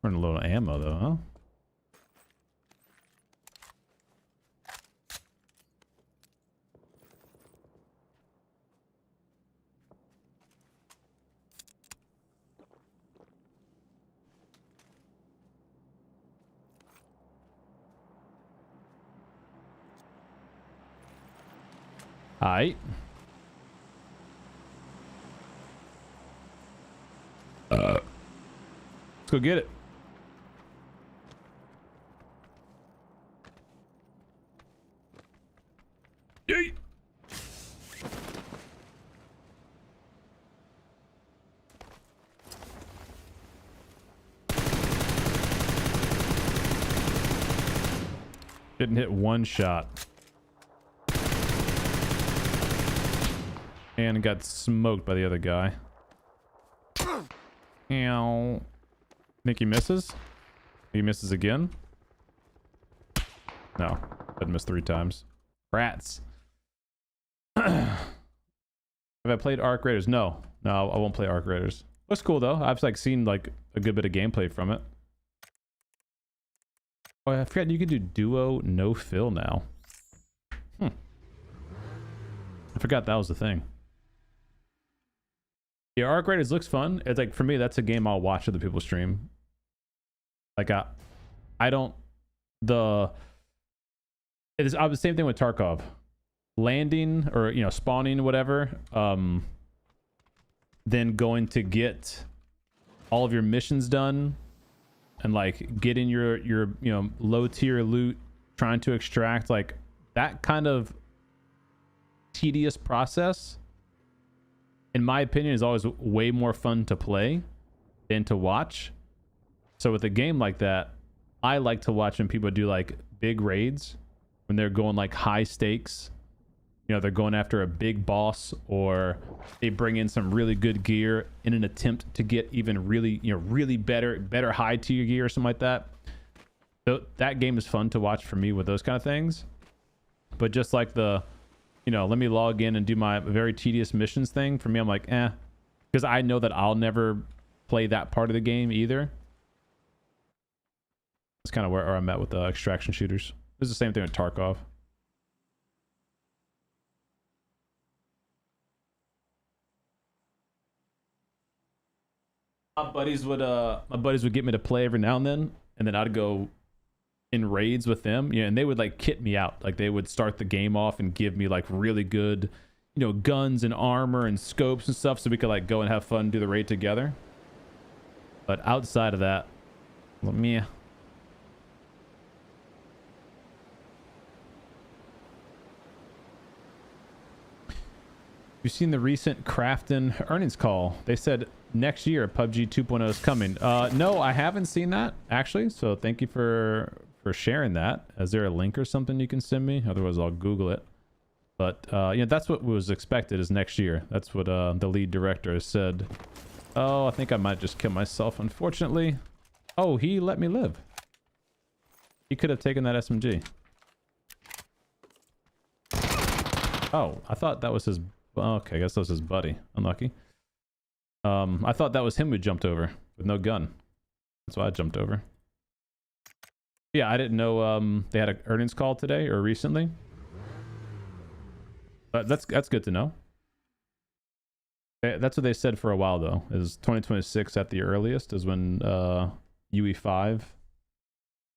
A: Running a little ammo though, huh? Alright. Let's go get it. Yay. Didn't hit one shot. And got smoked by the other guy. Ow. Think he misses? He misses again? No. Didn't miss 3 times. Rats. Have I played Ark Raiders? No. No, I won't play Ark Raiders. Looks cool though. I've like seen like a good bit of gameplay from it. Oh, I forgot you can do duo no fill now. I forgot that was the thing. Yeah, Arc Raiders looks fun. It's like, for me, that's a game I'll watch other people stream. Like, I don't, it's the same thing with Tarkov. Landing or, you know, spawning, whatever, then going to get all of your missions done and like getting your you know, low tier loot, trying to extract, like that kind of tedious process, in my opinion, is always way more fun to play than to watch. So with a game like that, I like to watch when people do like big raids, when they're going like high stakes. You know, they're going after a big boss, or they bring in some really good gear in an attempt to get even really, you know, really better high tier gear or something like that. So that game is fun to watch for me with those kind of things. But just like the, you know, let me log in and do my very tedious missions thing, for me, I'm like, because I know that I'll never play that part of the game either. That's kind of where I'm at with the extraction shooters. It's the same thing with Tarkov. My buddies would get me to play every now and then I'd go in raids with them. Yeah, and they would like kit me out. Like they would start the game off and give me like really good, you know, guns and armor and scopes and stuff, so we could like go and have fun, do the raid together. But outside of that, well, meh. You've seen the recent Crafton earnings call. They said next year PUBG 2.0 is coming. No, I haven't seen that actually. So thank you for sharing that. Is there a link or something you can send me? Otherwise, I'll Google it. But you know, that's what was expected, is next year. That's what the lead director has said. Oh, I think I might just kill myself, unfortunately. Oh, he let me live. He could have taken that SMG. Oh, I thought that was his. Okay, I guess that was his buddy. Unlucky. I thought that was him who jumped over with no gun. That's why I jumped over. Yeah, I didn't know they had an earnings call today or recently. But that's good to know. That's what they said for a while though. Is 2026 at the earliest is when UE5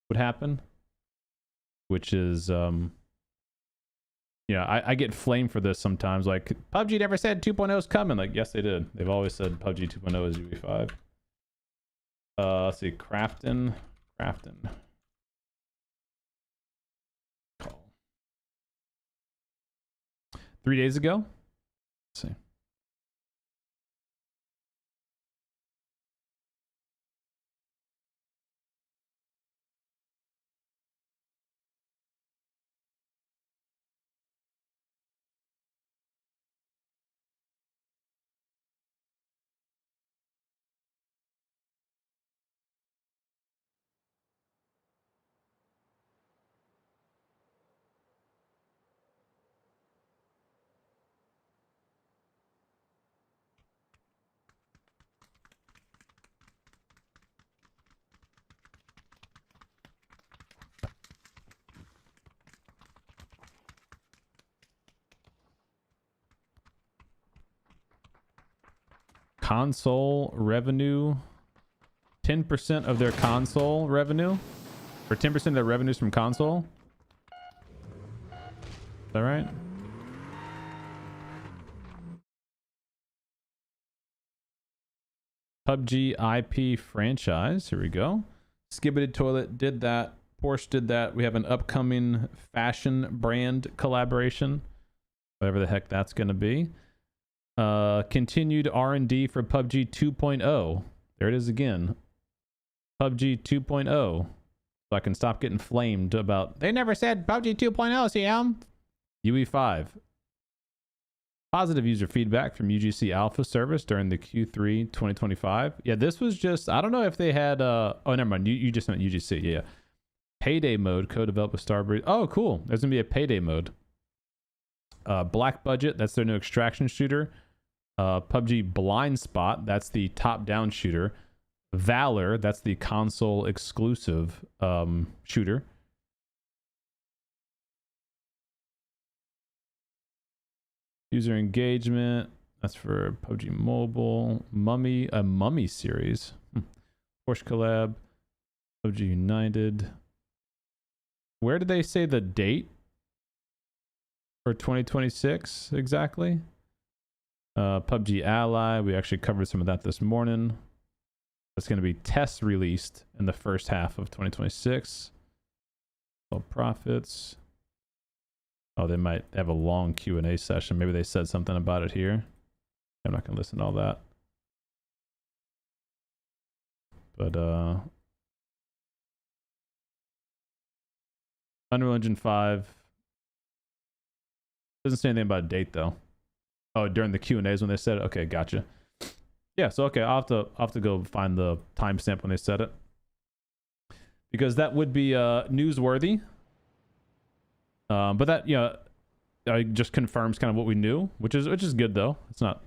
A: would happen, which is yeah, I get flamed for this sometimes. Like, PUBG never said 2.0 is coming. Like, yes, they did. They've always said PUBG 2.0 is UE5. Let's see. Crafton. Call. 3 days ago? Let's see. Console revenue, 10% of their console revenue, or 10% of their revenues from console. Is that right? PUBG IP franchise. Here we go. Skibidi Toilet did that. Porsche did that. We have an upcoming fashion brand collaboration, whatever the heck that's going to be. Continued R&D for PUBG 2.0. There it is again. PUBG 2.0. So I can stop getting flamed about, they never said PUBG 2.0, CM. UE5. Positive user feedback from UGC Alpha service during the Q3 2025. Yeah, this was just, I don't know if they had, oh, never mind. You just meant UGC. Yeah. Payday mode, co-developed with Starbreeze. Oh, cool. There's going to be a payday mode. Black Budget, that's their new extraction shooter. PUBG Blind Spot, that's the top-down shooter. Valor, that's the console exclusive shooter. User engagement. That's for PUBG Mobile. A Mummy series. Porsche collab. PUBG United. Where did they say the date for 2026 exactly? PUBG Ally. We actually covered some of that this morning. It's going to be test released in the first half of 2026. So profits. Oh, they might have a long Q&A session. Maybe they said something about it here. I'm not going to listen to all that. But Unreal Engine 5 doesn't say anything about a date though. Oh, during the Q&As when they said it. Okay, gotcha. Yeah, so okay, I'll have to go find the timestamp when they said it, because that would be newsworthy. But that, you know, just confirms kind of what we knew, which is good though. It's not.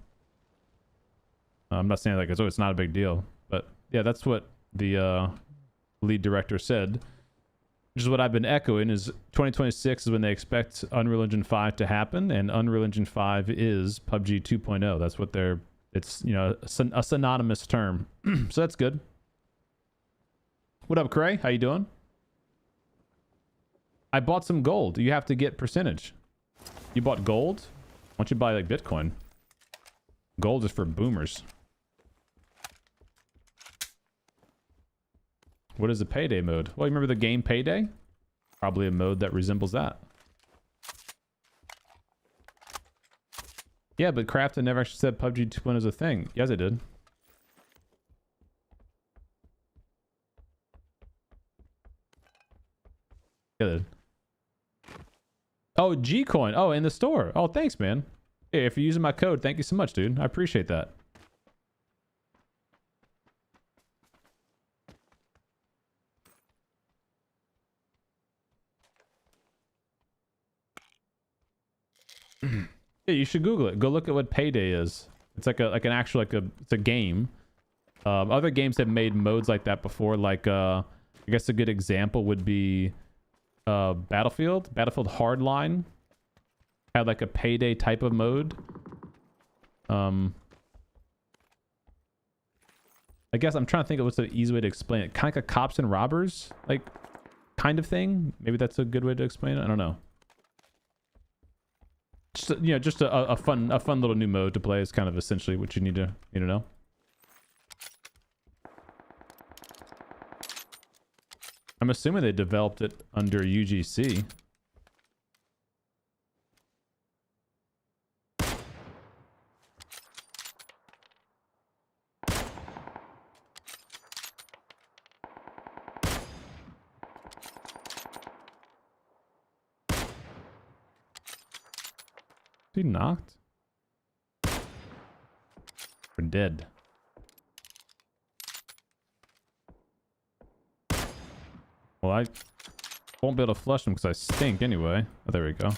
A: I'm not saying like it's not a big deal, but yeah, that's what the lead director said, which is what I've been echoing. Is 2026 is when they expect Unreal Engine 5 to happen, and Unreal Engine 5 is PUBG 2.0. That's what they're. It's, you know, a synonymous term. So that's good. What up, Cray? How you doing? I bought some gold. You have to get percentage. You bought gold? Why don't you buy like Bitcoin? Gold is for boomers. What is a payday mode? Well, you remember the game Payday? Probably a mode that resembles that. Yeah, but Crafton never actually said PUBG 2.0 is a thing. Yes, it did. Yeah, it did. Oh, G-Coin. Oh, in the store. Oh, thanks, man. Hey, if you're using my code, thank you so much, dude. I appreciate that. Yeah, you should Google it. Go look at what Payday is. It's like it's a game. Other games have made modes like that before. Like I guess a good example would be Battlefield Hardline had like a Payday type of mode. I guess I'm trying to think of what's the easy way to explain it. Kind of like a cops and robbers like kind of thing. Maybe that's a good way to explain it. I don't know. Just, you know, just a fun little new mode to play is kind of essentially what you need to know. I'm assuming they developed it under UGC. Is he knocked? We're dead. Well, I won't be able to flush him because I stink anyway. Oh, there we go.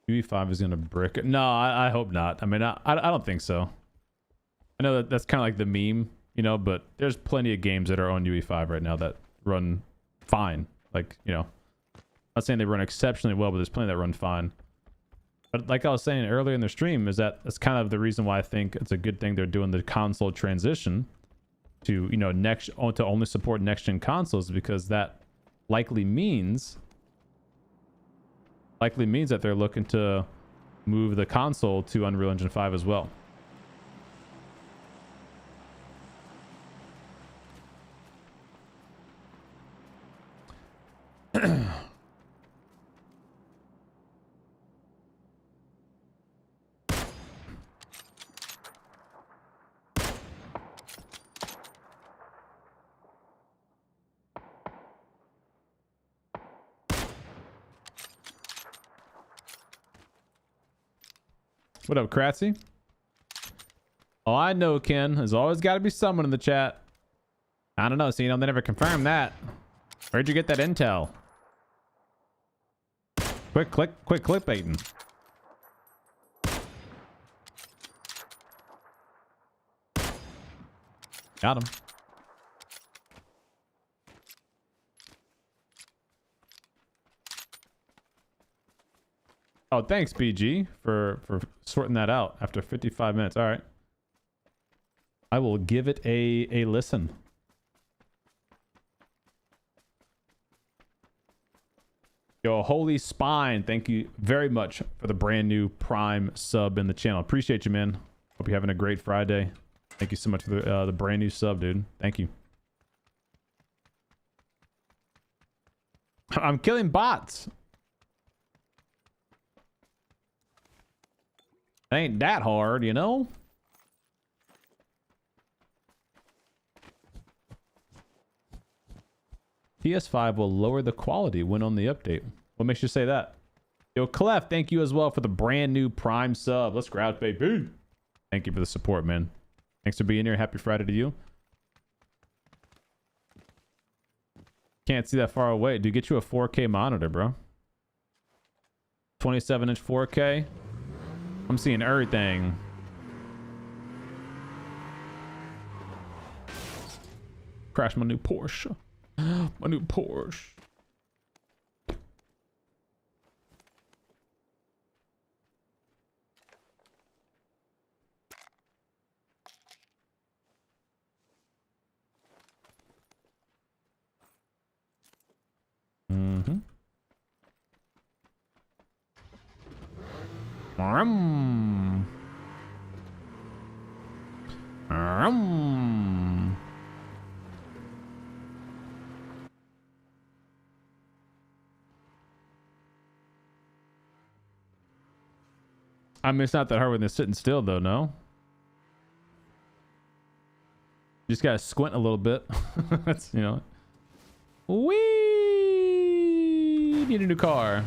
A: UE5 is gonna brick it. No, I hope not. I mean, I don't think so. I know that's kind of like the meme, you know, but there's plenty of games that are on UE5 right now that run fine. Like, you know, I'm not saying they run exceptionally well, but there's plenty that run fine. But like I was saying earlier in the stream, is that's kind of the reason why I think it's a good thing they're doing the console transition to, you know, to only support next gen consoles, because that likely means that they're looking to move the console to Unreal Engine 5 as well. What up, Kratzy? Oh, I know, Ken. There's always got to be someone in the chat. I don't know. See, they never confirmed that. Where'd you get that intel? Quick clickbaiting. Got him. Oh, thanks, BG, for sorting that out after 55 minutes. All right. I will give it a listen. Yo, Holy Spine, thank you very much for the brand new Prime sub in the channel. Appreciate you, man. Hope you're having a great Friday. Thank you so much for the brand new sub, dude. Thank you. I'm killing bots. Ain't that hard, you know? PS5 will lower the quality when on the update. What makes you say that? Yo, Clef, thank you as well for the brand new Prime sub. Let's go out, baby. Thank you for the support, man. Thanks for being here. Happy Friday to you. Can't see that far away. Dude, get you a 4K monitor, bro. 27-inch 4K. I'm seeing everything. Crash my new Porsche. My new Porsche. Mm-hmm. I mean, it's not that hard when they're sitting still, though, no? You just gotta squint a little bit. That's, you know. We need a new car.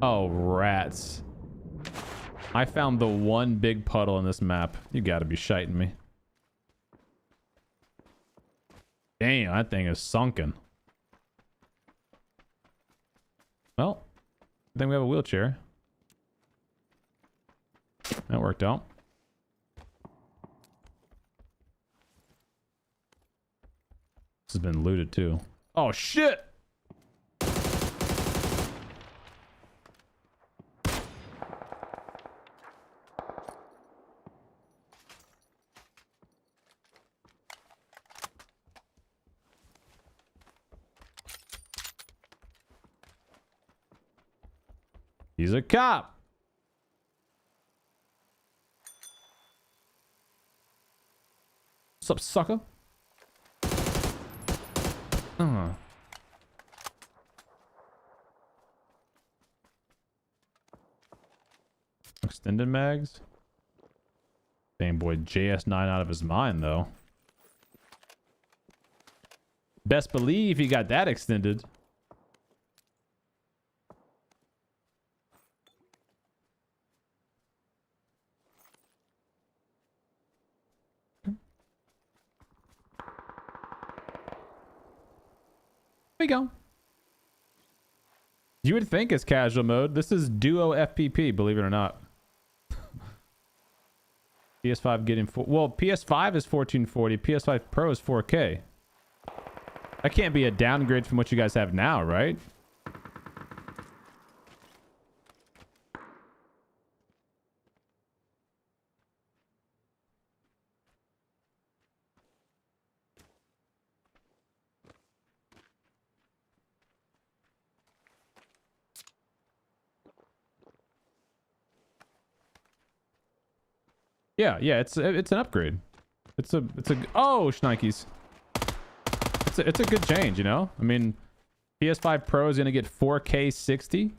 A: Oh, rats. I found the one big puddle in this map. You gotta be shiting me. Damn, that thing is sunken. Well, I think we have a wheelchair. That worked out. This has been looted too. Oh shit! He's a cop. What's up, sucker? Extended mags. Damn boy, JS9 out of his mind though. Best believe he got that extended. We go. You would think it's casual mode. This is duo FPP, believe it or not. PS5 getting well, PS5 is 1440, PS5 Pro is 4K. That can't be a downgrade from what you guys have now, right? Yeah, it's an upgrade. It's a oh shnikes. It's a good change, you know? I mean, PS5 Pro is gonna get 4K 60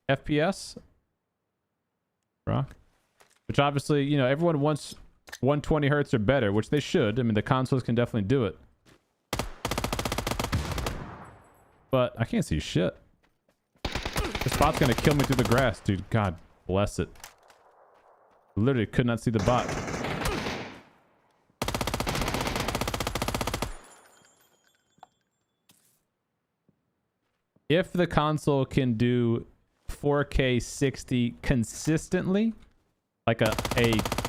A: FPS. Rock. Which obviously, you know, everyone wants 120 hertz or better, which they should. I mean, the consoles can definitely do it. But I can't see shit. This bot's gonna kill me through the grass, dude. God bless it. Literally could not see the bot. if the console can do 4K 60 consistently, like a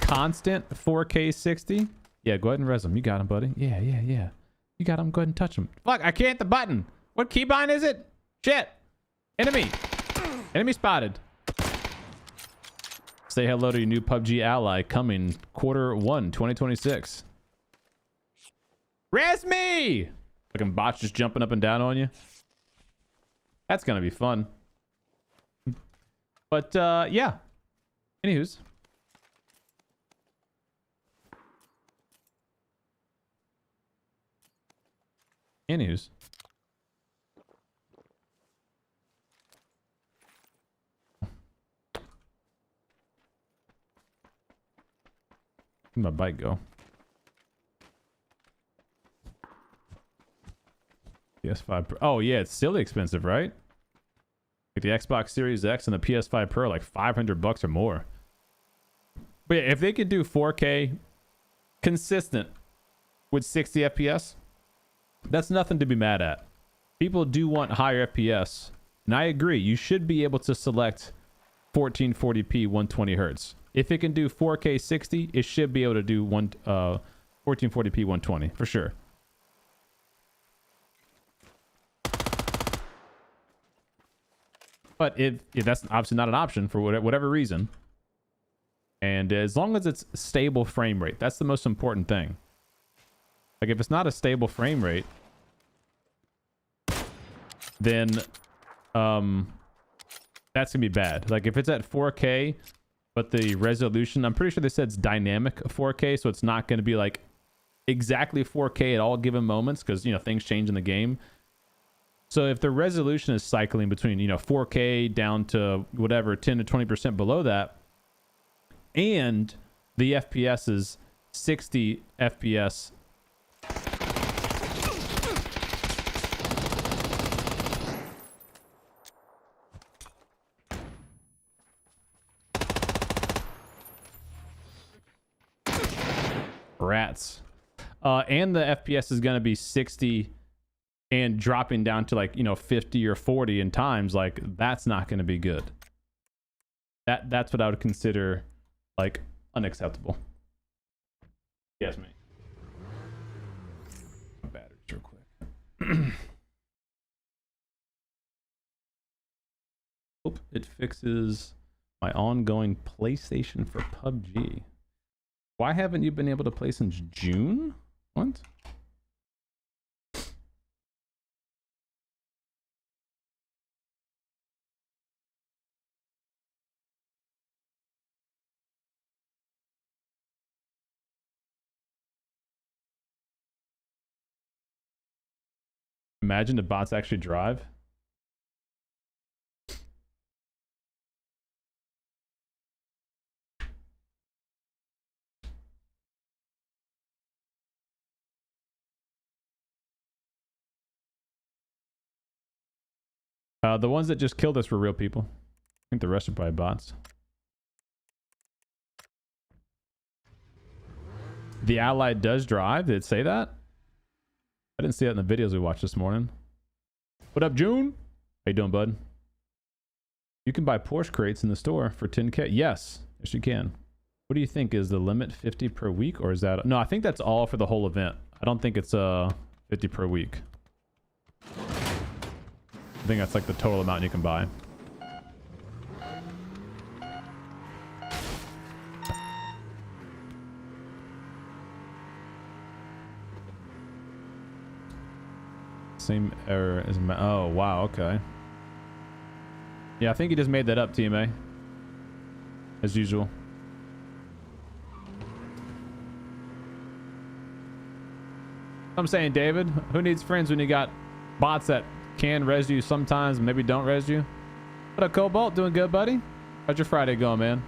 A: constant 4K 60, yeah, go ahead and res him. You got him, buddy. Yeah. You got him. Go ahead and touch him. Fuck, I can't hit the button. What keybind is it? Shit. Enemy. Enemy spotted. Say hello to your new PUBG Ally coming Q1 2026. Res me! Fucking bots just jumping up and down on you. That's gonna be fun. But yeah. Anywho's. Where'd my bike go? PS5 Pro. Oh yeah, it's silly expensive, right? Like the Xbox Series X and the PS5 Pro, like $500 or more. But yeah, if they could do 4K consistent with 60 FPS, that's nothing to be mad at. People do want higher FPS, and I agree. You should be able to select 1440p 120 hertz. If it can do 4K 60, it should be able to do 1440p 120 for sure. But if that's obviously not an option for whatever reason, and as long as it's stable frame rate, that's the most important thing. Like if it's not a stable frame rate, then that's gonna be bad. Like if it's at 4K, but the resolution, I'm pretty sure they said it's dynamic 4K, so it's not gonna be like exactly 4K at all given moments, because you know things change in the game. So if the resolution is cycling between 4K down to whatever 10 to 20% below that, and the FPS is 60 FPS. Rats. And the FPS is going to be 60 and dropping down to like 50 or 40 in times, like that's not going to be good. That's what I would consider like unacceptable. Yes, mate. Batteries real quick. Hope it fixes my ongoing PlayStation for PUBG. Why haven't you been able to play since June? What? Imagine the bots actually drive. The ones that just killed us were real people. I think the rest are probably bots. The Ally does drive. Did it say that? I didn't see that in the videos we watched this morning. What up, June? How you doing, bud? You can buy Porsche crates in the store for 10K. Yes, you can. What do you think? Is the limit 50 per week, or is that... No, I think that's all for the whole event. I don't think it's 50 per week. I think that's like the total amount you can buy. Same error as my... Oh, wow, okay. Yeah, I think you just made that up, TMA. As usual. I'm saying, David, who needs friends when you got bots that can res you sometimes, maybe don't res you? What up, Cobalt? Doing good, buddy? How's your Friday going, man?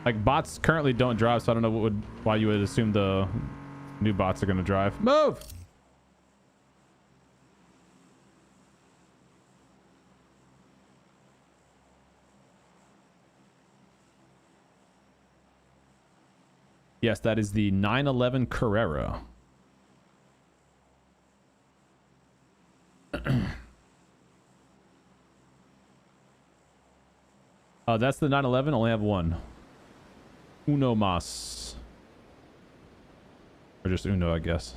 A: Like, bots currently don't drive, so I don't know why you would assume the new bots are going to drive. Move! Yes, that is the 911 Carrera. That's the 911. Only have one. Uno mas. Or just Uno, I guess.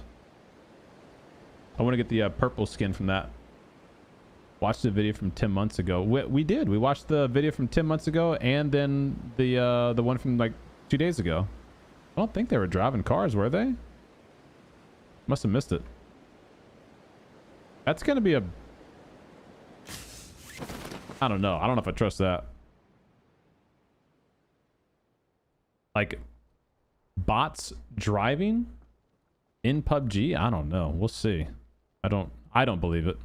A: I want to get the purple skin from that. Watched the video from 10 months ago. We did. We watched the video from 10 months ago and then the one from like 2 days ago. I don't think they were driving cars, were they? Must have missed it. That's going to be a... I don't know. I don't know if I trust that. Like, bots driving in PUBG? I don't know. We'll see. I don't believe it.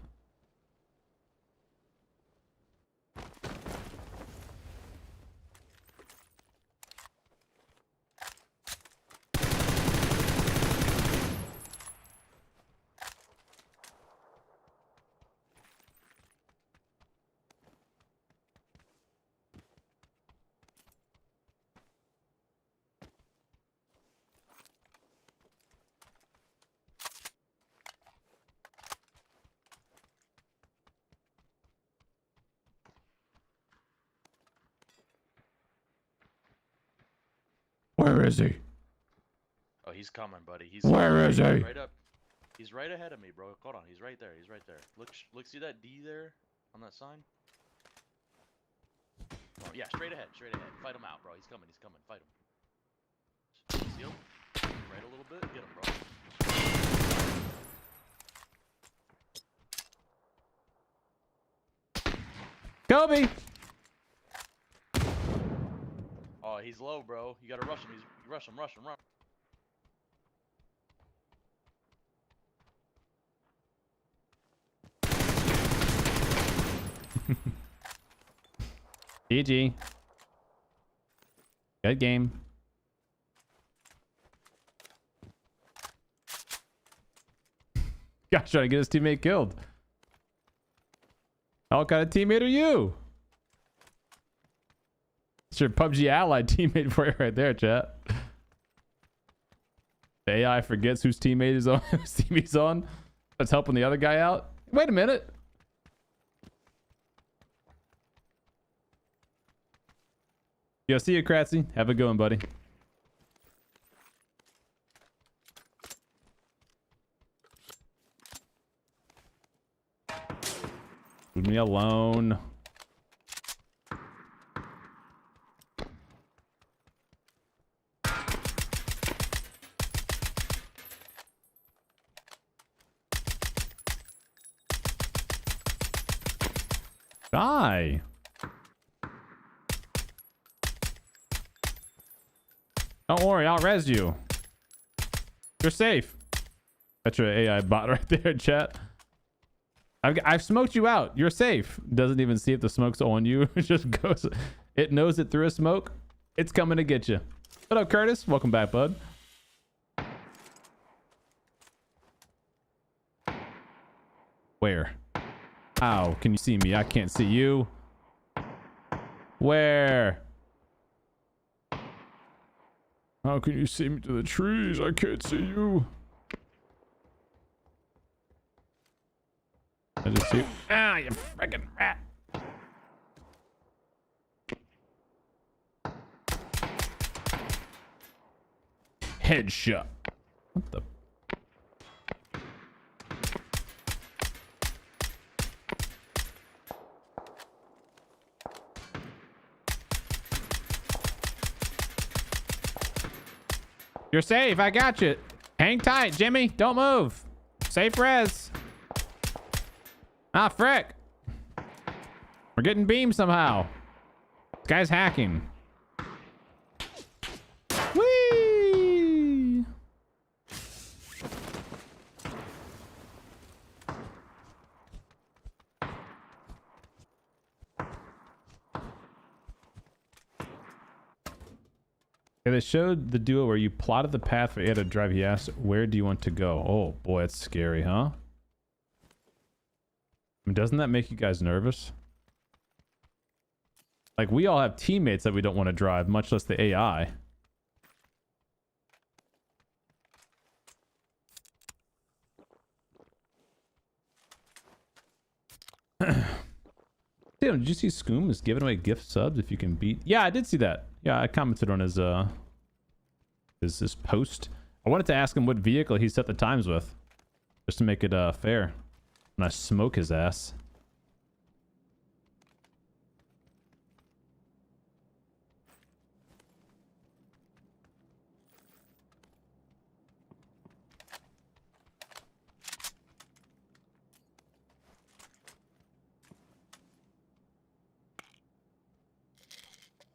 A: Where is he?
G: Oh, he's coming, buddy.
A: Where is he?
G: Right up. He's right ahead of me, bro. Hold on. He's right there. He's right there. Look, see that D there on that sign? Oh, yeah, straight ahead. Straight ahead. Fight him out, bro. He's coming. He's coming. Fight him. See him? Right a little bit. Get him, bro.
A: Kobe!
G: Oh, he's low, bro. You gotta rush him. Rush him.
A: GG. Good game. Gosh, trying to get his teammate killed. What kind of teammate are you? It's your PUBG Ally teammate for you right there, chat. The AI forgets whose teammate is on, whose team he's on. That's helping the other guy out. Wait a minute. Yo, see you, Kratzy. Have a good one, buddy. Leave me alone. Die. Don't worry, I'll res you. You're safe. That's your AI bot right there, chat. I've smoked you out. You're safe. Doesn't even see if the smoke's on you. It just goes. It knows it through a smoke. It's coming to get you. What up, Curtis? Welcome back, bud. Where? How can you see me? I can't see you. Where? How can you see me to the trees? I can't see you. I just see. Ah, you freaking rat. Headshot. What the? You're safe. I got you. Hang tight, Jimmy. Don't move. Safe res. Ah, frick. We're getting beamed somehow. This guy's hacking. Whee! Okay, they showed the duo where you plotted the path for A to drive. He asked, where do you want to go? Oh boy, it's scary, huh? I mean, doesn't that make you guys nervous? Like, we all have teammates that we don't want to drive, much less the AI. Damn, you see Scoom is giving away gift subs if you can beat? Yeah, I did see that. Yeah, I commented on his post. I wanted to ask him what vehicle he set the times with, just to make it fair. And I smoke his ass.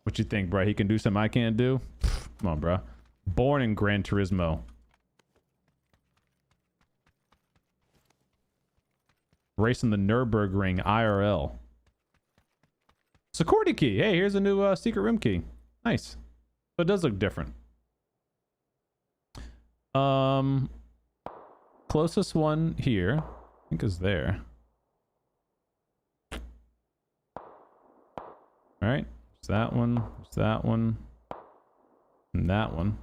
A: What you think, bro? He can do something I can't do? Come on, bro. Born in Gran Turismo. Racing the Nürburgring IRL. Security key. Hey, here's a new secret room key. Nice. So it does look different. Closest one here, I think, is there. All right. That one, that one, and that one.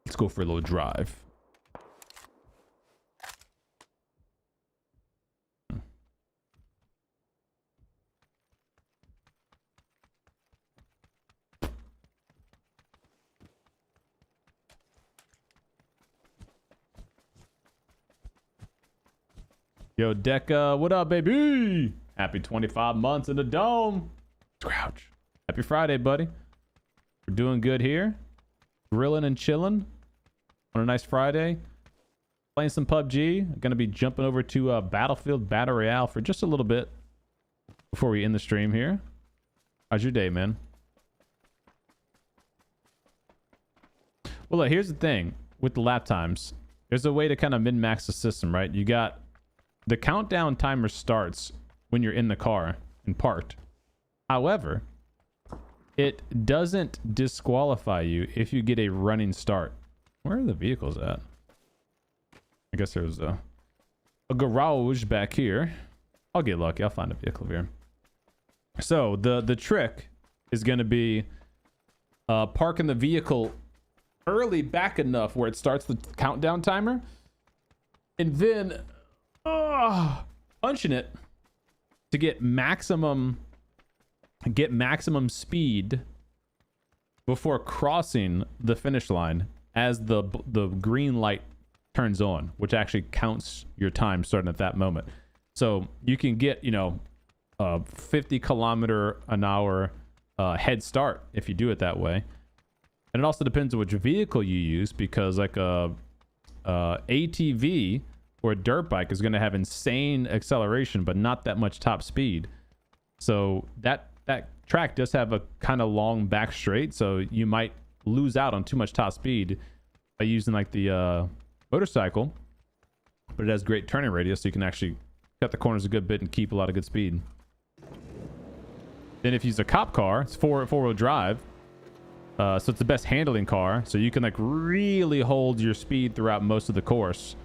A: Let's go for a little drive. Yo, Deca, what up, baby? Happy 25 months in the dome. Scrouch. Happy Friday, buddy. We're doing good here. Grilling and chilling on a nice Friday. Playing some PUBG. Gonna be jumping over to Battlefield Battle Royale for just a little bit before we end the stream here. How's your day, man? Well, look, here's the thing with the lap times. There's a way to kind of min-max the system, right? You got the countdown timer starts when you're in the car and parked. However, it doesn't disqualify you if you get a running start. Where are the vehicles at? I guess there's a garage back here. I'll get lucky. I'll find a vehicle here. So the trick is going to be parking the vehicle early back enough where it starts the countdown timer, and then punching it to get maximum speed before crossing the finish line as the green light turns on, which actually counts your time starting at that moment. So you can get, you know, a 50-kilometer-an-hour head start if you do it that way. And it also depends on which vehicle you use, because like a ATV or a dirt bike is going to have insane acceleration but not that much top speed. So that track does have a kind of long back straight, so you might lose out on too much top speed by using like the motorcycle, but it has great turning radius, so you can actually cut the corners a good bit and keep a lot of good speed. Then if you use a cop car, it's four-wheel drive, so it's the best handling car, so you can like really hold your speed throughout most of the course.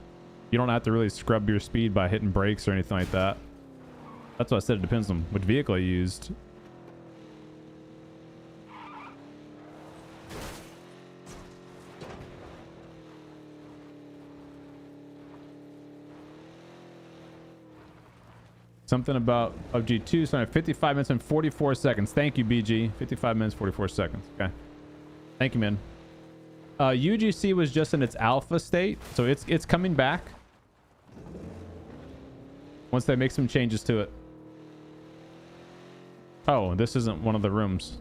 A: You don't have to really scrub your speed by hitting brakes or anything like that. That's why I said it depends on which vehicle you used. Something about PUBG 2, so 55 minutes and 44 seconds. Thank you, BG. 55 minutes, 44 seconds. Okay. Thank you, man. UGC was just in its alpha state, so it's coming back once they make some changes to it. Oh, this isn't one of the rooms.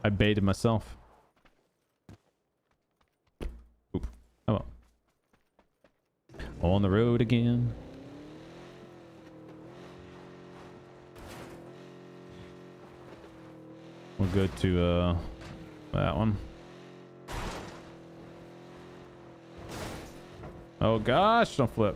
A: I baited myself. Oop. Oh. On the road again. We'll go to that one. Oh gosh, don't flip.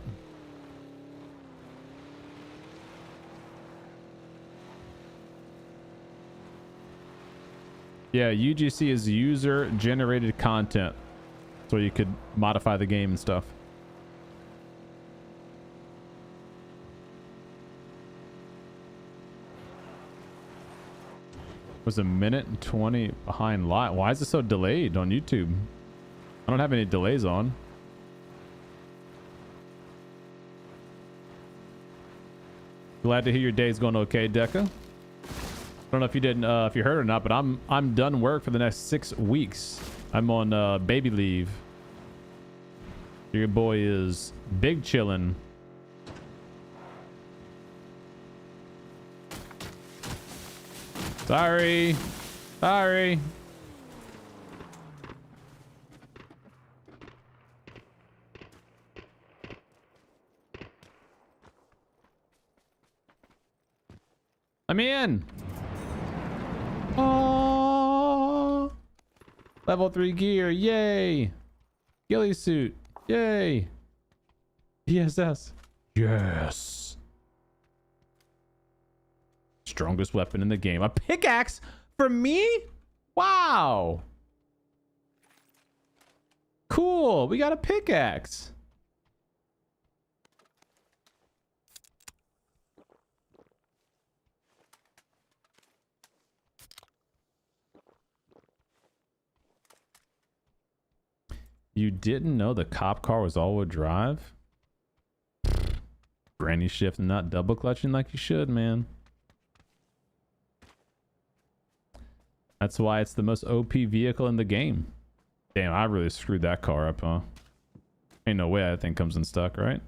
A: Yeah, UGC is user generated content, so you could modify the game and stuff. Was a minute and 20 behind live. Why is it so delayed on YouTube? I don't have any delays on. Glad to hear your day's going okay, Deca. I don't know if you didn't, if you heard or not, but I'm done work for the next 6 weeks. I'm on baby leave. Your boy is big chillin'. Sorry. Sorry. I'm in. Oh, level 3 gear. Yay. Ghillie suit. Yay. ESS. Yes. Strongest weapon in the game. A pickaxe for me? Wow. Cool. We got a pickaxe. You didn't know the cop car was all-wheel drive? Granny shift and not double clutching like you should, man. That's why it's the most OP vehicle in the game. Damn, I really screwed that car up, huh? Ain't no way that thing comes unstuck, right?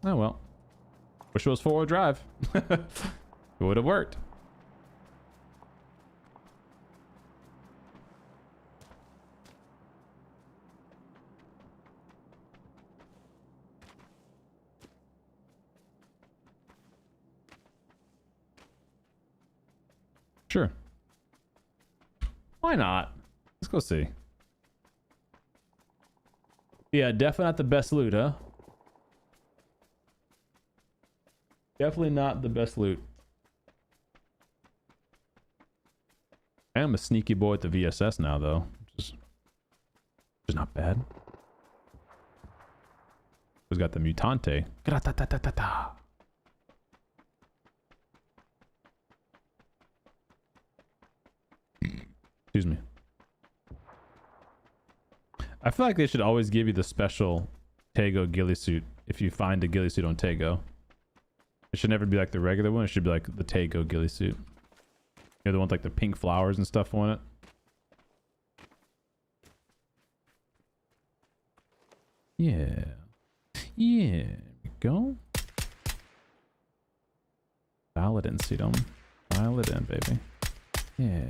A: Oh well. Wish it was 4-wheel drive. It would have worked. Sure. Why not? Let's go see. Yeah, definitely not the best loot, huh? Definitely not the best loot. I am a sneaky boy at the VSS now, though. Which is not bad. Who's got the Mutante? Gra-ta-ta-ta-ta-ta. Excuse me. I feel like they should always give you the special Tego ghillie suit if you find a ghillie suit on Tego. It should never be like the regular one. It should be like the Tego ghillie suit. You know, the one with like the pink flowers and stuff on it. Yeah. Yeah. There we go. Dial it in, Cdome. Dial it in, baby. Yeah.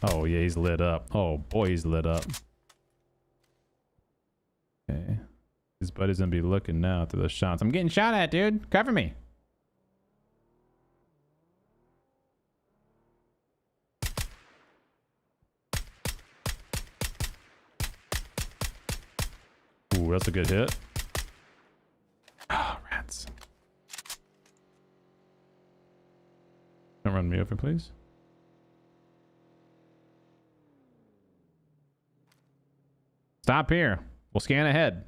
A: Oh, yeah, he's lit up. Oh, boy, he's lit up. Okay. His buddy's gonna be looking now through the shots. I'm getting shot at, dude. Cover me. Ooh, that's a good hit. Ah, oh, rats. Don't run me over, please. Stop here. We'll scan ahead.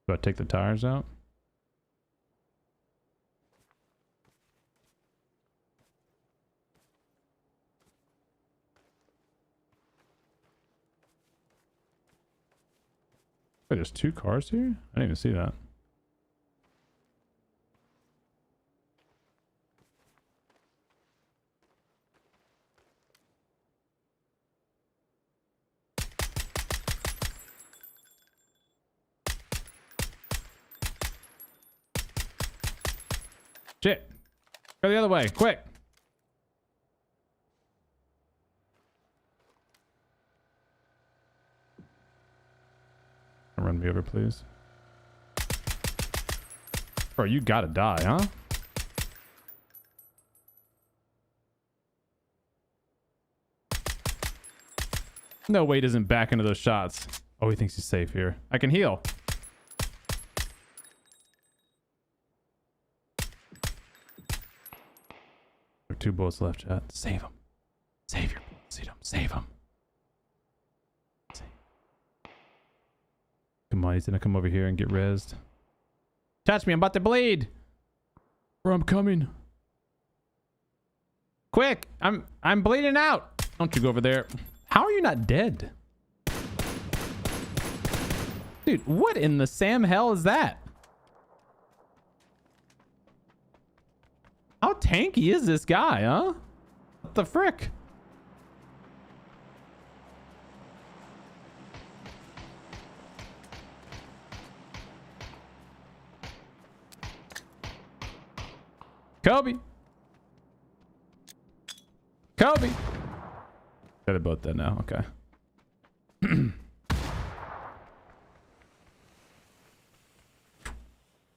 A: Do I take the tires out? Wait, there's 2 cars here? I didn't even see that. Shit. Go the other way, quick. Run me over, please. Bro, you gotta die, huh? No way he doesn't back into those shots. Oh, he thinks he's safe here. I can heal. There are 2 bullets left, chat. Save him. Save your bullets, Cdome. Save him. Come on, he's gonna come over here and get rezzed. Touch me, I'm about to bleed. Bro, I'm coming. Quick! I'm bleeding out! Don't you go over there. How are you not dead? Dude, what in the Sam hell is that? How tanky is this guy, huh? What the frick? Kobe. Kobe. Got about that now. Okay.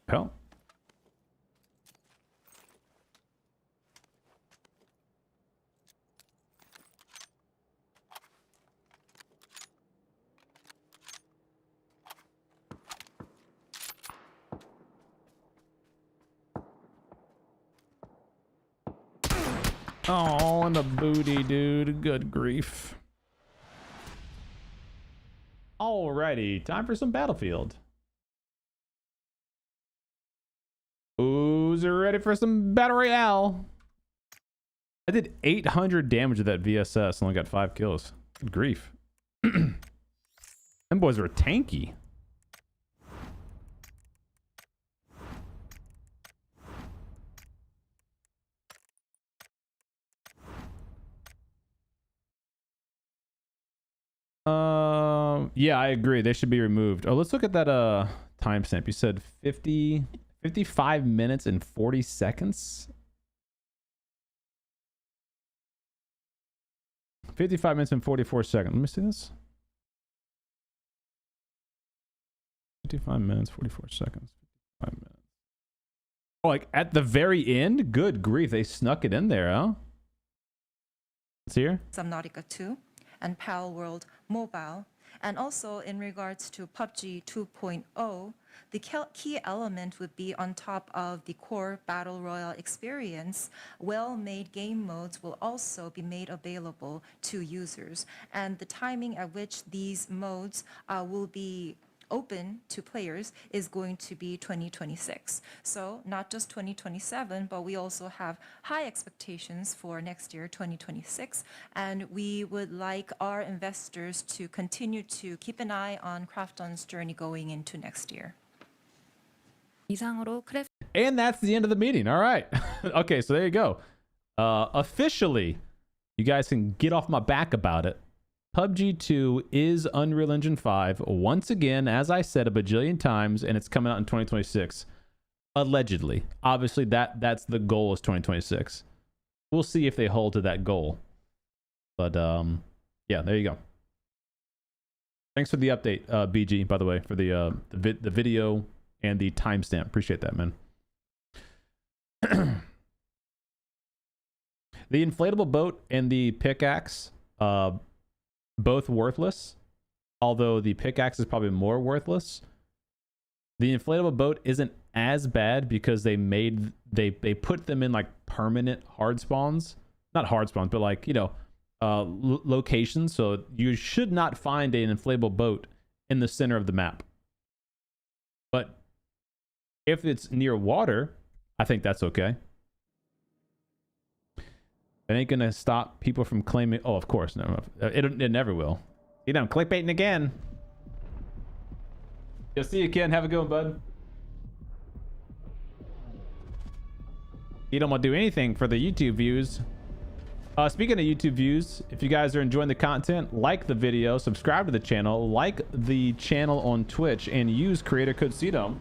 A: Hell. Oh, and the booty, dude. Good grief. Alrighty, time for some Battlefield. Who's ready for some Battle Royale? I did 800 damage with that VSS, only got 5 kills. Good grief. Them boys were tanky. Yeah, I agree. They should be removed. Oh, let's look at that timestamp. You said 55 minutes and 40 seconds. 55 minutes and 44 seconds. Let me see this. 55 minutes, 44 seconds. 55 minutes. Oh, like at the very end? Good grief. They snuck it in there, huh? Let's hear.
H: Subnautica 2 and Pal World Mobile. And also in regards to PUBG 2.0, the key element would be on top of the core Battle Royale experience, well-made game modes will also be made available to users. And the timing at which these modes will be open to players is going to be 2026. So not just 2027, but we also have high expectations for next year, 2026. And we would like our investors to continue to keep an eye on Krafton's journey going into next year.
A: And that's the end of the meeting. All right. Okay, so there you go. Officially, you guys can get off my back about it. PUBG 2 is Unreal Engine 5 once again, as I said a bajillion times, and it's coming out in 2026. Allegedly. Obviously, that's the goal is 2026. We'll see if they hold to that goal. But yeah, there you go. Thanks for the update, BG, by the way, for the video and the timestamp. Appreciate that, man. The inflatable boat and the pickaxe, both worthless, although the pickaxe is probably more worthless. The inflatable boat isn't as bad because they put them in like permanent hard spawns, not hard spawns, but like, you know, locations. So you should not find an inflatable boat in the center of the map. But if it's near water, I think that's okay. It ain't gonna stop people from claiming. Oh, of course, no. It never will. You know, clickbaiting again. You'll see you, Ken. Have a good one, bud. You don't want to do anything for the YouTube views. Speaking of YouTube views, if you guys are enjoying the content, like the video, subscribe to the channel, like the channel on Twitch, and use creator code Cdome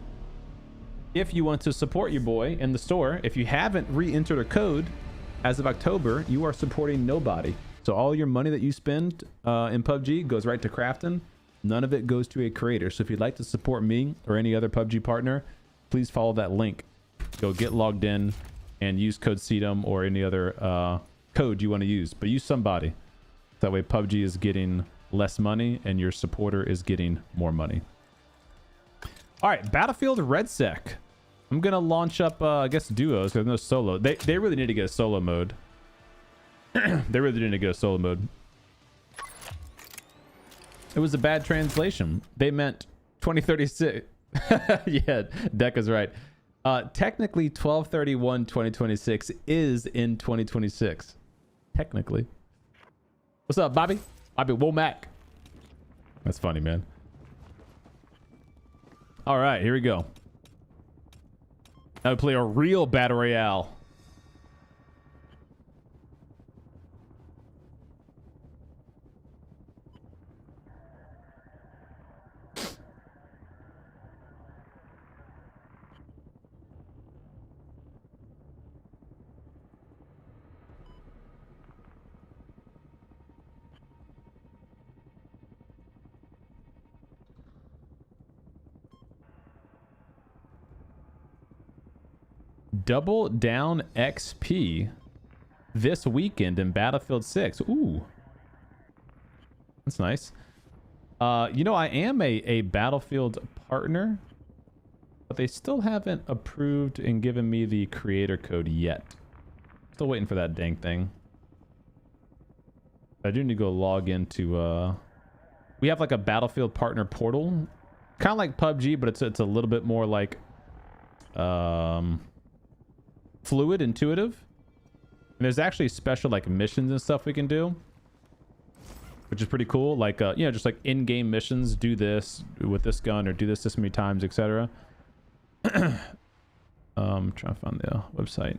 A: if you want to support your boy in the store. If you haven't re-entered a code, as of October, you are supporting nobody. So all your money that you spend in PUBG goes right to Krafton. None of it goes to a creator. So if you'd like to support me or any other PUBG partner, please follow that link. Go get logged in and use code Cdome or any other code you want to use. But use somebody. That way PUBG is getting less money and your supporter is getting more money. All right, Battlefield RedSec. I'm gonna launch up, I guess, duos. There's no solo. They really need to get a solo mode. They really need to get a solo mode. It was a bad translation. They meant 2036. Yeah, Deck is right. Technically 12/31/2026 is in 2026. Technically. What's up, Bobby? Bobby Womack. That's funny, man. All right, here we go. Now we play a real battle royale. Double down XP this weekend in Battlefield 6. Ooh. That's nice. You know, I am a Battlefield partner, but they still haven't approved and given me the creator code yet. Still waiting for that dang thing. I do need to go log into we have like a Battlefield partner portal. Kind of like PUBG, but it's a little bit more like fluid, intuitive. And there's actually special like missions and stuff we can do, which is pretty cool. Like you know, just like in-game missions, do this with this gun or do this many times, etc. Trying to find the website.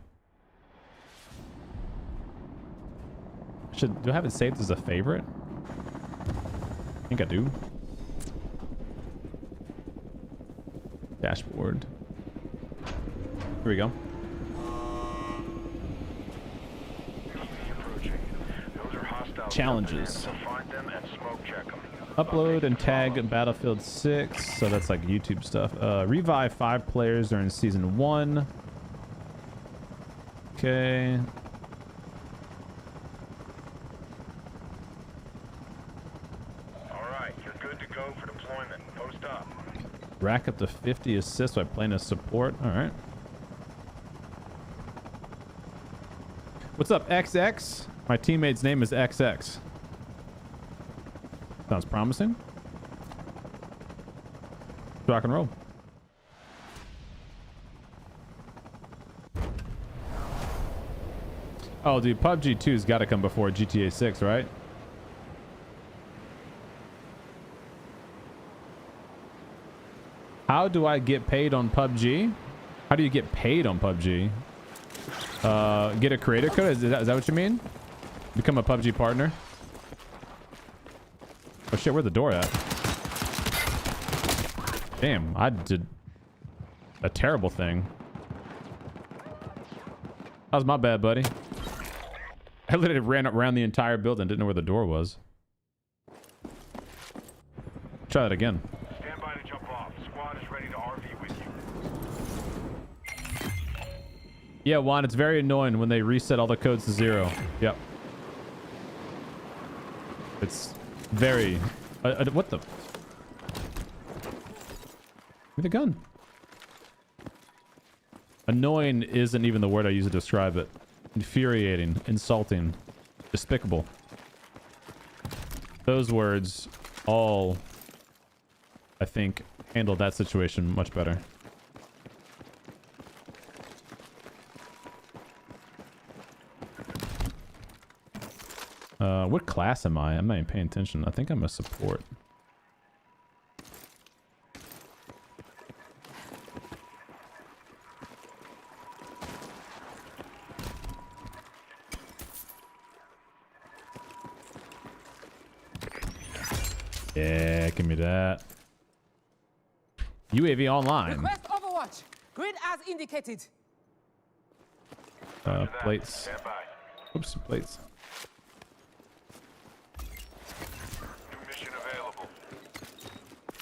A: Do I have it saved as a favorite? I think I do. Dashboard. Here we go. Challenges. Upload and tag Battlefield 6. So that's like YouTube stuff. Revive 5 players during season 1. Okay.
I: Alright, you're good to go for deployment. Post up.
A: Rack up to 50 assists by playing as support. Alright. What's up, XX? My teammate's name is XX. Sounds promising. Rock and roll. Oh, dude, PUBG 2's got to come before GTA 6, right? How do I get paid on PUBG? How do you get paid on PUBG? Get a creator code? Is that what you mean? Become a PUBG partner? Oh shit, where's the door at? Damn, I did a terrible thing. That was my bad, buddy. I literally ran around the entire building, didn't know where the door was. Try that again.
I: Stand by to jump off. Squad is ready to RV with you.
A: Yeah, Juan, it's very annoying when they reset all the codes to 0. Yep. It's very... what the... Give me the gun. Annoying isn't even the word I use to describe it. Infuriating, insulting, despicable. Those words all, I think, handle that situation much better. What class am I? I'm not even paying attention. I think I'm a support. Yeah, give me that. UAV online.
J: Request Overwatch. Grid as indicated.
A: Plates. Oops, plates.
I: Mission available.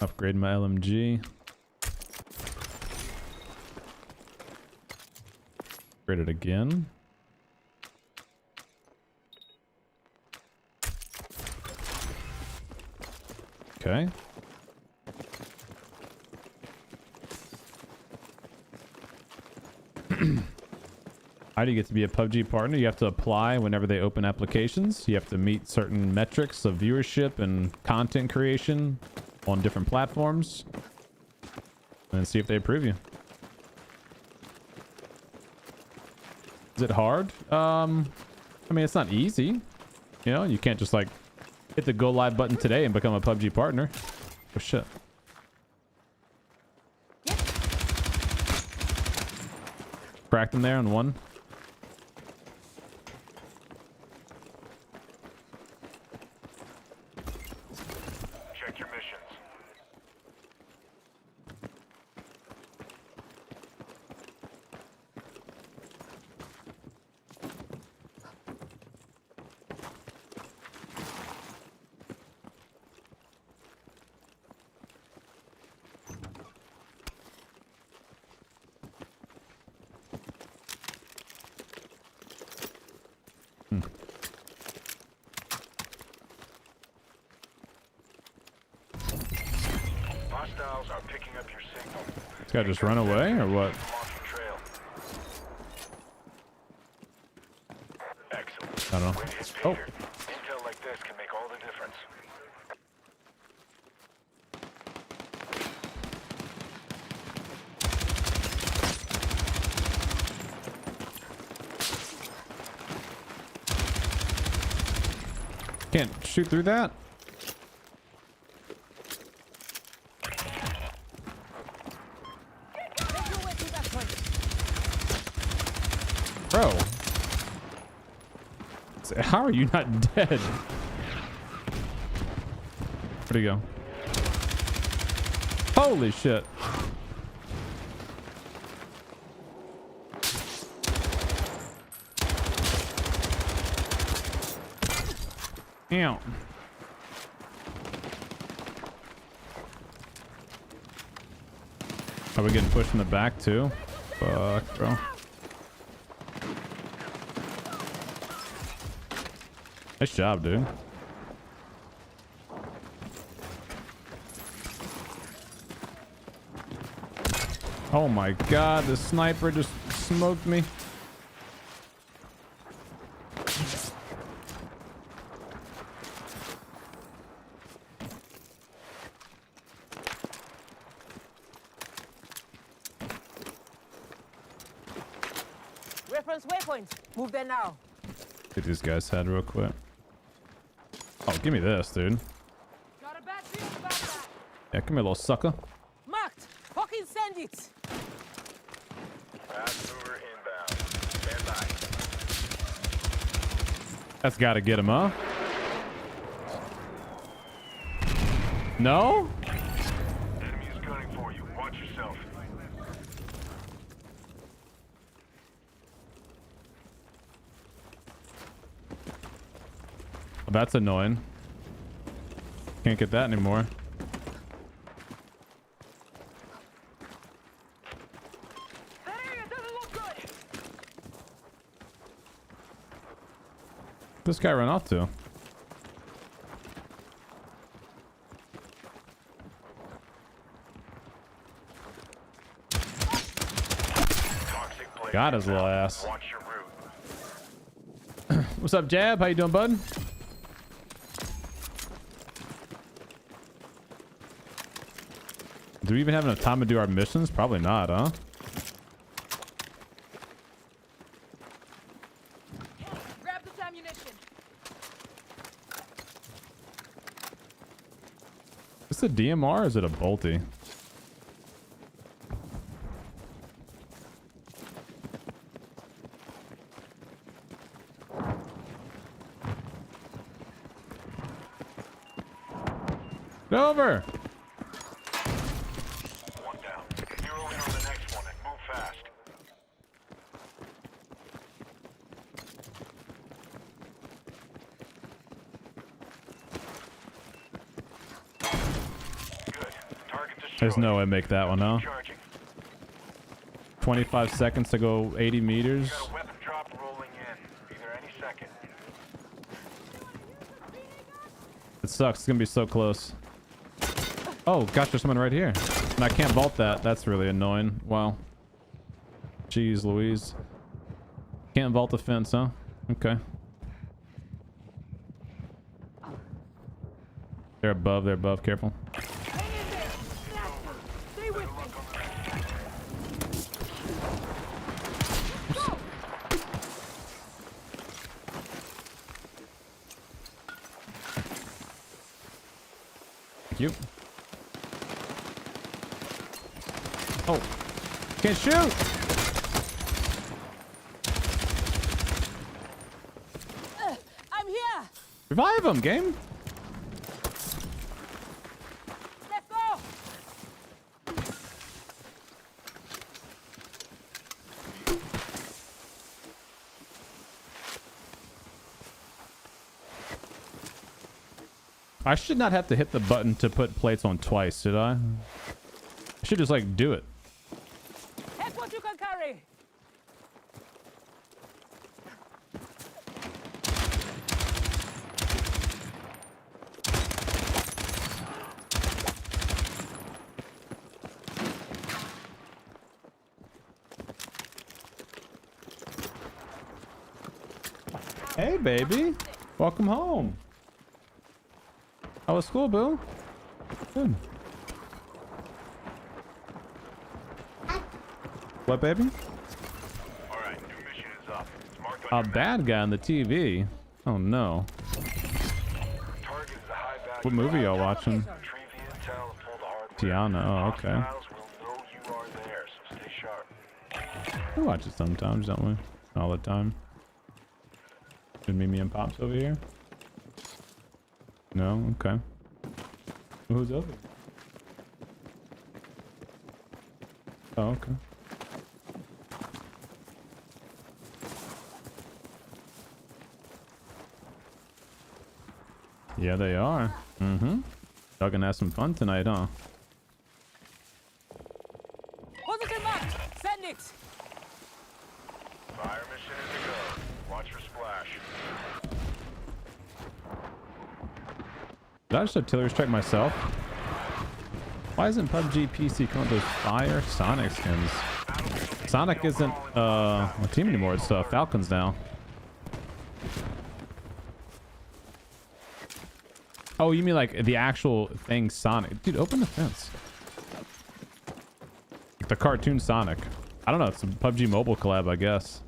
A: Upgrade my LMG. Upgrade it again. Okay. How do you get to be a PUBG partner? You have to apply whenever they open applications. You have to meet certain metrics of viewership and content creation on different platforms. And then see if they approve you. Is it hard? I mean, it's not easy. You know, you can't just like hit the go live button today and become a PUBG partner. Oh shit. Cracked him there on one.
I: Check your missions. Hostiles are picking up your signal.
A: This guy just run away or what?
I: Off your trail. Excellent.
A: I don't know.
I: Way to hit
A: Oh.
I: Peter. Intel like this can make all the difference.
A: Can't shoot through that? Bro. How are you not dead? Where'd he go? Holy shit. Ew. Are we getting pushed in the back too? Fuck, bro. Nice job, dude. Oh my god, the sniper just smoked me.
J: Reference waypoint. Move there now.
A: Get these guys' head real quick. Oh, give me this, dude.
J: Got a bad feeling about that.
A: Yeah, come here, little sucker.
J: Marked. Fucking send it.
I: Fast mover inbound. Stand by.
A: That's gotta get him, huh? No?
I: Enemy is gunning for you. Watch yourself.
A: Well, that's annoying. Can't get that anymore.
J: That area doesn't look good.
A: This guy ran off to.
I: Toxic blade.
A: Got his little ass.
I: Watch your route.
A: What's up, Jab? How you doing, bud? Do we even have enough time to do our missions? Probably not, huh?
J: Grab this ammunition.
A: Is this a DMR or is it a bolty? Get over!
I: One down. Zero in on the next one and move fast. Good. Target destroyed.
A: There's no way to make that one, huh?
I: Charging.
A: 25 seconds to go 80 meters.
I: Got a weapon drop rolling in. Be there any second.
A: It sucks. It's gonna be so close. Oh, gosh, there's someone right here. And I can't vault that. That's really annoying. Wow. Jeez Louise. Can't vault the fence, huh? Okay. They're above. They're above. Careful.
J: Hang in there. Stay with me.
A: you. Oh, can't shoot.
J: I'm here.
A: Revive him, game.
J: Let's go.
A: I should not have to hit the button to put plates on twice, did I? I should just like do it.
J: Take what you can carry.
A: Hey, baby. Welcome home. How was school, Boo? Good. What, baby?
I: All right, new mission is up. It's marked on
A: A
I: your map.
A: bad guy on the TV. Oh, no.
I: Target is a high value.
A: What movie y'all watching?
I: Retrieve the intel and pull the hardware.
A: Tiana. Oh, okay.
I: Hostiles will know you are there, so stay sharp.
A: We watch it sometimes, don't we? All the time. Should me and Pops over here? No? Okay. Who's over? Oh, okay. Yeah, they are. Mm-hmm. Y'all gonna have some fun tonight, huh?
J: Positive mark. Send it.
I: Fire mission is a go. Watch for splash.
A: Did I just artillery strike myself? Why isn't PUBG PC coming with those fire Sonic skins? Sonic isn't a team anymore. It's Falcons now. Oh, you mean like the actual thing Sonic? Dude, open the fence. The cartoon Sonic. I don't know. It's a PUBG mobile collab, I guess.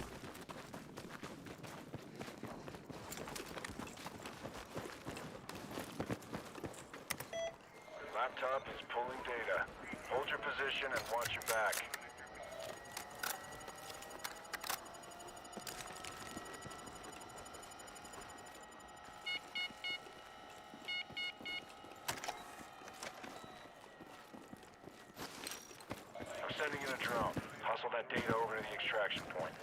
I: Laptop is pulling data. Hold your position and watch your back. I'm sending in a drone. Hustle that data over to the extraction point.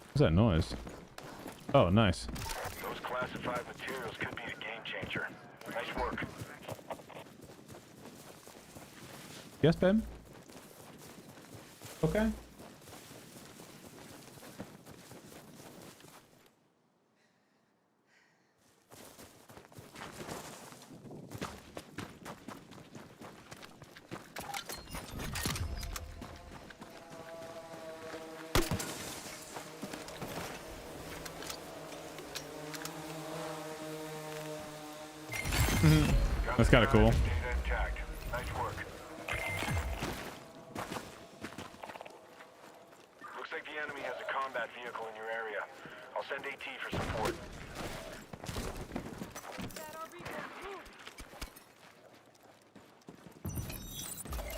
A: What's that noise? Oh, nice.
I: Those classified materials could be a game changer. Nice work.
A: Yes, babe? Okay. That's kind of cool.
I: Data intact. Nice work. Looks like the enemy has a combat vehicle in your area. I'll send AT for support.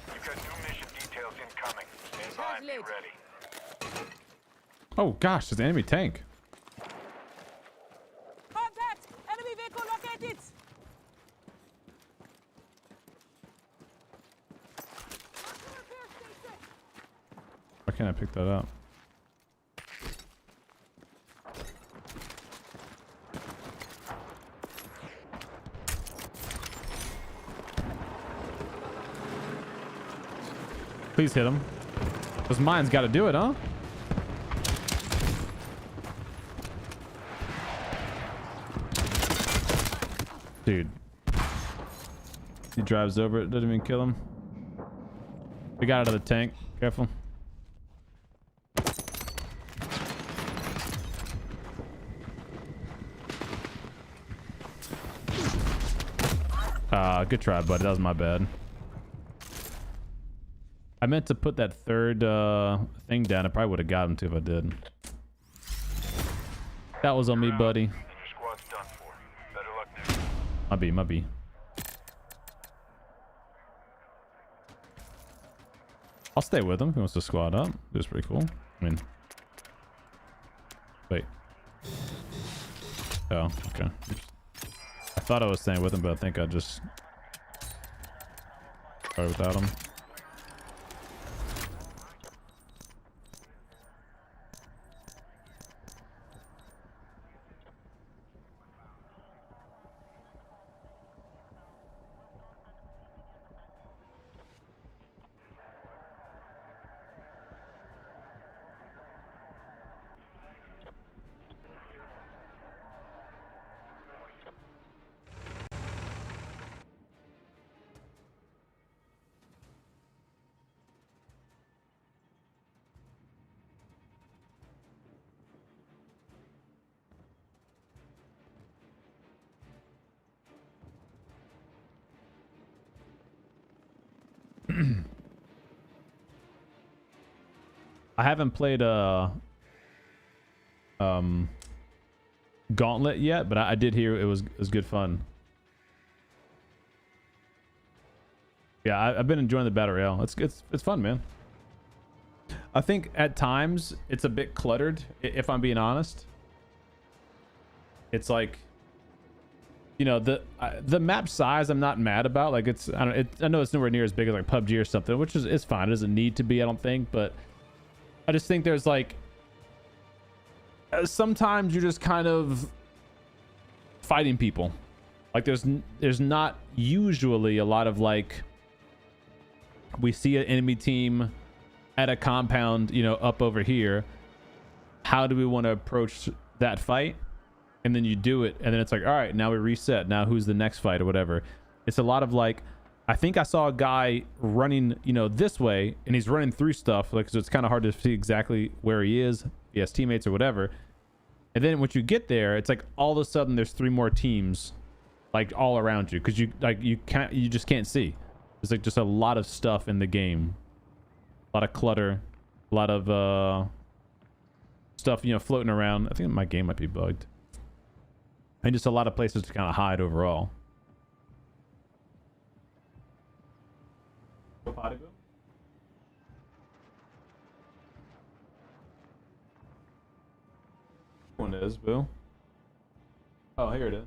I: You've got new mission details incoming. Stand by and be ready.
A: Oh gosh, there's an enemy tank.
J: Contact. Enemy vehicle located.
A: Why can't I pick that up? Please hit him. Those mines got to do it, huh? Dude. He drives over it, doesn't even kill him. We got out of the tank. Careful. Good try, buddy. That was my bad. I meant to put that third thing down. I probably would have got him too if I did. That was on me, buddy.
I: And your squad's done for. Better luck next time.
A: My B. I'll stay with him if he wants to squad up. This is pretty cool. I mean, wait. Oh, okay. I thought I was staying with him, but I think I just started without him. I haven't played Gauntlet yet, but I did hear it was good fun. Yeah, I've been enjoying the battle royale. It's fun, man. I think at times it's a bit cluttered, if I'm being honest. It's like, you know, the map size I'm not mad about. Like I know it's nowhere near as big as like PUBG or something, which is fine. It doesn't need to be, I don't think, but I just think there's like sometimes you're just kind of fighting people. Like there's not usually a lot of like, we see an enemy team at a compound, you know, up over here. How do we want to approach that fight? And then you do it, and then it's like, all right, now we reset. Now who's the next fight or whatever? It's a lot of like, I think I saw a guy running, you know, this way, and he's running through stuff, like, so it's kind of hard to see exactly where he is. He has teammates or whatever. And then once you get there, it's like all of a sudden there's 3 more teams, like all around you, because you just can't see. There's like just a lot of stuff in the game, a lot of clutter, a lot of stuff, you know, floating around. I think my game might be bugged. And just a lot of places to kind of hide overall. One is, Boo. Oh, here it is.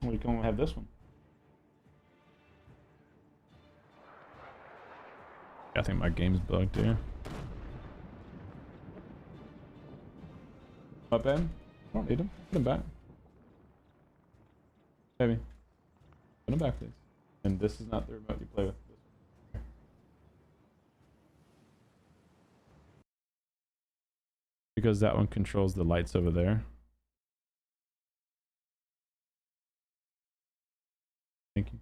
A: We can have this one. I think my game's bugged here. My bad. I don't need him. Put him back. Baby. Put him back, please. And this is not the remote you play with. Because that one controls the lights over there. Thank you.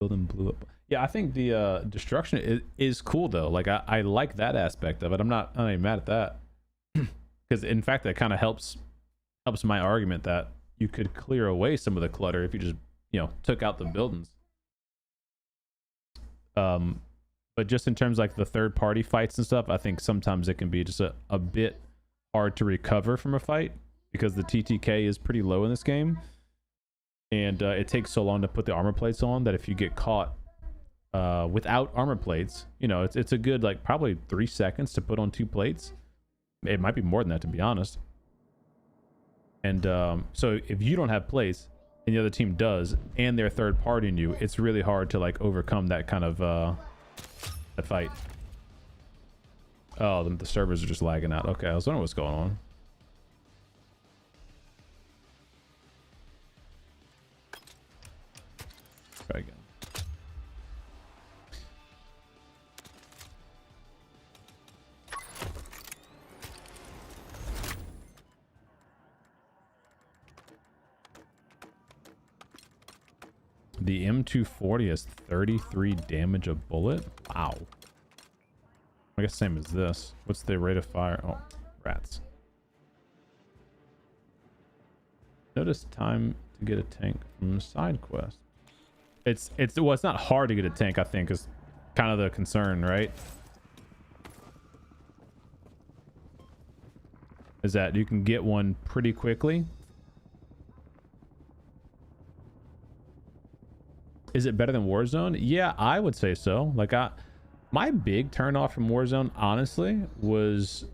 A: Building blew up. Yeah, I think the destruction is cool though. Like I like that aspect of it. I'm not even mad at that. Because in fact that kind of helps my argument that you could clear away some of the clutter if you just, you know, took out the buildings. But just in terms of like the third party fights and stuff, I think sometimes it can be just a bit hard to recover from a fight because the TTK is pretty low in this game. And it takes so long to put the armor plates on that if you get caught without armor plates, you know, it's a good like probably 3 seconds to put on 2 plates. It might be more than that, to be honest. And so if you don't have plates and the other team does, and they're third partying you, it's really hard to like overcome that kind of that fight. Oh, the servers are just lagging out. Okay, I was wondering what's going on. Try again. The M240 has 33 damage a bullet. Wow. I guess same as this. What's the rate of fire? Oh, rats. Notice time to get a tank from a side quest. it's well, it's not hard to get a tank, I think, is kind of the concern, right? Is that you can get one pretty quickly. Is it better than Warzone? Yeah, I would say so. Like, my big turn off from Warzone, honestly, was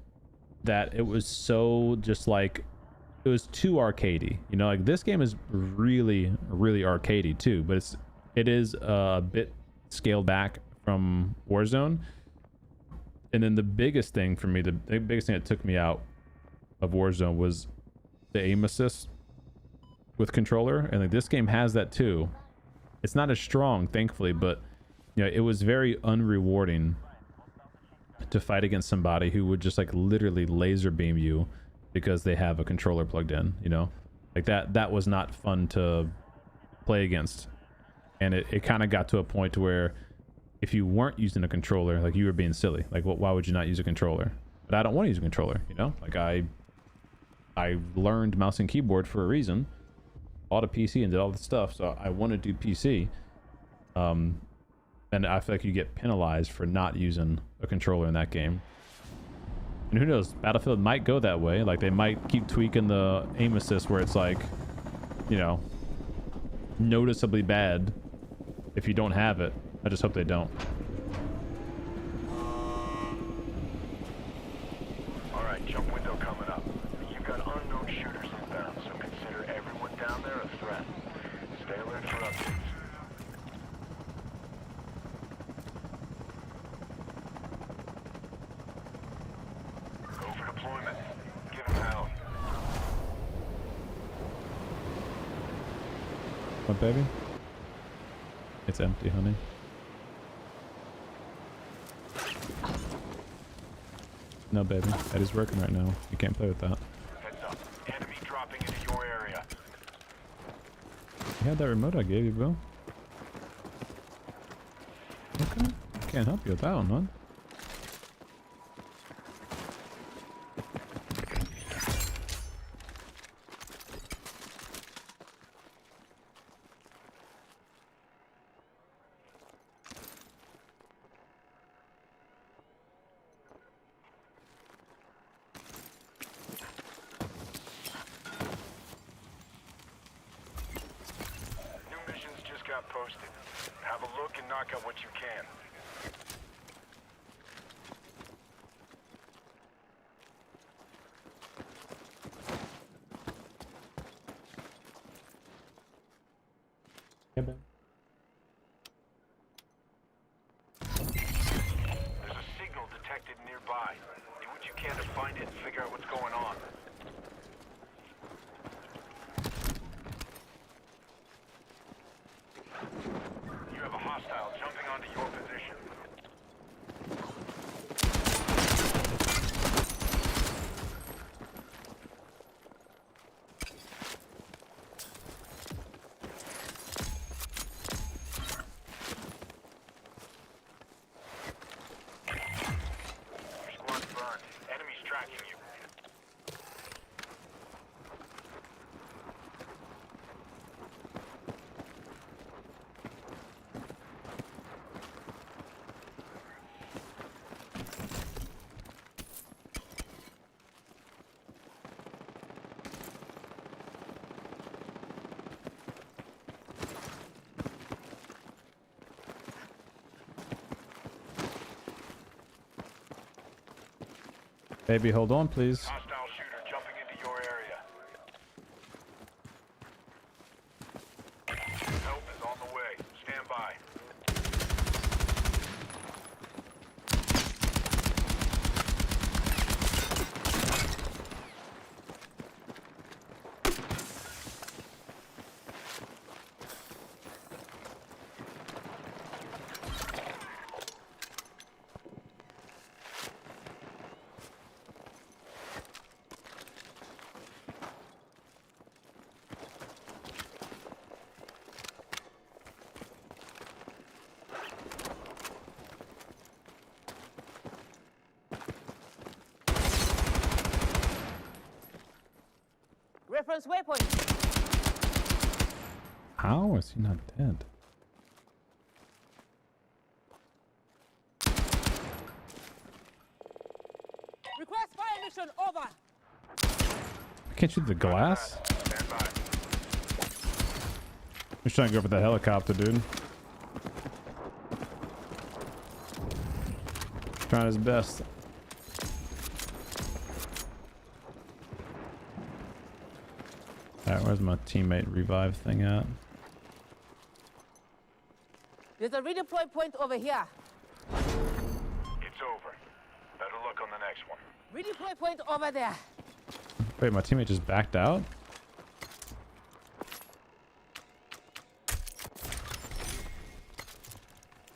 A: that it was so just like, it was too arcadey. You know, like this game is really, really arcadey too, but it is a bit scaled back from Warzone. And then the biggest thing for me, the biggest thing that took me out of Warzone was the aim assist with controller. And like this game has that too. It's not as strong, thankfully, but you know, it was very unrewarding to fight against somebody who would just like literally laser beam you because they have a controller plugged in, you know? Like that was not fun to play against. And it kind of got to a point where if you weren't using a controller, like you were being silly. Like, why would you not use a controller? But I don't want to use a controller, you know? Like I learned mouse and keyboard for a reason. Bought a PC and did all this stuff, so I want to do PC. And I feel like you get penalized for not using a controller in that game. And who knows, Battlefield might go that way. Like they might keep tweaking the aim assist where it's like, you know, noticeably bad if you don't have it. I just hope they don't.
I: All right, jump window coming up. You've got unknown shooters inbound, so consider everyone down there a threat. Stay alert for updates. Go for deployment. Give him hell.
A: What, baby? It's empty, honey. No, baby. That is working right now. You can't play with that.
I: Heads up. Enemy dropping into your area.
A: You had that remote I gave you, bro. Okay. Can't help you with that one, man.
I: New missions just got posted. Have a look and knock out what you can.
A: Yeah, baby.
I: There's a signal detected nearby. Do what you can to find it and figure out what's going on. You have a hostile jumping onto your position. Your squad's burned. Enemies tracking you.
A: Baby, hold on, please.
I: Hostile shooter jumping into your area. Help is on the way. Stand by.
J: Reference waypoint.
A: How is he not dead?
J: mission over.
A: I can't shoot the glass.
I: Stand by.
A: He's trying to go up with the helicopter, dude. Trying his best. Alright, where's my teammate revive thing at?
J: There's a redeploy point over here.
I: It's over. Better luck on the next one.
J: Redeploy point over there.
A: Wait, my teammate just backed out?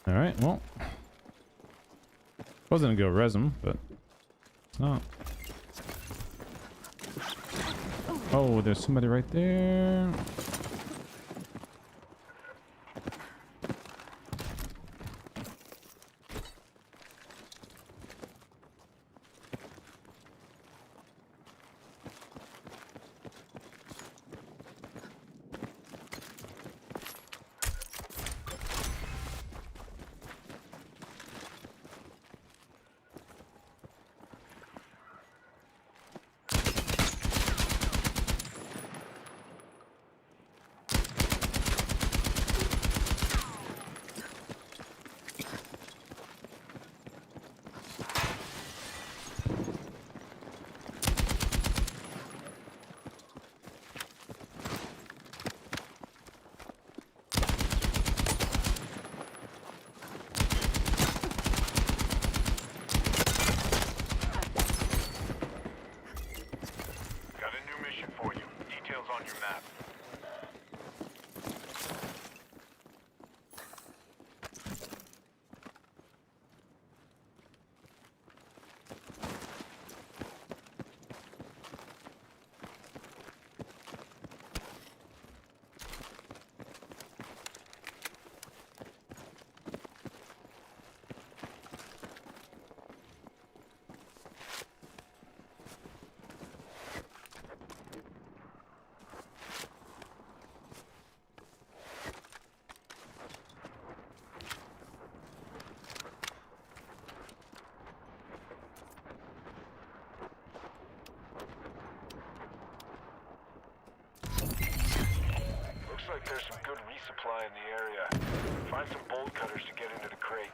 A: Alright, well. I was gonna go res him, but it's not. Oh, there's somebody right there.
I: Got a new mission for you. Details on your map. Looks like there's some good resupply in the area. Find some bolt cutters to get into the crate.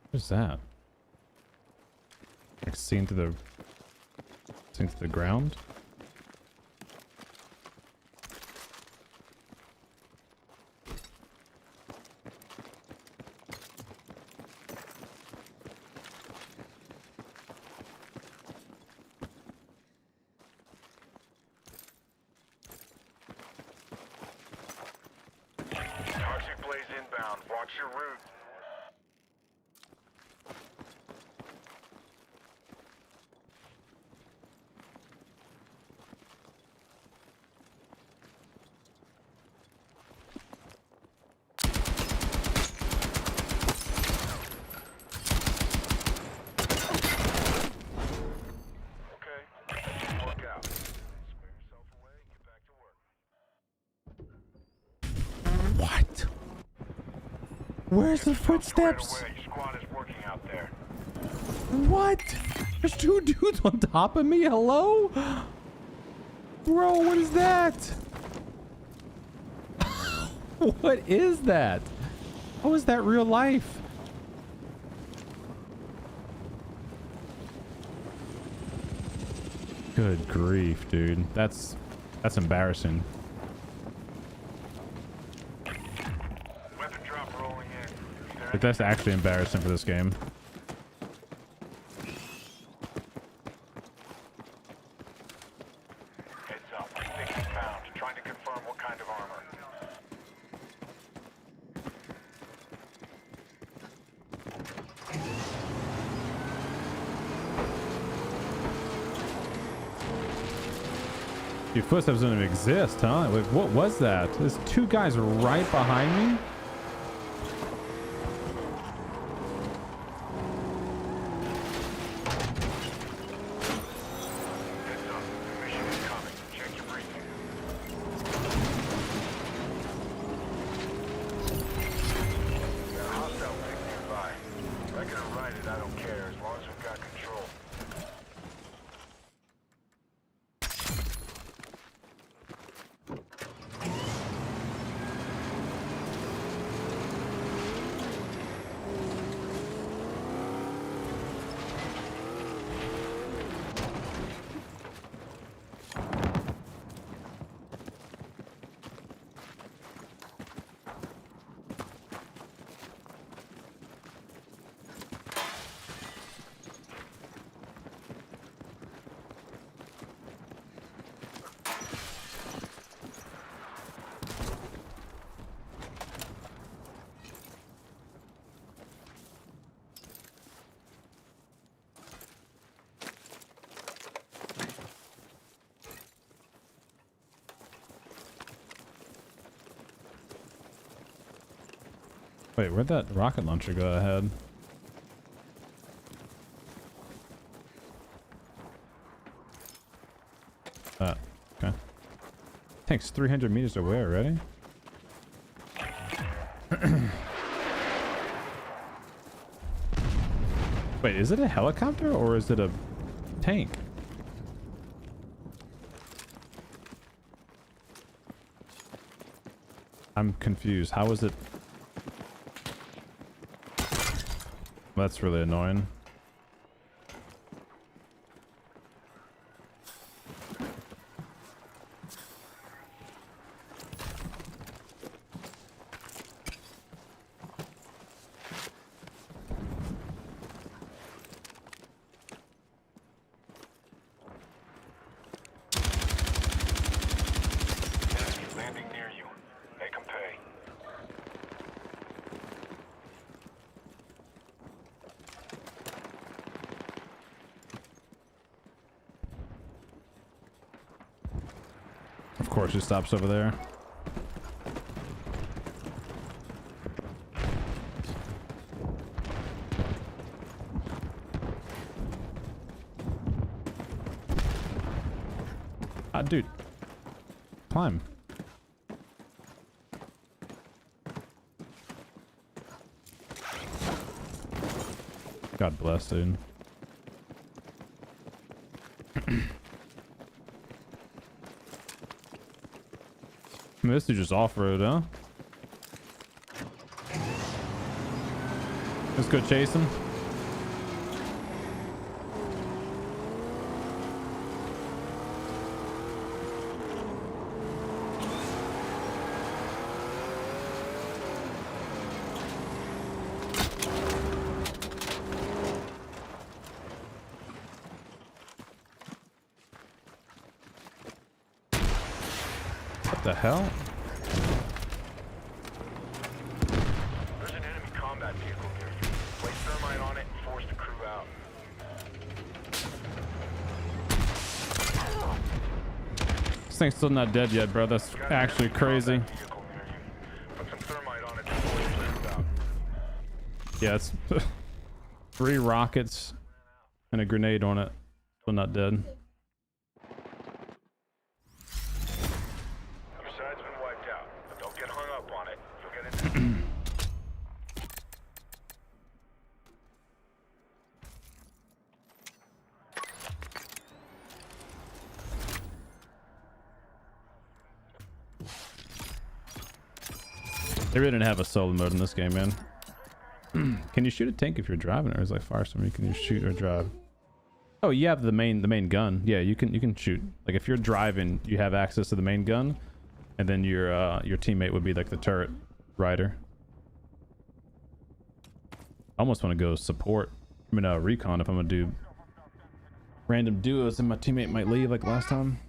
A: What's that? Like sink to the ground?
I: Toxic blaze inbound. Watch your route. Okay. Look out. Square yourself away and get back to work.
A: What? Where's the footsteps?
I: Squared away. Your squad is working out there.
A: What? There's two dudes on top of me? Hello? Bro, what is that? What is that? How is that real life? Good grief, dude. That's embarrassing.
I: Weapon drop rolling in.
A: But that's actually embarrassing for this game.
I: Heads up. Thick is found. Trying to confirm what kind of armor.
A: Your footsteps don't even exist, huh? Like, what was that? There's two guys right behind me.
I: Heads up. Mission is coming. Check your briefing. Got a hostile thing nearby. Reckon I'll ride it
A: Wait, where'd that rocket launcher go ahead? Okay. Tank's 300 meters away already. Wait, is it a helicopter or is it a tank? I'm confused. How is it? That's really annoying.
I: Landing near you. Make 'em pay.
A: Of course, it stops over there. Ah, dude. Climb. God bless, dude. I mean, this is just off-road, huh? Let's go chasing. What the hell?
I: There's an enemy combat vehicle near you. Place thermite on it and force the crew out.
A: This thing's still not dead yet, bro. That's actually crazy.
I: Vehicle near you. Put some thermite on it to force the crew out.
A: Yeah, it's 3 rockets and a grenade on it. Still not dead.
I: Other side's been wiped out, but don't get hung up on it. You'll get into
A: They really didn't have a solo mode in this game, man. Can you shoot a tank if you're driving, or is it like Firestorm? Can you shoot or drive? Oh, you have the main gun. Yeah, you can shoot. Like if you're driving, you have access to the main gun, and then your teammate would be like the turret rider. I almost want to go support. I mean, recon if I'm gonna do random duos, and my teammate might leave like last time.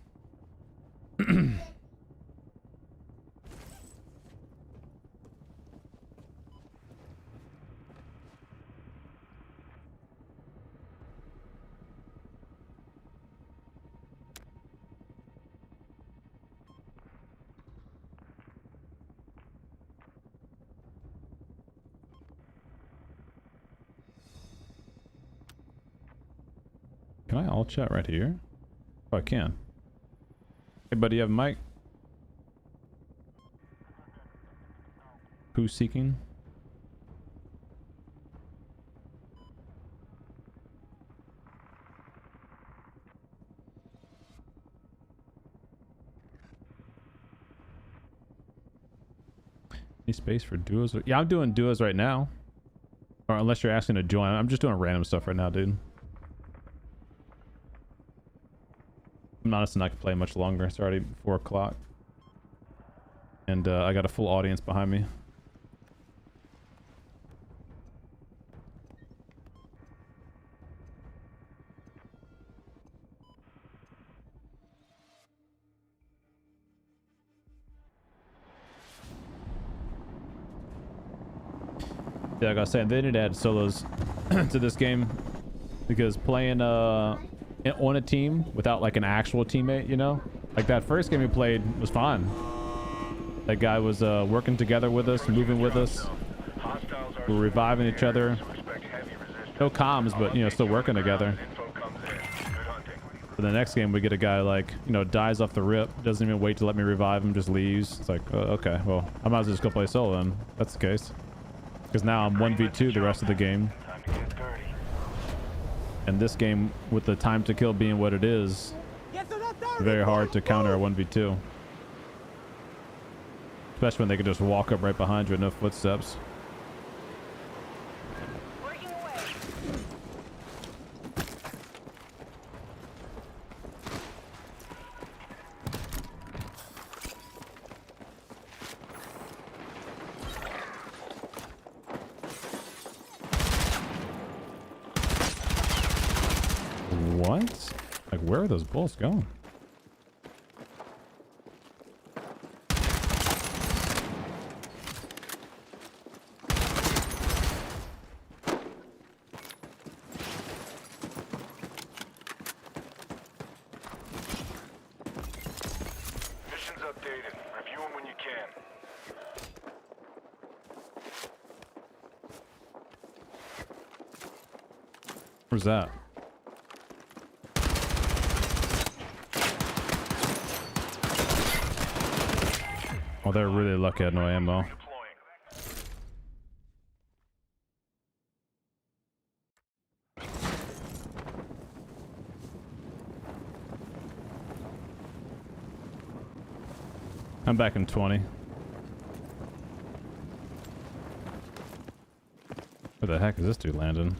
A: Can I all chat right here? Oh, I can. Hey, buddy, you have a mic? Who's seeking? Any space for duos? Yeah, I'm doing duos right now. Or unless you're asking to join. I'm just doing random stuff right now, dude. I'm honestly not gonna play much longer. It's already 4 o'clock. And I got a full audience behind me. Yeah, like I was saying, they need to add solos to this game, because playing on a team without like an actual teammate, you know, like that first game we played was fun. That guy was working together with us, moving with us.
I: Hostile
A: We're reviving each other. No comms, but you know, still working together. For the next game, we get a guy like, you know, dies off the rip, doesn't even wait to let me revive him, just leaves. It's like, okay, well, I might as well just go play solo then. That's the case. Because now I'm 1v2 the rest of the game. And this game, with the time to kill being what it is, very hard to counter a 1v2. Especially when they can just walk up right behind you with no footsteps. What? Like, where are those bullets going?
I: Missions updated. Review them when you can.
A: Where's that? Oh, they're really lucky I had no ammo. I'm back in 20. Where the heck is this dude landing?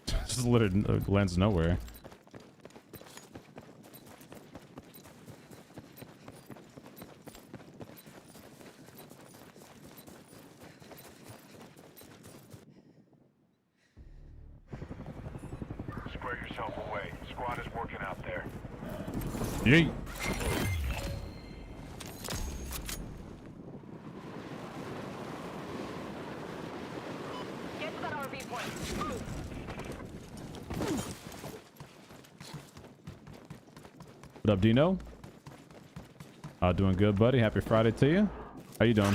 A: Just literally lands nowhere.
I: Square yourself away. Squad is working out there.
A: Yeet.
J: Get to that RV point. Move.
A: What up, Dino? Doing good, buddy. Happy Friday to you. How you doing?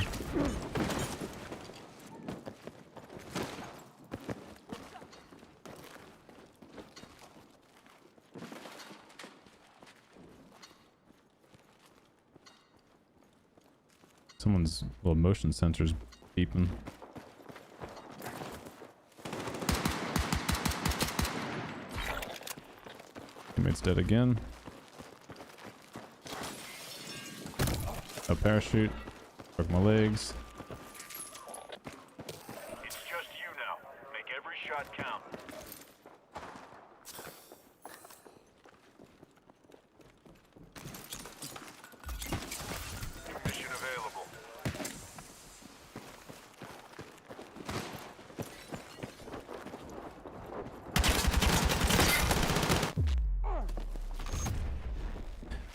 A: Someone's little motion sensors beeping. Teammate's dead again. No parachute. Broke my legs.
I: It's just you now. Make every shot count. Mission available.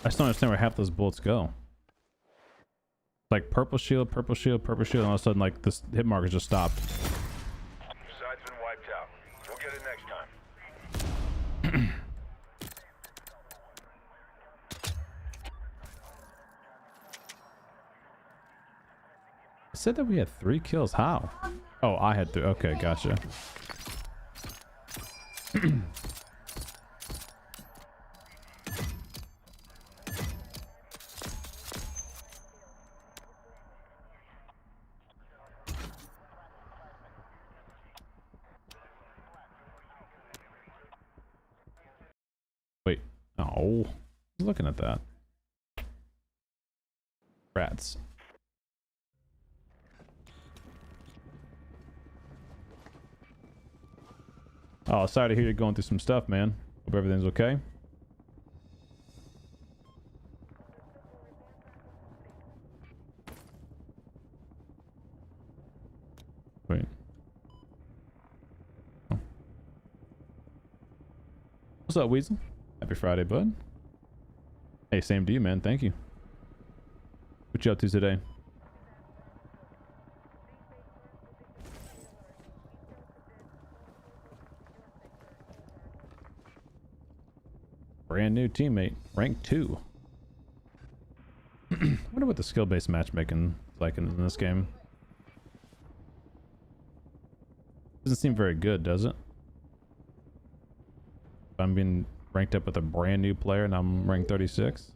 A: I just don't understand where half those bullets go. Like purple shield, purple shield, purple shield, and all of a sudden, like, this hit marker just stopped.
I: Side's been wiped out. We'll get it next time.
A: It said that we had 3 kills. How? Oh, I had 3. Okay, gotcha. Wait. Oh. Looking at that. Rats. Oh, sorry to hear you're going through some stuff, man. Hope everything's okay. Wait. Oh. What's up, Weasel? Happy Friday, bud. Hey, same to you, man. Thank you. What you up to today? Brand new teammate, rank 2. Wonder what the skill-based matchmaking is like in this game. Doesn't seem very good, does it? I'm being ranked up with a brand new player and I'm ranked 36.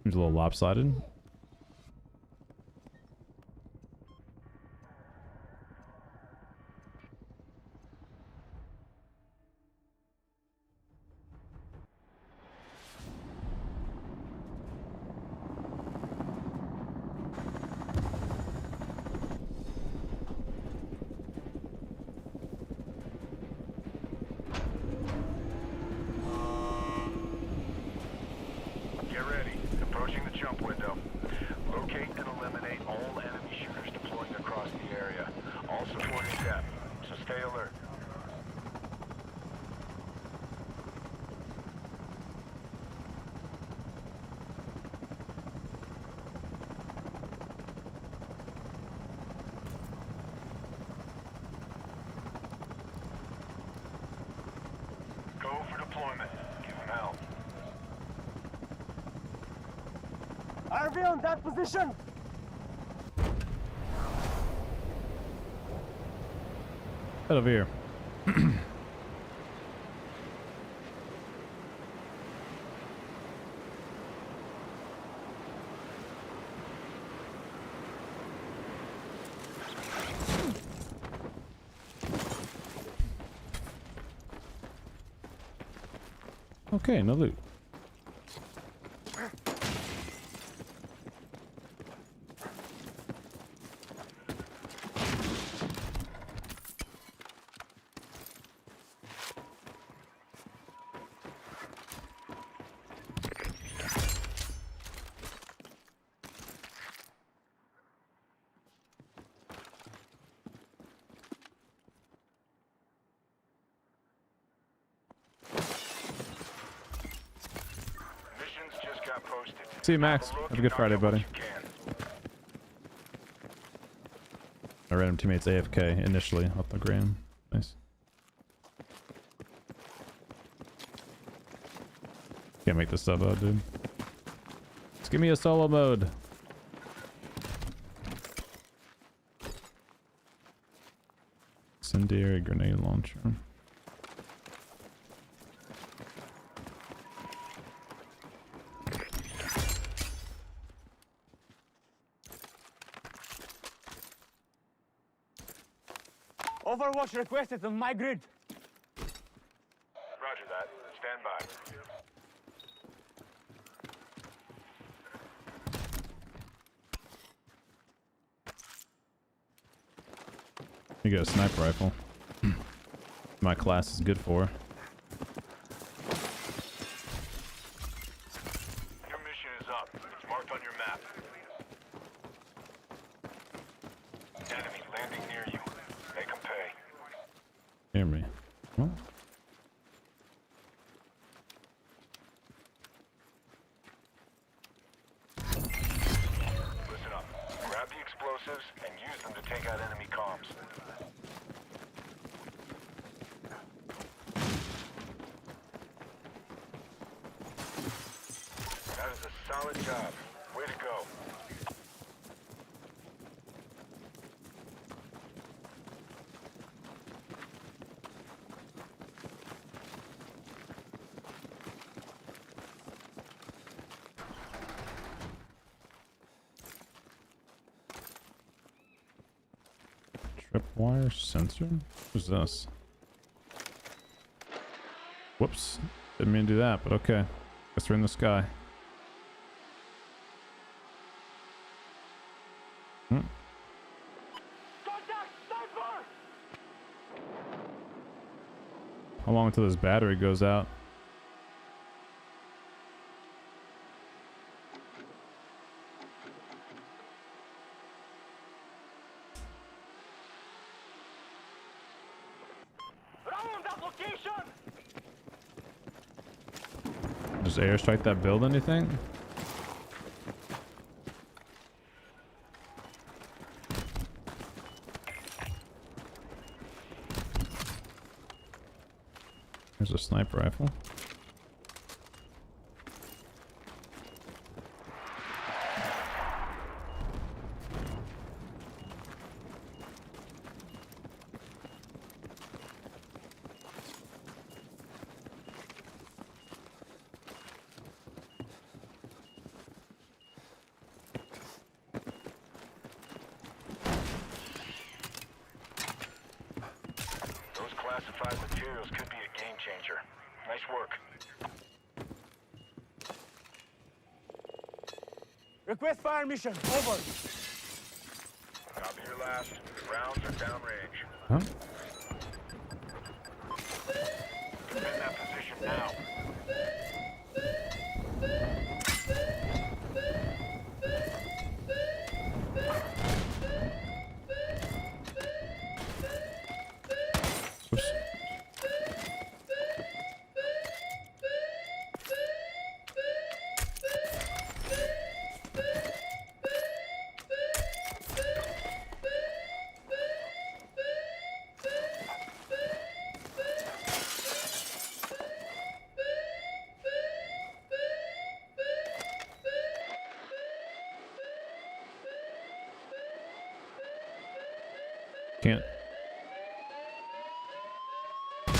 A: Seems a little lopsided.
I: Get ready. Approaching the jump window. Locate and eliminate all enemy shooters deploying across the area. All supporting depth, so stay alert. Go for deployment. Give them hell.
J: RV on that position.
A: Get over here. Okay, no loot.
I: Missions just got posted.
A: See you, Max.
I: Have a look
A: Have a good
I: and
A: Friday,
I: knock out
A: buddy.
I: what you can.
A: My random teammate's AFK initially off the gram. Nice. Can't make this sub out, dude. Just give me a solo mode. Incendiary grenade launcher.
J: Overwatch requested on my grid.
I: Roger that. Stand by.
A: You get a sniper rifle. My class is good for.
I: Your mission is up. It's marked on your map. Enemy landing near you. Make them pay.
A: Hear me. What?
I: Listen up. Grab the explosives and use them to take out enemy comms. That is a solid job. Way to go.
A: Tripwire sensor? Who's this? Whoops. Didn't mean to do that, but okay. Guess we're in the sky. Hmm. How long until this battery goes out? Does airstrike that build anything? There's a sniper rifle.
I: classified materials could be a game changer. Nice work.
J: Request fire mission. Over.
I: Copy your last. Rounds are downrange.
A: Huh?
I: Defend that position now.
A: Oops. Can't.
I: You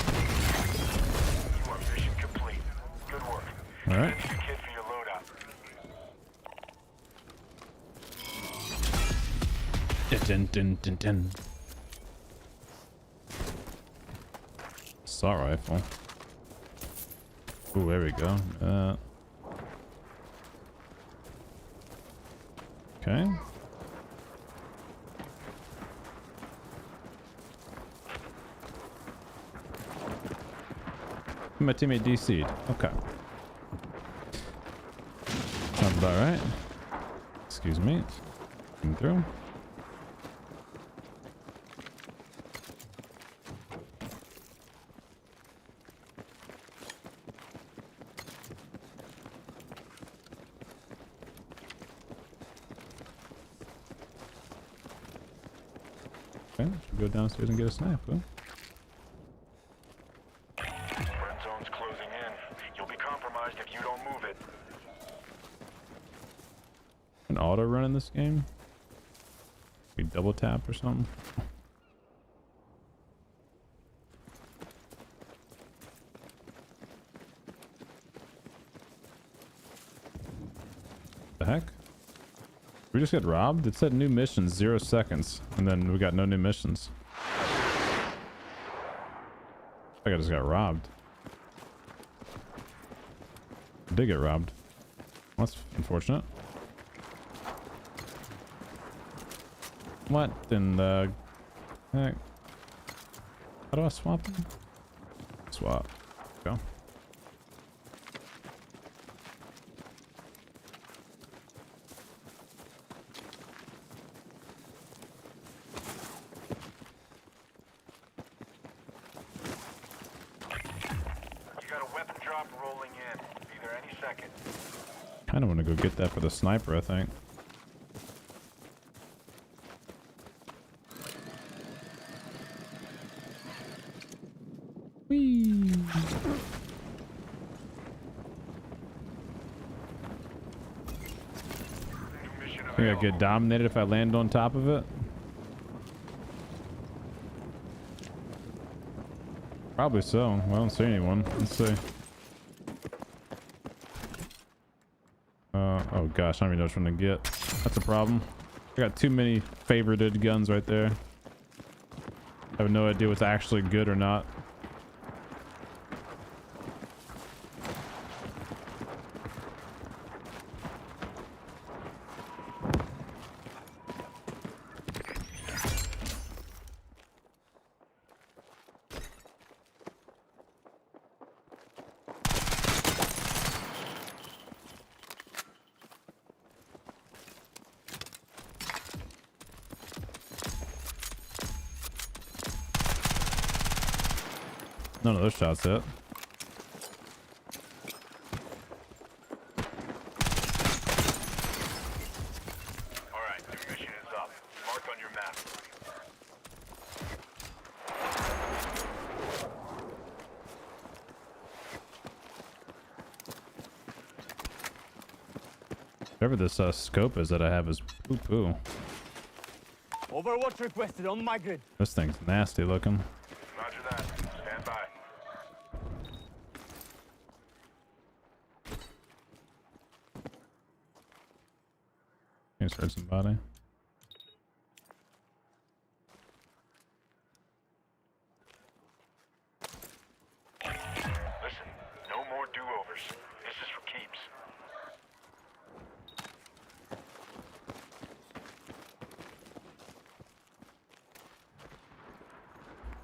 I: are mission complete. Good work.
A: All right.
I: Finish the kit for your loadout.
A: Dun, dun, dun, dun. Assault rifle. Ooh, there we go. Okay. My teammate DC'd. Okay. Sounds about right. Excuse me. Come through. Okay, should go downstairs and get a snipe, huh?
I: Friend zone's closing in. You'll be compromised if you don't move it.
A: An auto run in this game? We double tap or something? The heck? We just got robbed? It said new missions, 0 seconds. And then we got no new missions. I think I just got robbed. I did get robbed. That's unfortunate. What in the heck? How do I swap them? Swap. Go.
I: Rolling in. Be there any second.
A: Kind of want to go get that for the sniper, I think. Whee! I think I get dominated if I land on top of it. Probably so. I don't see anyone. Let's see. Oh gosh, I don't even know which one to get. That's a problem. I got too many favorited guns right there. I have no idea what's actually good or not. None of those shots hit.
I: Alright, your mission is up. Mark on your map.
A: Whatever this scope is that I have is poo-poo.
J: Overwatch requested on my grid.
A: This thing's nasty looking.
I: Roger that. Stand by.
A: Just heard somebody.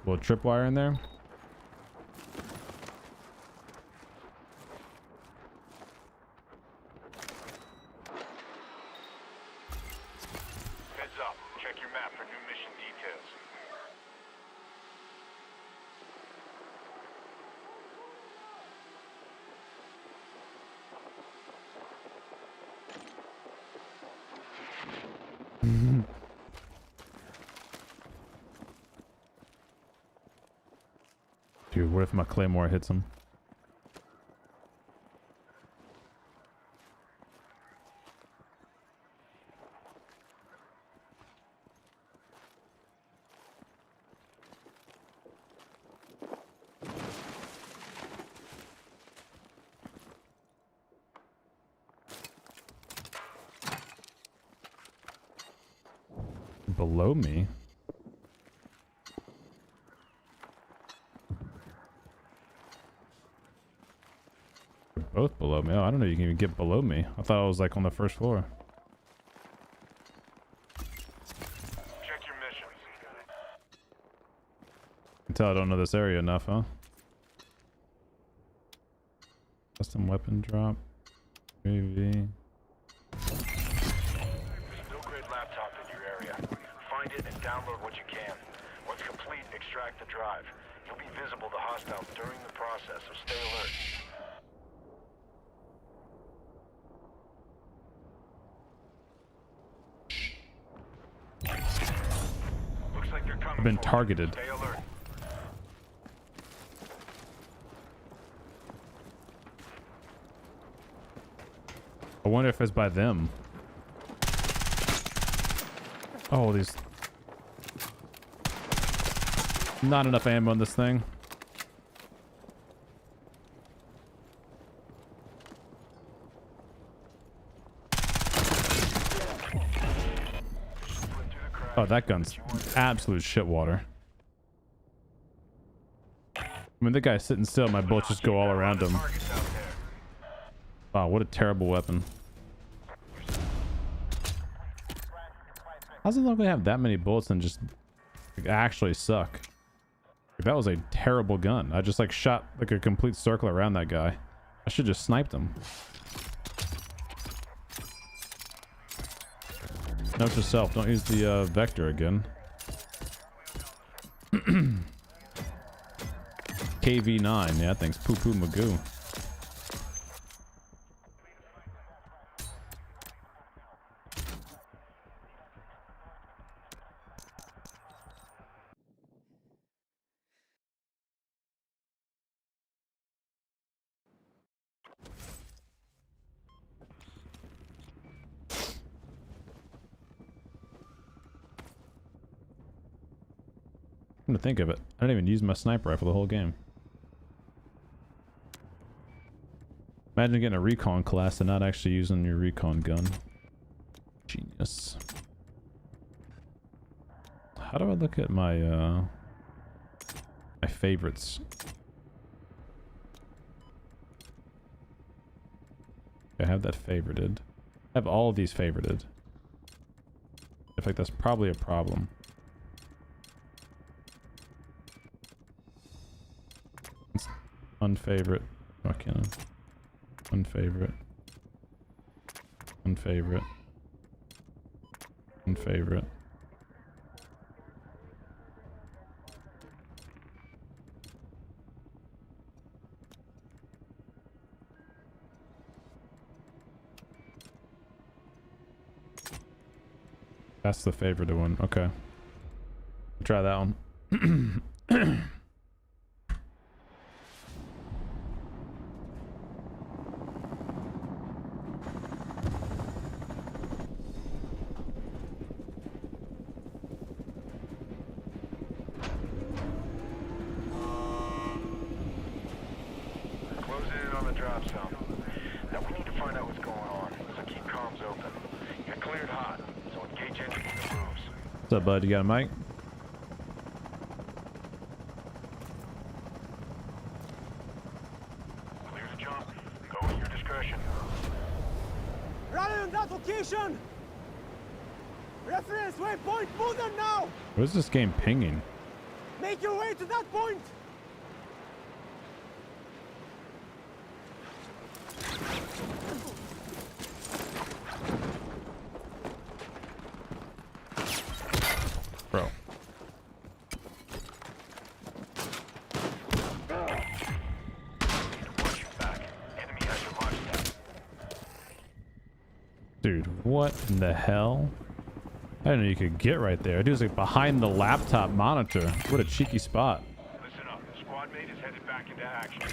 A: Little tripwire in there.
I: Heads up. Check your map for new mission details.
A: Dude, what if my claymore hits him? Below me? They're both below me. Oh, I don't know you can even get below me. I thought I was like on the first floor.
I: Check your missions.
A: Can tell I don't know this area enough, huh? Custom weapon drop. UAV.
I: Still grade laptop in your area. Find it and download what you can. Once complete, extract the drive. You'll be visible to hostiles during the process, so stay alert. Looks like they're coming.
A: I've been
I: for you.
A: targeted.
I: Stay alert.
A: I wonder if it's by them. Oh, these... Not enough ammo on this thing. Oh, that gun's absolute shit water. I mean, the guy's sitting still, my bullets just go all around him. Wow, what a terrible weapon. How's it not gonna have that many bullets and just like, actually suck? Like, that was a terrible gun. I just like shot like a complete circle around that guy. I should just sniped him. Note to self, don't use the vector again. KV9, yeah, that thing's poo poo magoo. To think of it, I didn't even use my sniper rifle the whole game. Imagine getting a recon class and not actually using your recon gun. Genius. How do I look at my my favorites? I have that favorited. I have all of these favorited. I think that's probably a problem. Unfavorite. Oh, cannon. Unfavorite. Unfavorite. Unfavorite. That's the favorite one. Okay. Try that one. What's up, bud? You got a mic?
I: Clear to jump. Go at your discretion.
J: Rally on that location! Reference waypoint, move them now!
A: What is this game pinging?
J: Make your way to that point!
A: Bro. Dude, what in the hell? I didn't know you could get right there. Dude's like behind the laptop monitor. What a cheeky spot.
I: Listen up. The squad mate is headed back into action.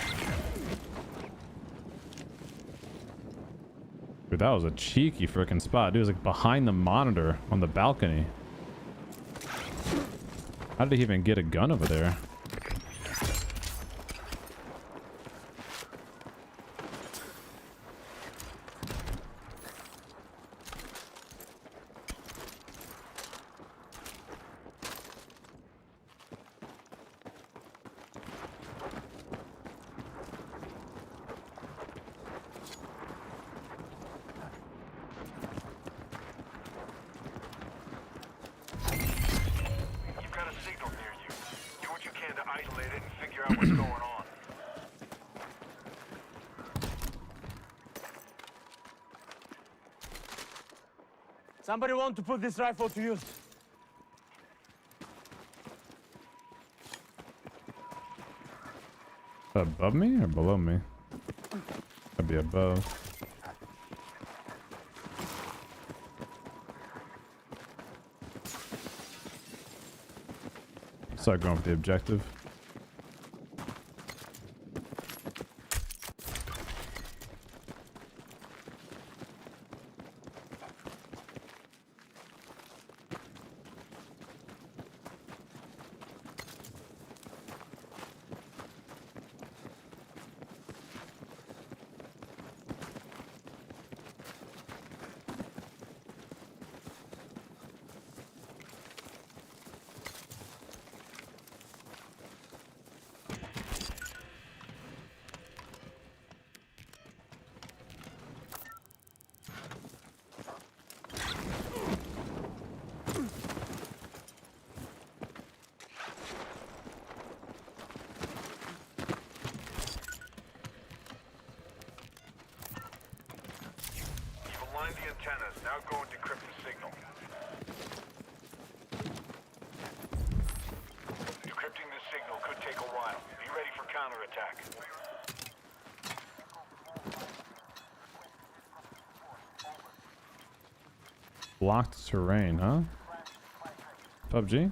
A: Dude, that was a cheeky freaking spot. Dude was like behind the monitor on the balcony. How did he even get a gun over there?
I: You've got a signal near you. Do what you can to isolate it and figure out what's going on.
J: Somebody want to put this rifle to use.
A: Above me or below me? That'd be above. Start going for the objective.
I: Aligned the antennas. Now go and decrypt the signal. Decrypting the signal could take a while. Be ready for counterattack.
A: Blocked terrain, huh? PUBG?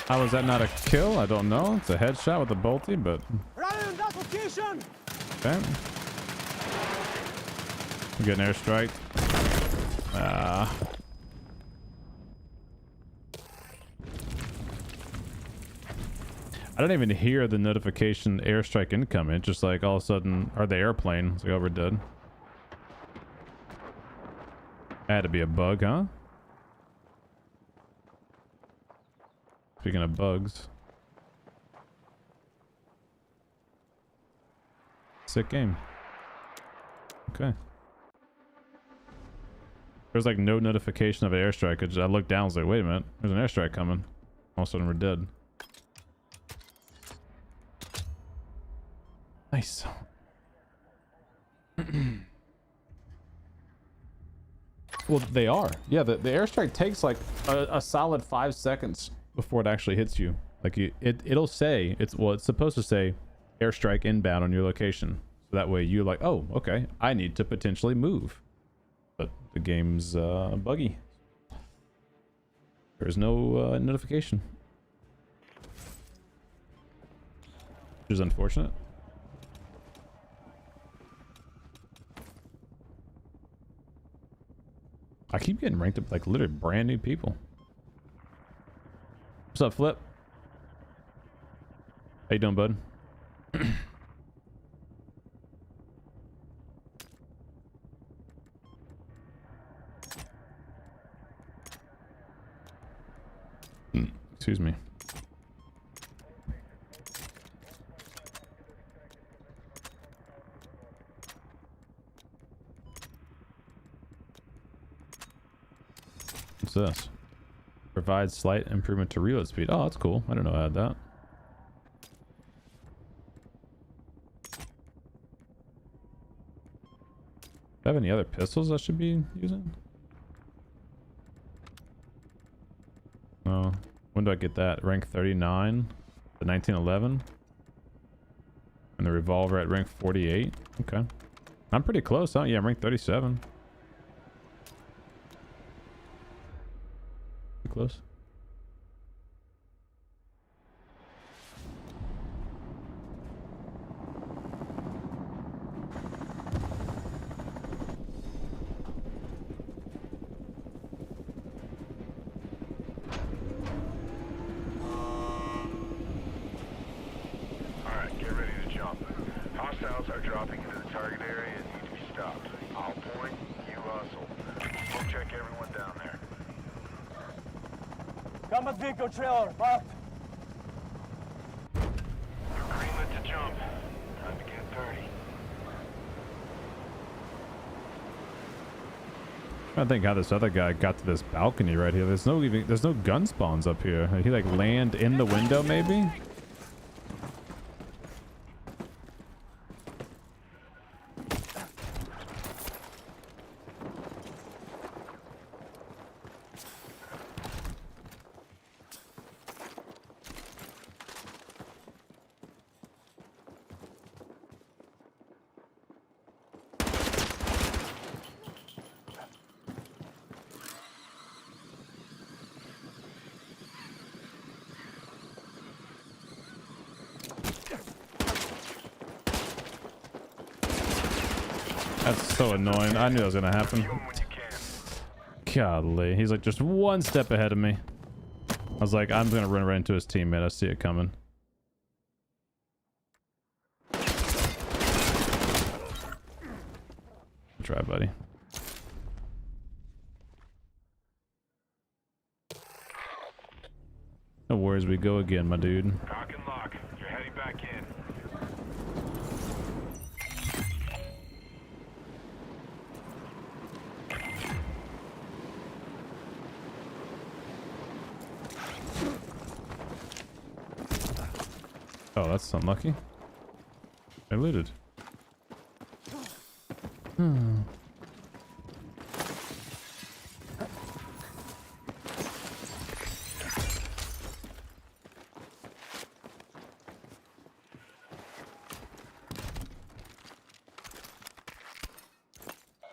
A: How was that not a kill? I don't know. It's a headshot with a bolty, but
J: Rally on that location!
A: okay. We get an airstrike. I didn't even hear the notification airstrike incoming. It's just like all of a sudden, or the airplane. It's like, oh, we're dead. Had to be a bug, huh? Speaking of bugs. Sick game. Okay. There's like no notification of an airstrike. I looked down, I was like, wait a minute, there's an airstrike coming. All of a sudden we're dead. Nice. Well, they are. Yeah, the airstrike takes like a solid 5 seconds before it actually hits you. Like it'll say, it's supposed to say airstrike inbound on your location. So that way you're like, oh, okay, I need to potentially move. But the game's buggy. There's no notification. Which is unfortunate. I keep getting ranked up like literally brand new people. What's up, Flip? How you doing, bud? Excuse me. What's this? Provides slight improvement to reload speed. Oh, that's cool. I didn't know I had that. Do I have any other pistols I should be using? Oh, when do I get that? Rank 39, the 1911, and the revolver at rank 48. Okay, I'm pretty close, huh? Yeah, I'm rank 37. Pretty close.
I: Alright, get ready to jump. Hostiles are dropping into the target area and need to be stopped. I'll point, you hustle. We'll check everyone down there.
J: Combat vehicle trailer, marked.
I: You're greenlit to jump. Time to get 30.
A: I think how this other guy got to this balcony right here. There's no gun spawns up here. He like land in the window maybe? That's so annoying. I knew that was gonna happen. Golly. He's like just one step ahead of me. I was like, I'm gonna run right into his teammate. I see it coming. Try, buddy. No worries, we go again, my dude.
I: Cock and lock. You're heading back in.
A: Oh, that's unlucky. I looted.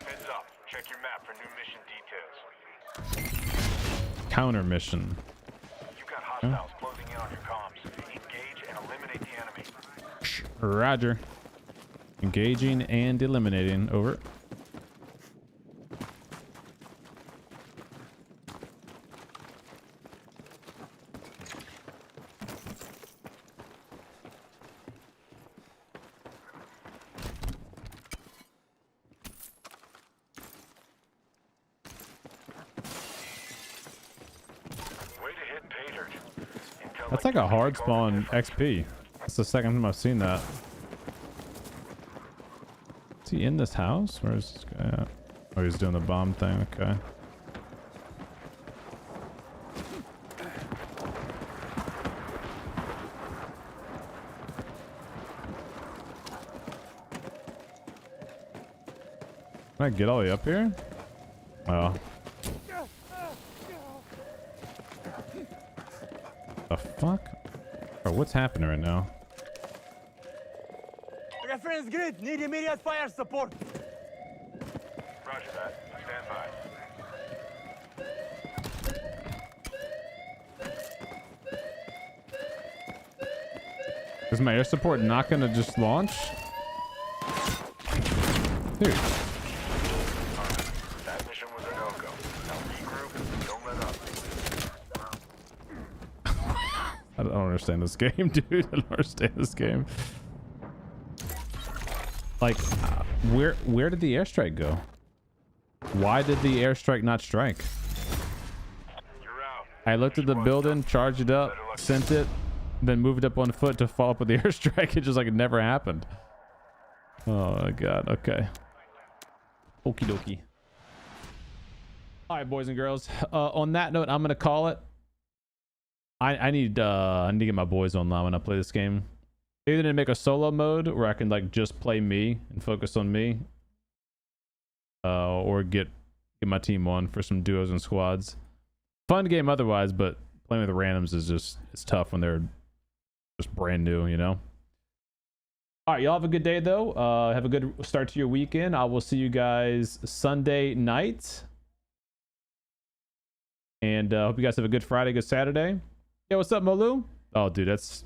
I: Heads up. Check your map for new mission details.
A: Counter mission.
I: You got hostiles closing in on your comms. Engage and eliminate the enemy.
A: Roger. Engaging and eliminating. Over.
I: Way to hit pay dirt. Intel
A: That's like a hard spawn XP. That's the second time I've seen that. Is he in this house? Where's this guy at? Oh, he's doing the bomb thing. Okay. Can I get all the way up here? Oh. The fuck? Bro, what's happening right now?
J: Reference grid, need immediate fire support.
I: Roger that. Stand by.
A: Is my air support not gonna just launch? Dude.
I: That mission was a no-go. Now regroup. Don't let up.
A: I don't understand this game, dude. I don't understand this game. Like, where did the airstrike go? Why did the airstrike not strike?
I: You're out.
A: I looked at the building, charged it up, sent it, then moved up on foot to follow up with the airstrike. It just like it never happened. Oh my god. Okay. Okie dokie. All right, boys and girls. On that note, I'm gonna call it. I need to get my boys online when I play this game. Either to make a solo mode where I can like just play me and focus on me, or get my team on for some duos and squads. Fun game otherwise, but playing with randoms is just, it's tough when they're just brand new, you know. All right, y'all have a good day though. Have a good start to your weekend. I will see you guys Sunday night. And hope you guys have a good Friday, good Saturday. Yeah, what's up, Molu? Oh, dude, that's...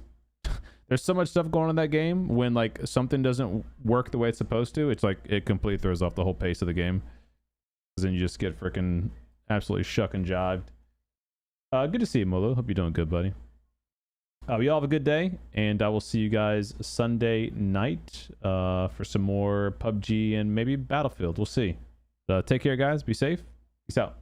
A: There's so much stuff going on in that game. When, like, something doesn't work the way it's supposed to, it's like, it completely throws off the whole pace of the game. Because then you just get freaking absolutely shuck and jived. Good to see you, Molu. Hope you're doing good, buddy. Y'all have a good day, and I will see you guys Sunday night for some more PUBG and maybe Battlefield. We'll see. Take care, guys. Be safe. Peace out.